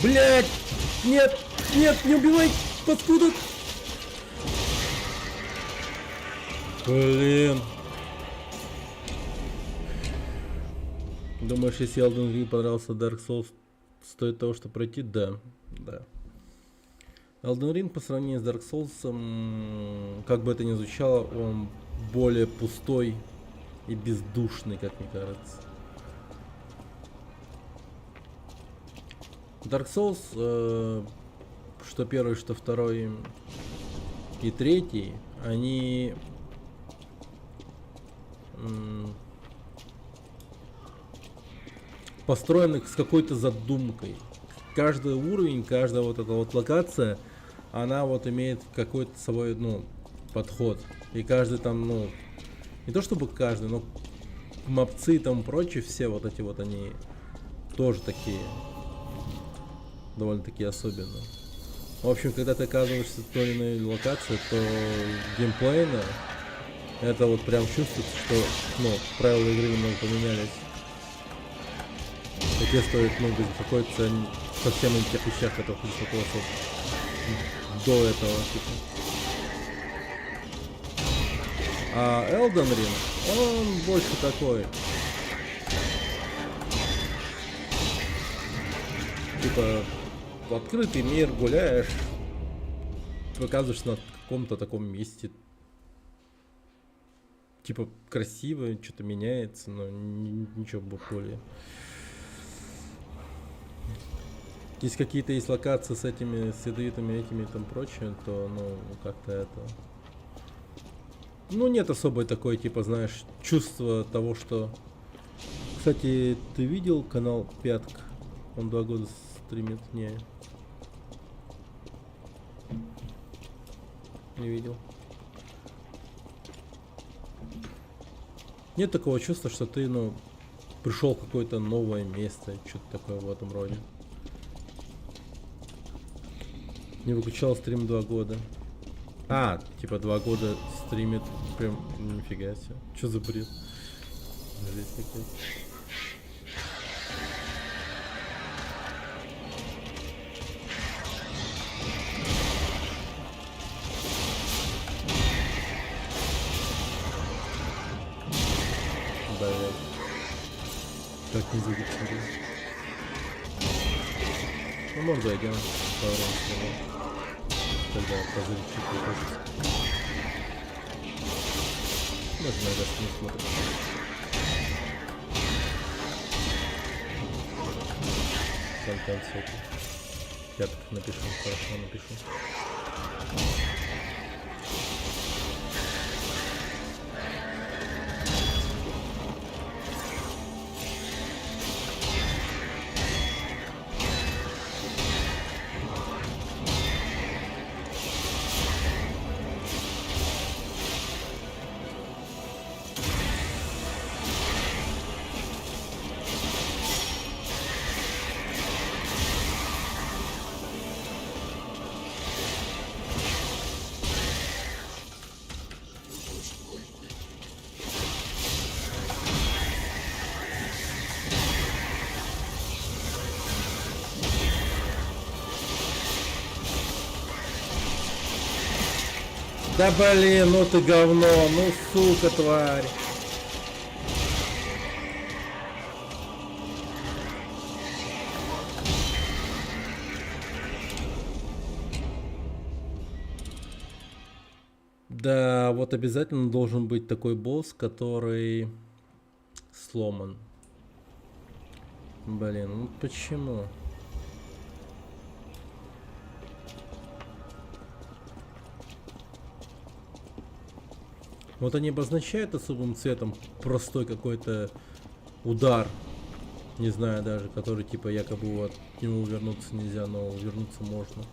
Блять! Нет! Нет! Не убивай! Паскуда! Блин! Думаешь, если Elden Ring понравился Dark Souls, стоит того, что пройти? Да, да. Elden Ring по сравнению с Dark Souls, как бы это ни звучало, он более пустой и бездушный, как мне кажется. Dark Souls, что первый, что второй и третий, они построены с какой-то задумкой. Каждый уровень, каждая вот эта вот локация, она вот имеет какой-то свой, ну, подход. И каждый там, ну, не то чтобы каждый, но мопцы и тому прочее, все вот эти вот они тоже такие, довольно-таки особенные. В общем, когда ты оказываешься в той или иной локации, то геймплейно это вот прям чувствуется, что, ну, правила игры немного поменялись. И тебе стоит, ну, беспокоиться совсем о тех вещах, которых беспокоился до этого, типа. А Elden Ring, он больше такой. Типа, открытый мир, гуляешь, оказываешься на каком-то таком месте. Типа, красиво, что-то меняется, но ничего более. Если какие-то есть локации с этими, с ядовитыми этими и там прочее, то, ну, как-то это... Ну, нет особой такой, типа, знаешь, чувства того, что... Кстати, ты видел канал Пятк? Он 2 года стримит? Не видел. Нет такого чувства, что ты, ну, пришел в какое-то новое место, что-то такое в этом роде. Не выключал стрим 2 года. А, типа 2 года стримит. Прям нифига себе. Что за бред? Жесть какая-то. Да, как не забыть. Ну, может, зайдем. Тогда позырить хочется. Даже иногда не смотрим. Контент всякий. Пяток напишу, хорошо напишу. Да блин, ну ты говно, ну сука, тварь. Да, вот обязательно должен быть такой босс, который сломан. Блин, ну почему? Вот они обозначают особым цветом простой какой-то удар, не знаю даже, который типа якобы от него вернуться нельзя, но вернуться можно.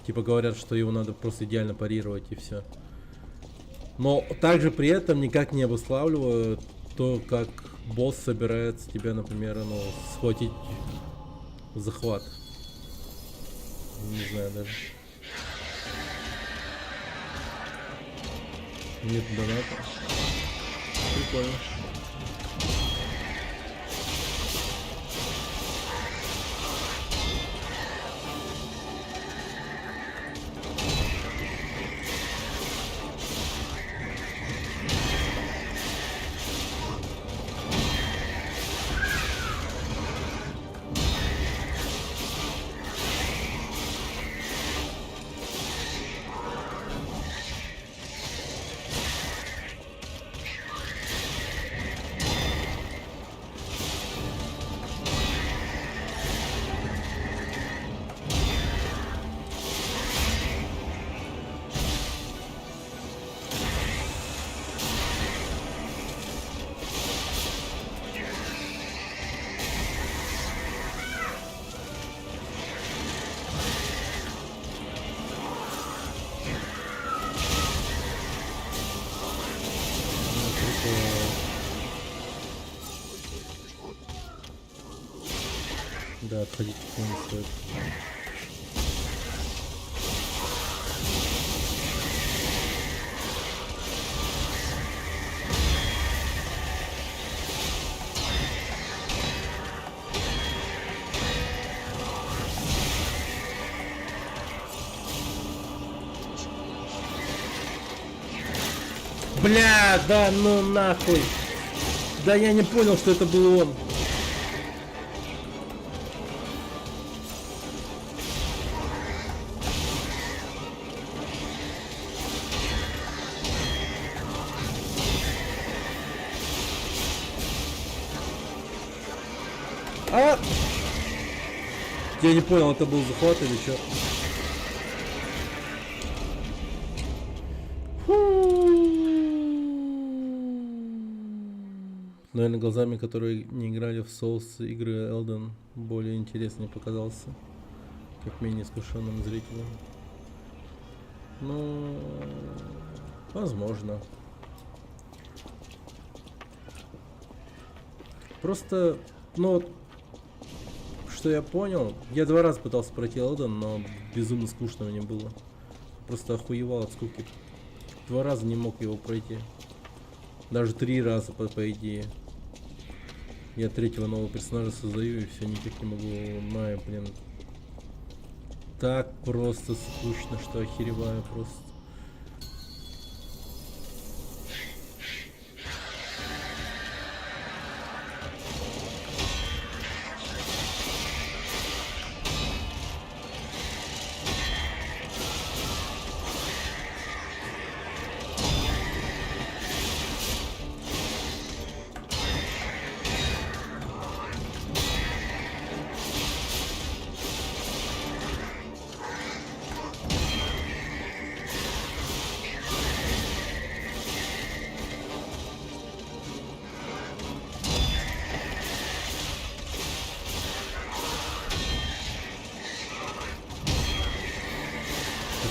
Типа говорят, что его надо просто идеально парировать и все. Но также при этом никак не обуславливают то, как босс собирается тебя, например, ну, схватить в захват. Не знаю даже. Нет доната. Прикольно. Да, отходить к нему не стоит. Бля, да ну нахуй. Да я не понял, что это был он. А! Я не понял, это был захват или что? Наверное, глазами, которые не играли в Souls игры Elden, более интереснее показался, как менее искушенным зрителям. Ну, возможно. Просто, ну вот, что я понял, я 2 раза пытался пройти Elden, но безумно скучно мне было. Просто охуевал от скуки. 2 раза не мог его пройти. Даже 3 раза, по идее. Я 3-го нового персонажа создаю и все никак не могу. Маю, блин. Так просто скучно, что охереваю просто.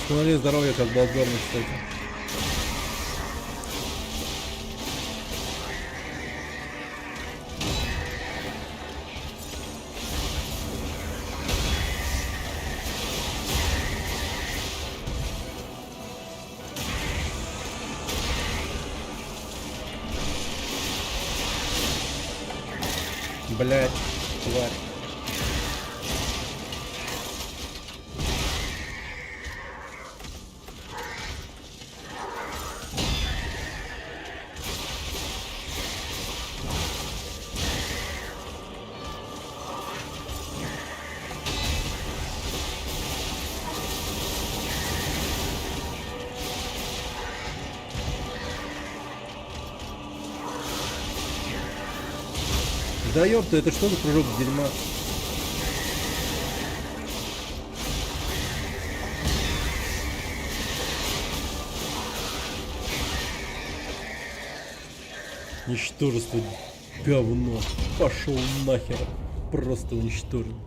Восстанови здоровье, как Bloodborne, кстати. Блять, тварь. Да ёпта, это что за кружок дерьма? Ничтожество, говно. Пошел нахер. Просто уничтожен.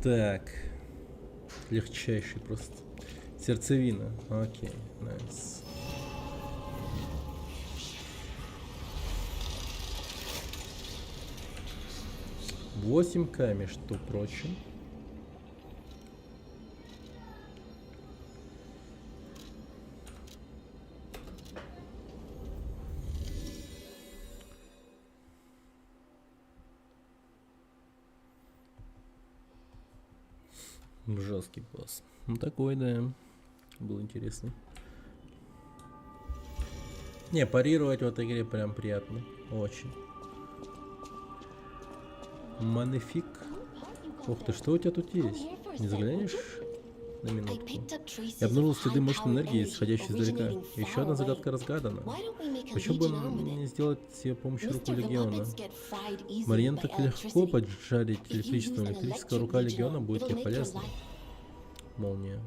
Так. Легчайший просто. Сердцевина. Окей, найс. Восемь к, между прочим. Жесткий босс. Ну такой, да. Был интересный. Не, парировать в этой игре прям приятно. Очень. Манефик. Ух ты, что у тебя тут есть? Не заглянешь на минутку? Я обнаружил следы мощной энергии, исходящей издалека. Еще одна загадка разгадана. Почему бы не сделать с ее помощью руку Легиона? Мариен так легко поджарить электричеством. Электрическая рука Легиона будет тебе полезна. Молния.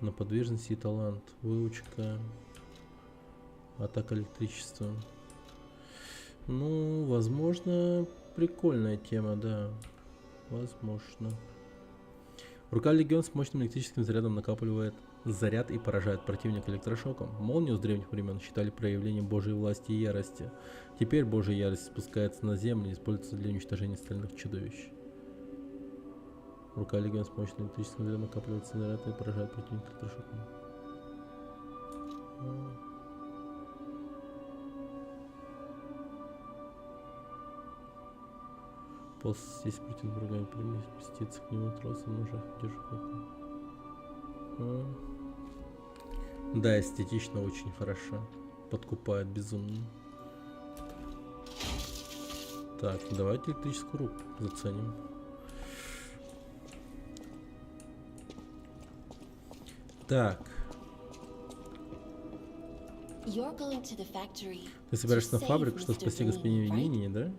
На подвижности и талант. Выучка. Атака электричеством. Ну, возможно, прикольная тема, да. Возможно. Рука Легион с мощным электрическим зарядом накапливает заряд и поражает противника электрошоком. Молнию с древних времен считали проявлением Божьей власти и ярости. Теперь Божья ярость спускается на землю и используется для уничтожения остальных чудовищ. Рука легиона с помощью электрического заряда накапливается заряд и поражает противника электрошоком. После здесь против врага переместиться к нему тросом ножа. Держу. Да, эстетично очень хорошо. Подкупает безумно. Так, давайте электрическую руку заценим. Так. You're going to the factory Ты собираешься на to фабрику, save чтобы Mr. спасти Vanini, господина right? Винини, да?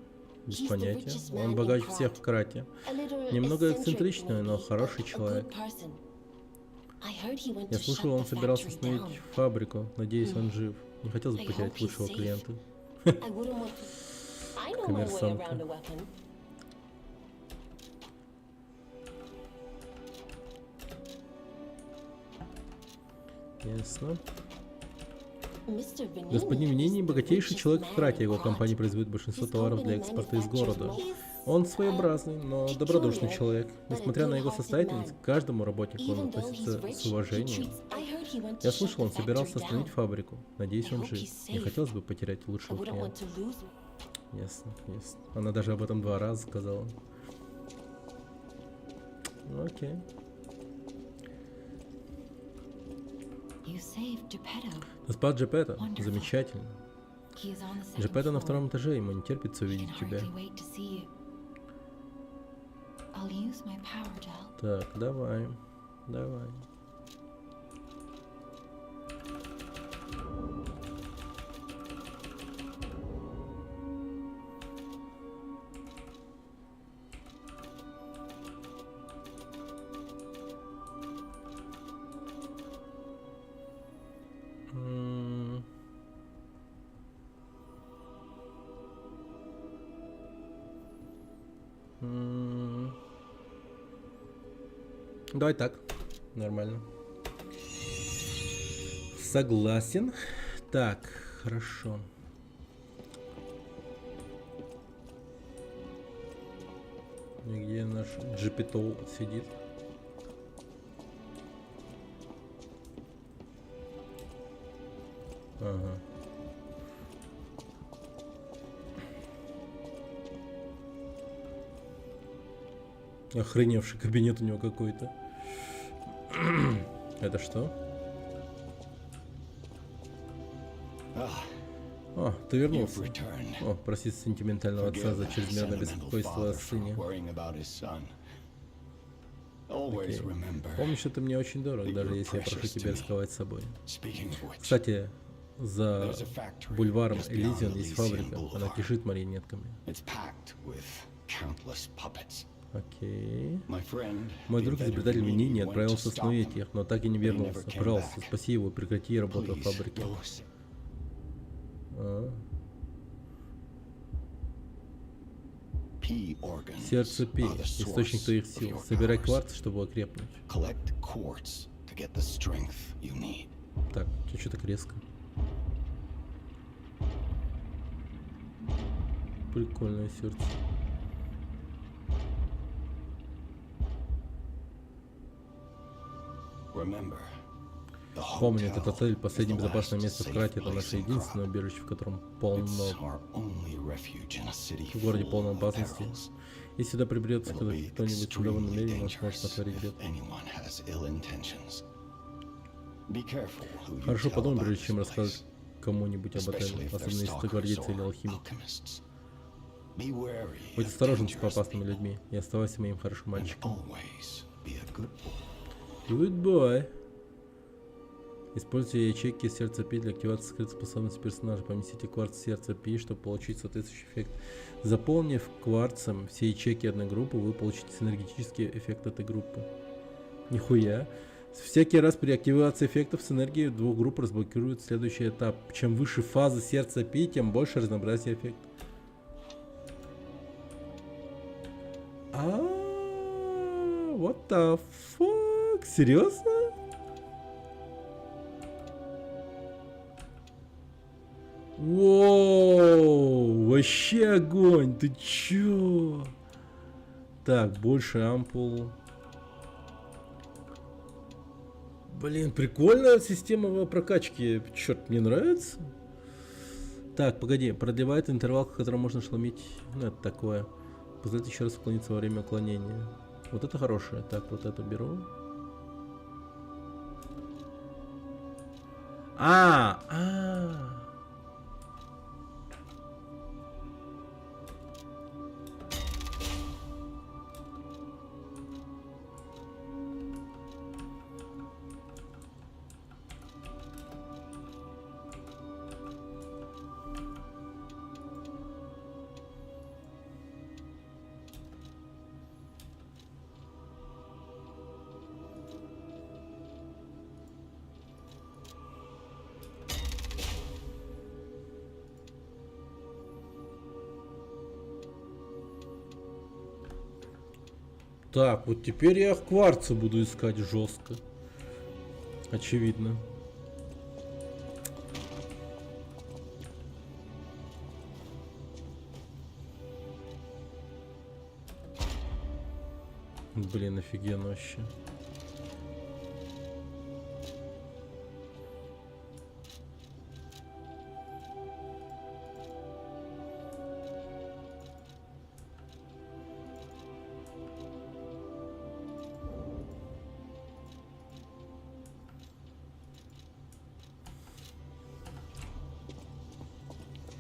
Без He's the понятия. richest man Он in богаче Krat. всех в Крате. A little Немного eccentric, эксцентричный, но maybe, хороший but a человек. good person. I heard he went Я to слышал, shut он the собирался factory остановить down. фабрику. Надеюсь, он жив. Не хотелось бы I потерять hope he's лучшего safe. клиента. I wouldn't want to. I know my way Коммерсантка. around a weapon. Ясно. Mr. Vanini Господин Винини is the богатейший richest человек man в Крате. in Его Krat. компания производит большинство His товаров для company экспорта из manufactures города. most. Он своеобразный, но добродушный peculiar, человек. but a Несмотря на его good-hearted состоятельность, man. к каждому работнику он Even though he's относится rich, с he уважением. treats- I heard he went to Я shut слышал, он the собирался factory остановить down. фабрику. Надеюсь, I он hope жив. he's Не safe. хотелось бы потерять I лучшего wouldn't want клиента. to lose him. Ясно, ясно. Она даже об этом 2 раза сказала. Ну, окей. You saved Geppetto. Ты спас Джепетто? Wonderful. Замечательно. He is on the second Джепетто на floor. 2-м этаже, ему не терпится He can увидеть тебя. hardly wait to see you. I'll use my power to help. Так, давай. Давай. М. М. Давай так. Нормально. Согласен. Так, хорошо. И где наш Джепетто сидит? Ага. Охреневший кабинет у него какой-то. Это что? Ah, О, ты you've вернулся. returned. О, прости сентиментального отца за Forgive чрезмерное sentimental беспокойство о father for сыне. worrying about his son. Always Окей. remember, Помни, что ты мне очень дорог, that даже you're если я прошу precious to тебя me. рисковать собой. speaking of which, Кстати, за there's a factory бульваром just beyond Элизион есть Elysian фабрика. Она Boulevard. кишит марионетками. It's packed with countless puppets. Окей. My friend, Мой the друг, inventor изобретатель Vanini, Винини, went to отправился stop остановить them. их, но так и не But he вернулся. never came Пожалуйста, back. спаси его, прекрати работу в Please, фабрике. go s- А, P organs Сердце Пи, are the источник source твоих of сил. your Собирай powers. кварц, чтобы окрепнуть. Collect quartz to get the strength you need. Так, что так резко? Прикольное сердце. Remember, the Помни, hotel этот отель, is последнее the безопасное last место в safe Крате, это place наше in единственное Krat. убежище, в котором It's полно, our only refuge in a city в городе full полном of опасности. perils. Если сюда приберется It'll be кто-нибудь с extremely удобным намерением, он сможет dangerous натворить if бед. anyone has ill intentions. Be careful who you Хорошо tell подумай, about прежде чем this рассказать place, кому-нибудь об especially отеле, if they're особенно если ты stalkers гвардейцы или or алхимик. alchemists. Be wary Будь of осторожен с dangerous опасными people людьми и оставайся моим хорошим and мальчиком. always be a good boy. Good boy. Используйте ячейки сердца Пи для активации скрытой способности персонажа. Поместите кварц в сердце Пи, чтобы получить соответствующий эффект. Заполнив кварцем все ячейки одной группы, вы получите синергетический эффект этой группы. Нихуя. Всякий раз при активации эффектов с энергией двух групп разблокирует следующий этап. Чем выше фаза сердца Пи, тем больше разнообразия эффектов. What the fuck? Серьезно? вообще огонь, ты чё? Так, больше ампул. Блин, прикольная система прокачки. Черт, мне нравится. Так, погоди, продлевает интервал, в котором можно шломить. Ну, это такое. Позволяет еще раз уклониться во время уклонения. Вот это хорошее. Так, вот это беру. А. Так, вот теперь я в кварце буду искать жестко. Очевидно. Блин, офигенно вообще.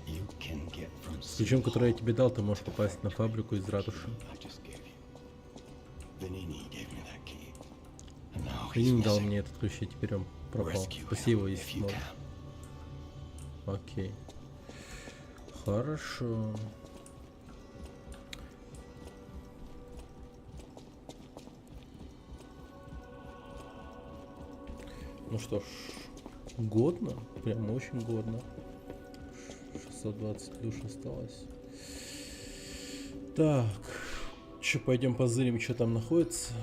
You can get from С ключом, который я тебе дал, ты можешь попасть на фабрику из ратуши. I just gave you. Venini gave me that key. And now he's Финин дал missing. мне этот ключ, и теперь он пропал. Rescue Спаси его, him если if you сможешь. can. Окей. Хорошо. Ну что ж, годно, прям очень годно. 620 душ осталось. Так, что, пойдем позырим, что там находится.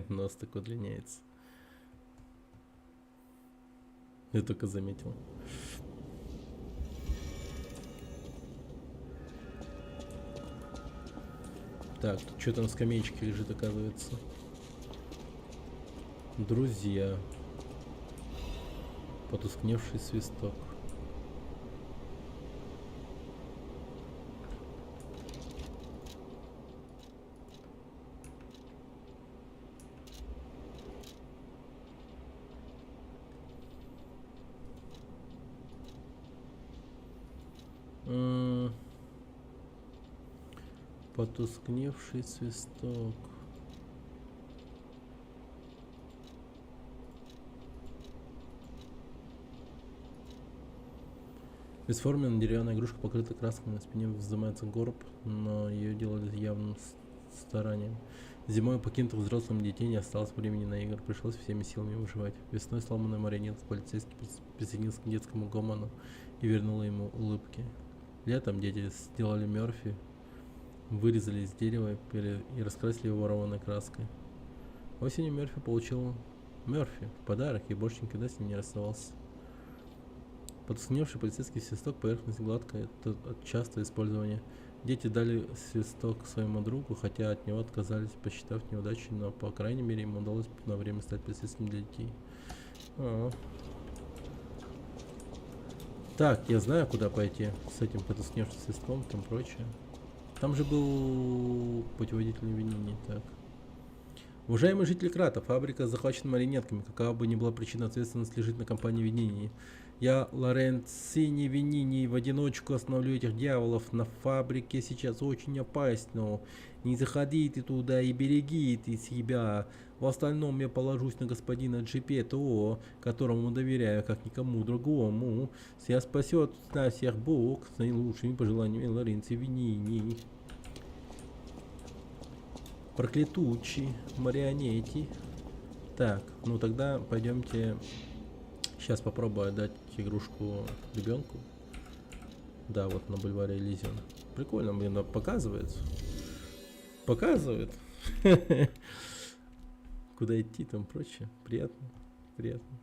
Нос так удлиняется. Я только заметил. Так, тут что-то на скамеечке лежит, оказывается. Друзья. Потускневший свисток. Потускневший свисток. Бесформенная деревянная игрушка, покрыта красками, на спине вздымается горб, но ее делали с явным старанием. Зимой у покинутых взрослым детей не осталось времени на игры, пришлось всеми силами выживать. Весной сломанная марионетка полицейский присоединился к детскому гомону и вернула ему улыбки. Летом дети сделали Мерфи, вырезали из дерева и раскрасили его ворованной краской. Осенью Мерфи получил Мерфи в подарок и больше никогда с ним не расставался. Потускневший полицейский свисток, поверхность гладкая от частого использования. Дети дали свисток своему другу, хотя от него отказались, посчитав неудачей, но по крайней мере ему удалось на время стать полицейским для детей. Так, я знаю, куда пойти с этим потускневшим свистком и там прочее. Там же был путеводитель Винини. Так. Уважаемые жители Крата, фабрика захвачена марионетками. Какова бы ни была причина, ответственность лежит на компании Винини. Я, Лоренцини Винини, в одиночку остановлю этих дьяволов. На фабрике сейчас очень опасно. Не заходите туда и берегите себя. В остальном я положусь на господина Джипето, которому доверяю, как никому другому. Себя спасет на всех Бог с наилучшими пожеланиями Лоренци Винини. Проклятучий марионетти. Так, ну тогда пойдемте. Сейчас попробую отдать игрушку ребенку. Да, вот на бульваре Элизион. Прикольно, блин, показывается. Показывает. Куда идти там прочее. Приятно. Приятно.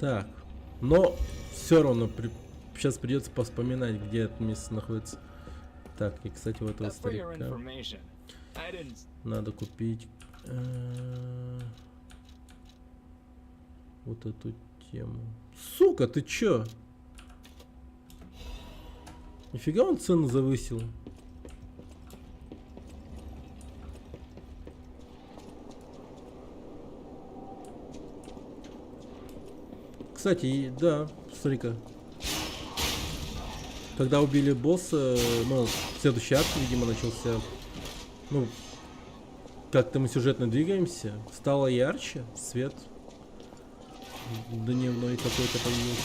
Так. Но все равно сейчас придется поспоминать, где это место находится. Так, и, кстати, у этого старика надо купить вот эту тему. Сука, ты чё? Нифига он цену завысил. Кстати, да, смотри-ка. Когда убили босса, ну, следующий акт, видимо, начался. Ну, как-то мы сюжетно двигаемся. Стало ярче, свет дневной какой-то появился.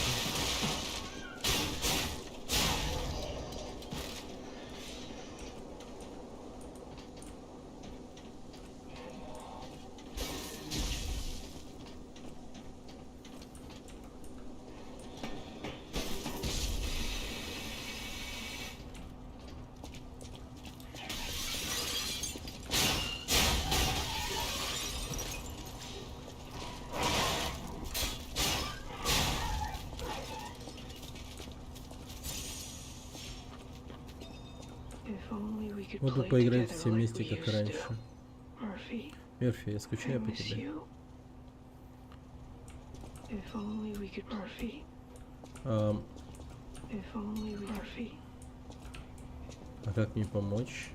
If only we could Вот бы play поиграть together все like вместе, we как used раньше. to. Murphy, Мерфи, я I скучаю по miss тебе. you. If only we could, Murphy. If only we, Murphy. А как мне помочь?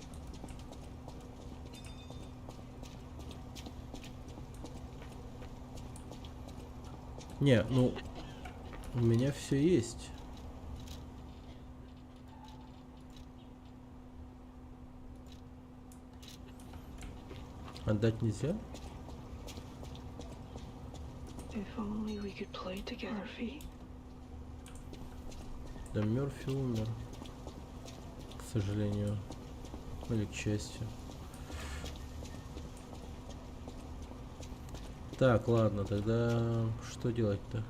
Не, ну, у меня все есть. Отдать нельзя? If only we could play together, Murphy. Да, Мерфи умер. К сожалению. Или к счастью. Так, ладно, тогда что делать-то?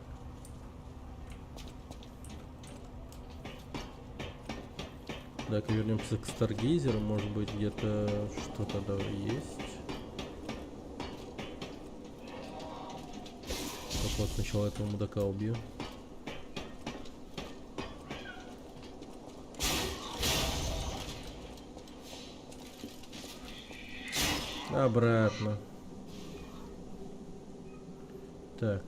Так, вернемся к Старгейзеру, может быть, где-то что-то да, есть. Так вот, сначала этого мудака убью. Обратно. Так.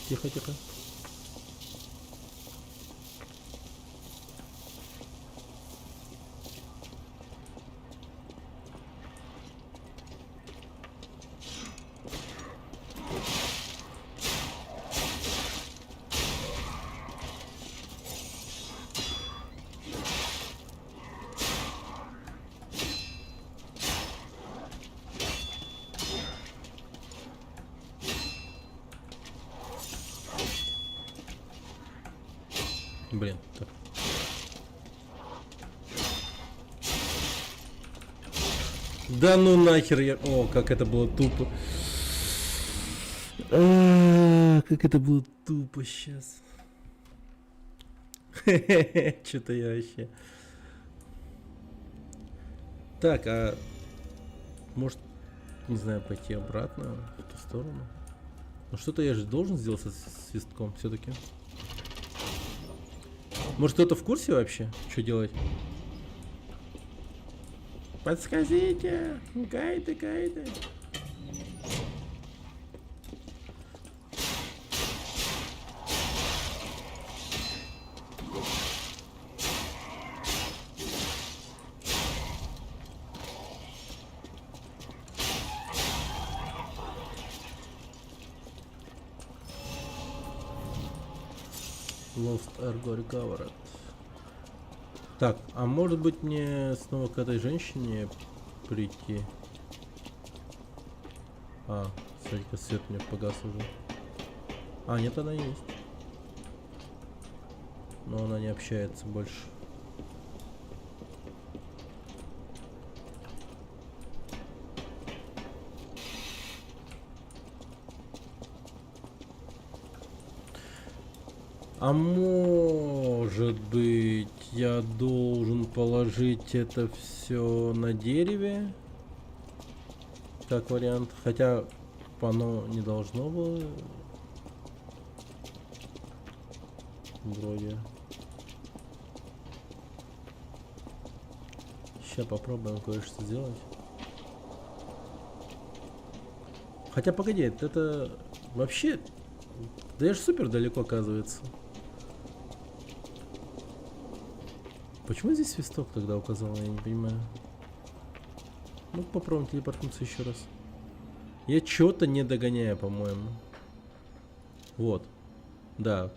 Тихо, тихо. Блин, так. Да ну нахер я... О, как это было тупо. Как это было тупо сейчас. Что-то я вообще... Так, а... Может, не знаю, пойти обратно в ту сторону? Ну что-то я же должен сделать со свистком все-таки. Может, кто-то в курсе вообще, что делать? Подскажите! Гайды, гайды. Lost Ergo Recovered. Так, а может быть мне снова к этой женщине прийти? А, смотри-ка, свет у меня погас уже. А, нет, она есть. Но она не общается больше. А может быть, я должен положить это все на дереве? Как вариант. Хотя оно не должно было. Вроде. Сейчас попробуем кое-что сделать. Хотя погоди, это вообще... Да я же супер далеко, оказывается. Почему здесь свисток тогда указал, я не понимаю. Ну, попробуем телепортнуться еще раз. Я что-то не догоняю, по-моему. Вот. Да.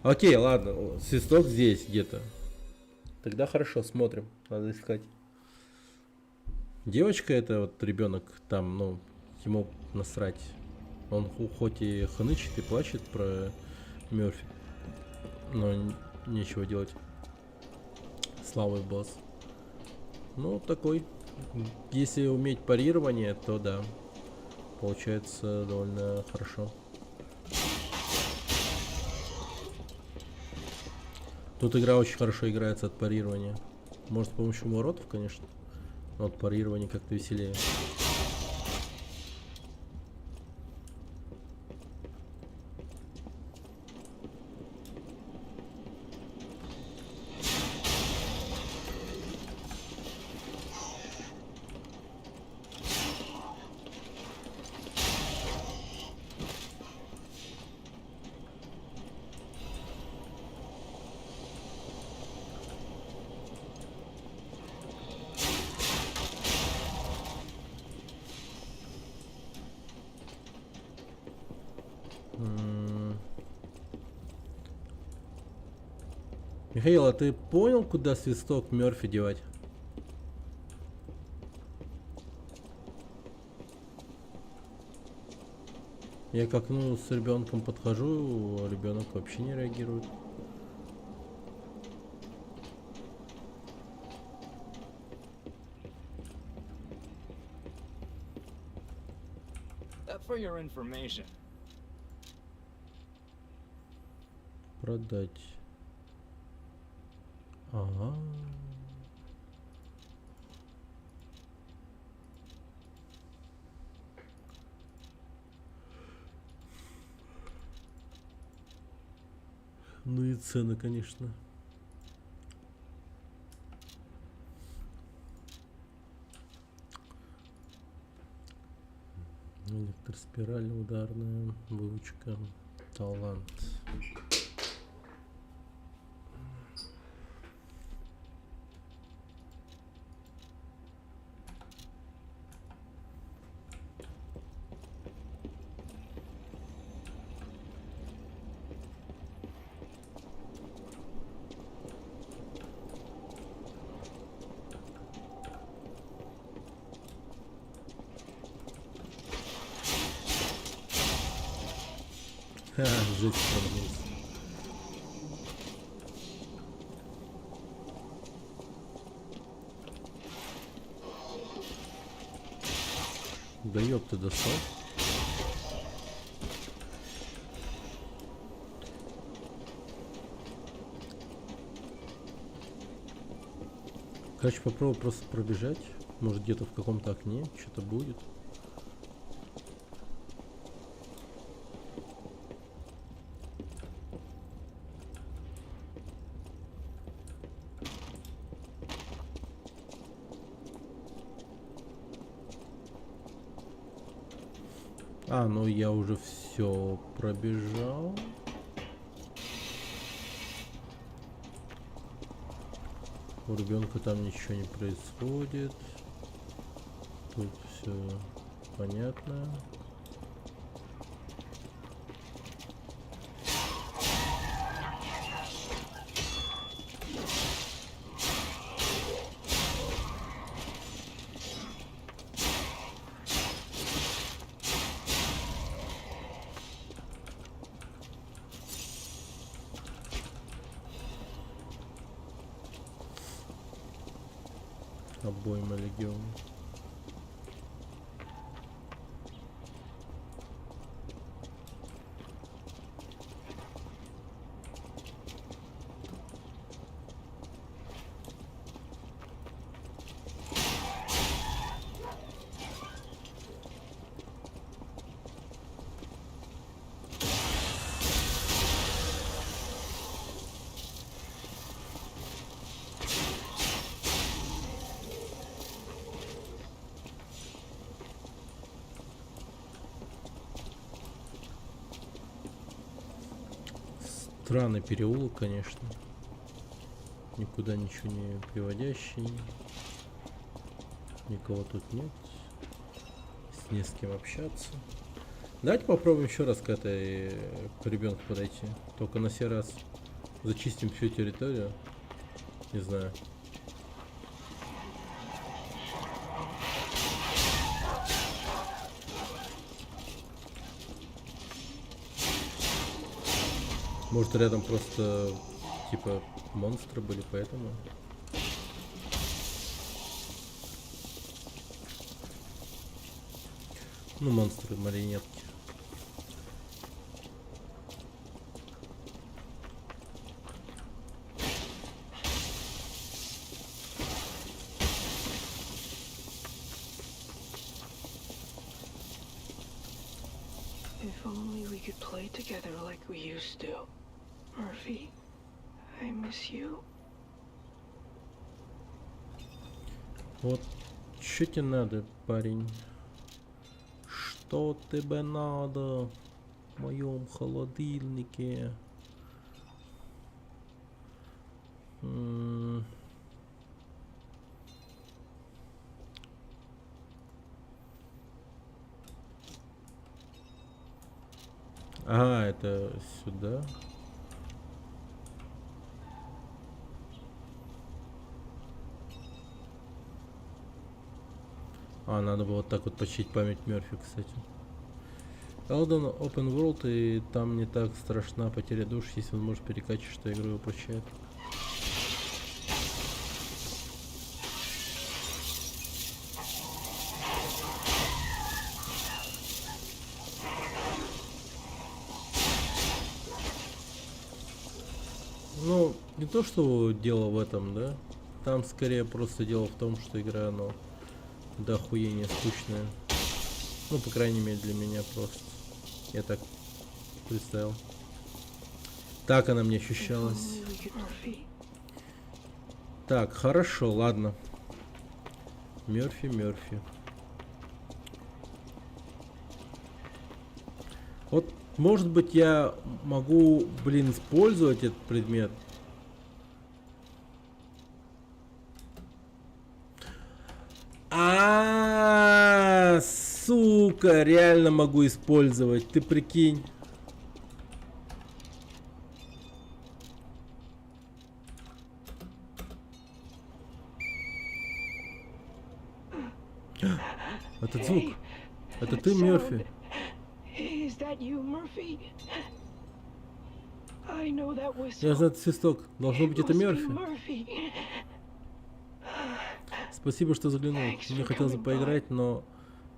Окей, ладно. Свисток здесь где-то. Тогда хорошо, смотрим. Надо искать. Девочка это вот ребенок там, ну, ему насрать. Он хоть и хнычет и плачет про Мёрфи, но нечего делать. Славный босс. Ну, такой. Если уметь парирование, то да. Получается довольно хорошо. Тут игра очень хорошо играется от парирования. Может, с помощью воротов, конечно. Но от парирования как-то веселее. Михаил, а ты понял, куда свисток Мёрфи девать? Я как с ребенком подхожу, а ребенок вообще не реагирует. For your information. Продать. Ага. Ну и цены, конечно. Электроспираль, ударная, выучка, талант. Ха, жесть пробился. Да ёб ты достал. Короче, попробую просто пробежать. Может где-то в каком-то окне что-то будет. А, ну я уже все пробежал. У ребенка там ничего не происходит. Тут все понятно. Обойма легиона. Странный переулок, конечно. Никуда ничего не приводящий. Никого тут нет. Не с кем общаться. Давайте попробуем еще раз к этой ребенку подойти. Только на сей раз зачистим всю территорию. Не знаю. Может, рядом просто типа монстры были, поэтому. Ну, монстры, марионетки. If only we could play together like we used to. Murphy, I miss you. Вот, что тебе надо, парень? Что тебе надо в моем холодильнике? Ага, это сюда. А, надо было вот так вот почтить память Мёрфи, кстати. Elden Open World, и там не так страшна потеря душ, если возможность перекачивать, что игру его прощает. Ну, не то, что дело в этом, да? Там скорее просто дело в том, что игра, ну, до охуения скучная. Ну, по крайней мере, для меня просто. Я так представил. Так она мне ощущалась. Так, хорошо, ладно. Мёрфи. Вот, может быть, я могу, блин, использовать этот предмет. Сука, реально могу использовать. Ты прикинь. Этот звук. Это ты, Мёрфи? Is that you, Murphy? I know that whistle. Я знаю этот свисток. Должно быть, это It must be Мёрфи. Murphy. Спасибо, что заглянул. Мне хотелось бы поиграть, но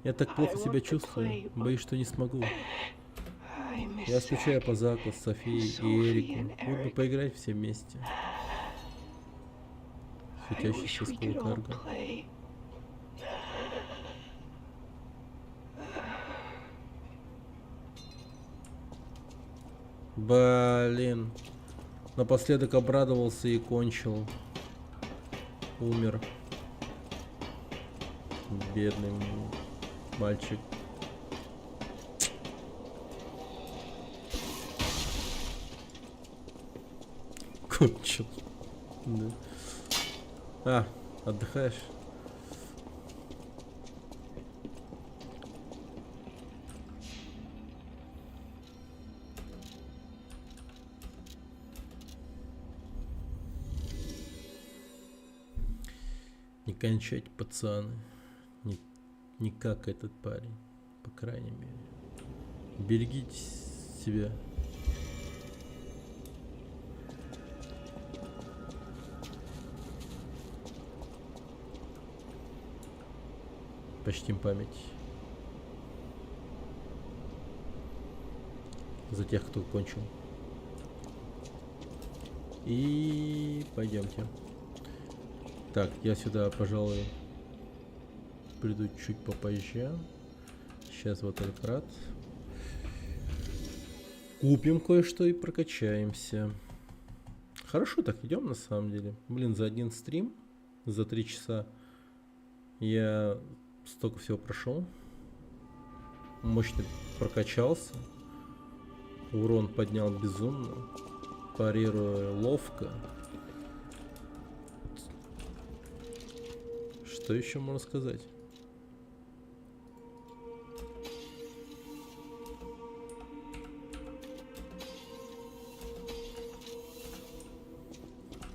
я так плохо себя чувствую. Боюсь, что не смогу. I miss Я скучаю Zack. по Заку, Софии и Эрику. Вот бы поиграть все вместе. I Светящийся wish we could all скулкарга. play. Блин. Напоследок обрадовался и кончил. Умер. Бедный мальчик. Кончил. Да. А, отдыхаешь? Не кончать, пацаны. Не как этот парень, по крайней мере. Берегите себя. Почтим память. За тех, кто кончил. И пойдемте. Так, я сюда, пожалуй, приду чуть попозже. Сейчас вот этот рад. Купим кое-что и прокачаемся. Хорошо так идем на самом деле. Блин, за один стрим, за 3 часа я столько всего прошел. Мощно прокачался. Урон поднял безумно. Парируя ловко. Что еще можно сказать?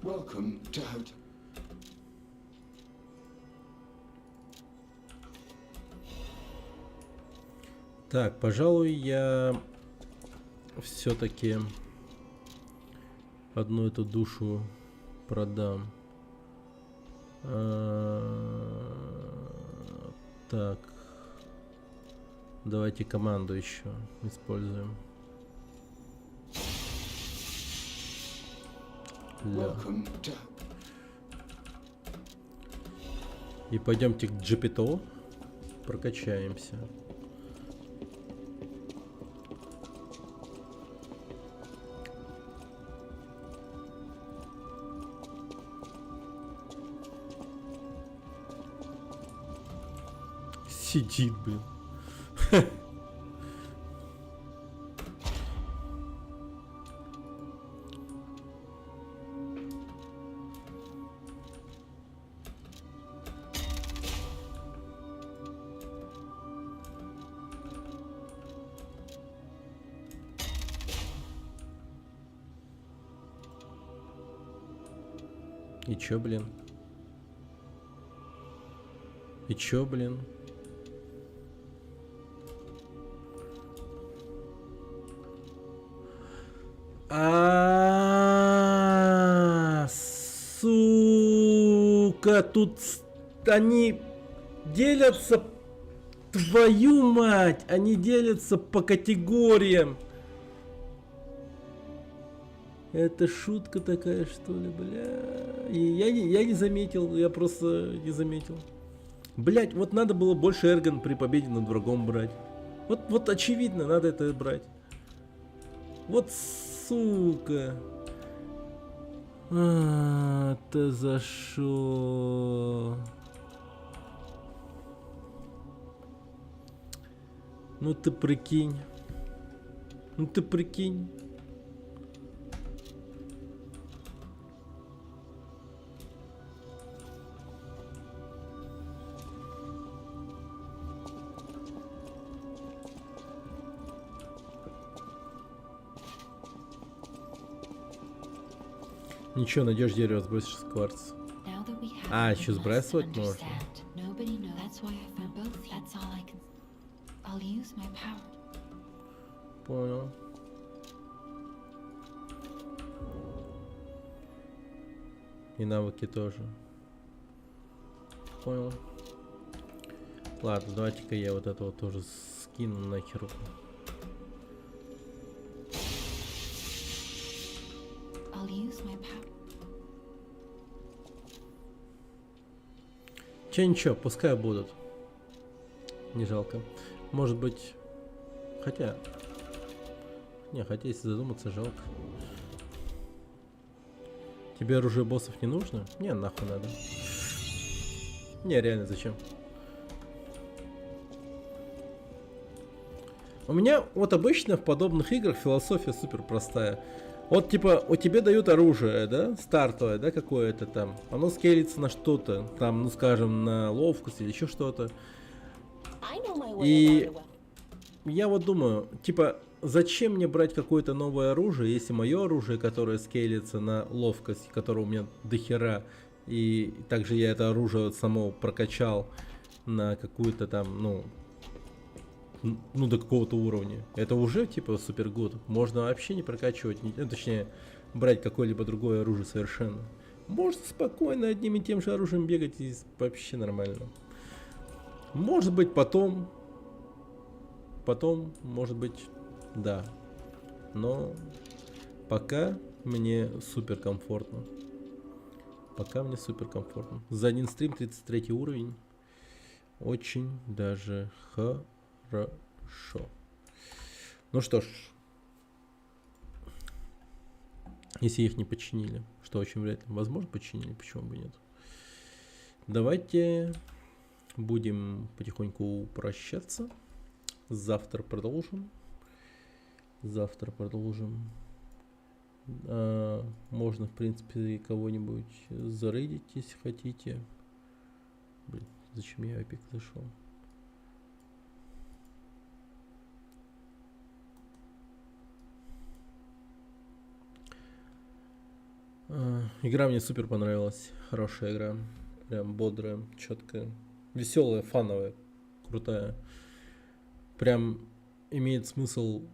Welcome to Hotel. Так, пожалуй, я все-таки одну эту душу продам. Так. Давайте команду еще используем. Welcome to. И пойдемте к Джипито. Прокачаемся. Сидит, блин. И чё, блин? И чё, блин? Сука, тут они делятся, твою мать, они делятся по категориям. Это шутка такая, что ли, бля. И я не заметил, я просто не заметил. Блять, вот надо было больше Эргон при победе над врагом брать. Вот очевидно, надо это брать. Вот сука. Ты за шо? Ну ты прикинь. Ну ты прикинь. Ничего, найдешь дерево, сбросишь с кварц. Now that we have А, it, еще we must сбрасывать можно. understand. Nobody knows. That's why I found both. That's all I can. I'll use my power. Понял. И навыки тоже. Понял. Ладно, давайте-ка я вот этого тоже скину нахер. I'll use my power. Че, ничего, пускай будут. Не жалко. Может быть... Хотя... Не, хотя если задуматься, жалко. Тебе оружие боссов не нужно? Не, нахуй надо. Не, реально, зачем? У меня вот обычно в подобных играх философия супер простая. Вот типа у тебя дают оружие, да, стартовое, да, какое-то там. Оно скейлится на что-то, там, ну скажем, на ловкость или еще что-то. I know my way И around the well. я вот думаю, типа, зачем мне брать какое-то новое оружие, если мое оружие, которое скейлится на ловкость, которое у меня дохера, и также я это оружие вот само прокачал на какую-то там, ну до какого-то уровня. Это уже типа супер гуд. Можно вообще не прокачивать, точнее, брать какое-либо другое оружие совершенно. Можно спокойно одним и тем же оружием бегать и вообще нормально. Может быть, потом. Потом, может быть, да. Но пока мне супер комфортно. Пока мне супер комфортно. За один стрим 33 уровень. Очень даже хорошо. Ну что ж. Если их не починили, что очень вряд ли. Возможно, починили, почему бы нет. Давайте будем потихоньку прощаться. Завтра продолжим. Завтра продолжим. Можно, в принципе, кого-нибудь зарейдить, если хотите. Блин, зачем я опять зашел? Игра мне супер понравилась. Хорошая игра. Прям бодрая, четкая. Веселая, фановая, крутая. Прям имеет смысл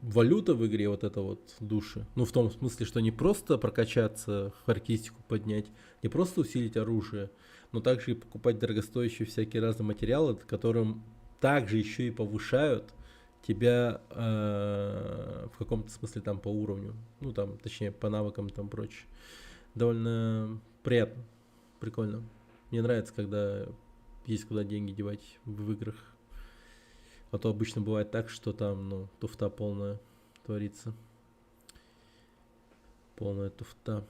валюта в игре, вот это вот души. Ну, в том смысле, что не просто прокачаться, характеристику поднять, не просто усилить оружие, но также и покупать дорогостоящие всякие разные материалы, которым также еще и повышают тебя в каком-то смысле там по уровню. Ну, там, точнее, по навыкам там прочее. Довольно приятно, прикольно. Мне нравится, когда есть куда деньги девать в играх. А то обычно бывает так, что там, ну, туфта полная творится. Полная туфта.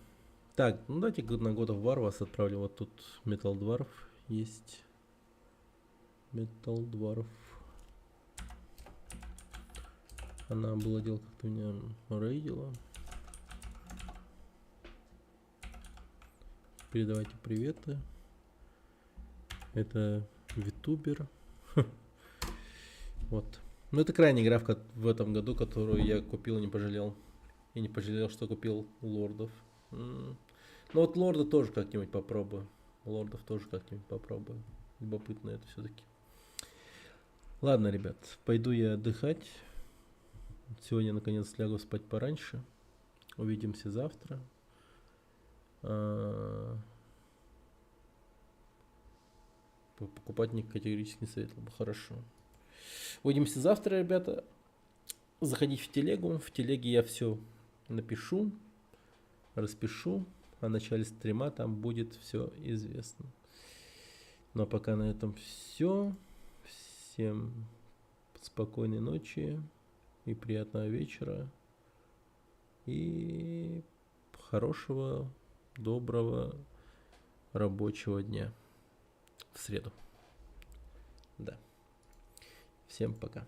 Так, ну давайте на God of War вас отправлю. Вот тут Metal Dwarf есть. Metal Dwarf. Она было дело, как-то меня рейдила. Передавайте приветы. Это витубер. Вот. Ну, это крайняя игра в этом году, которую я купил и не пожалел. И не пожалел, что купил Лордов. Ну, вот Лорда тоже как-нибудь попробую. Лордов тоже как-нибудь попробую. Любопытно это все-таки. Ладно, ребят, пойду я отдыхать. Сегодня, наконец, лягу спать пораньше. Увидимся завтра. Покупать мне категорически не советовал бы. Хорошо. Увидимся завтра, ребята. Заходите в телегу. В телеге я все напишу, распишу. О начале стрима там будет все известно. Ну а пока на этом все. Всем спокойной ночи и приятного вечера. И хорошего, доброго рабочего дня. В среду. Да. Всем пока.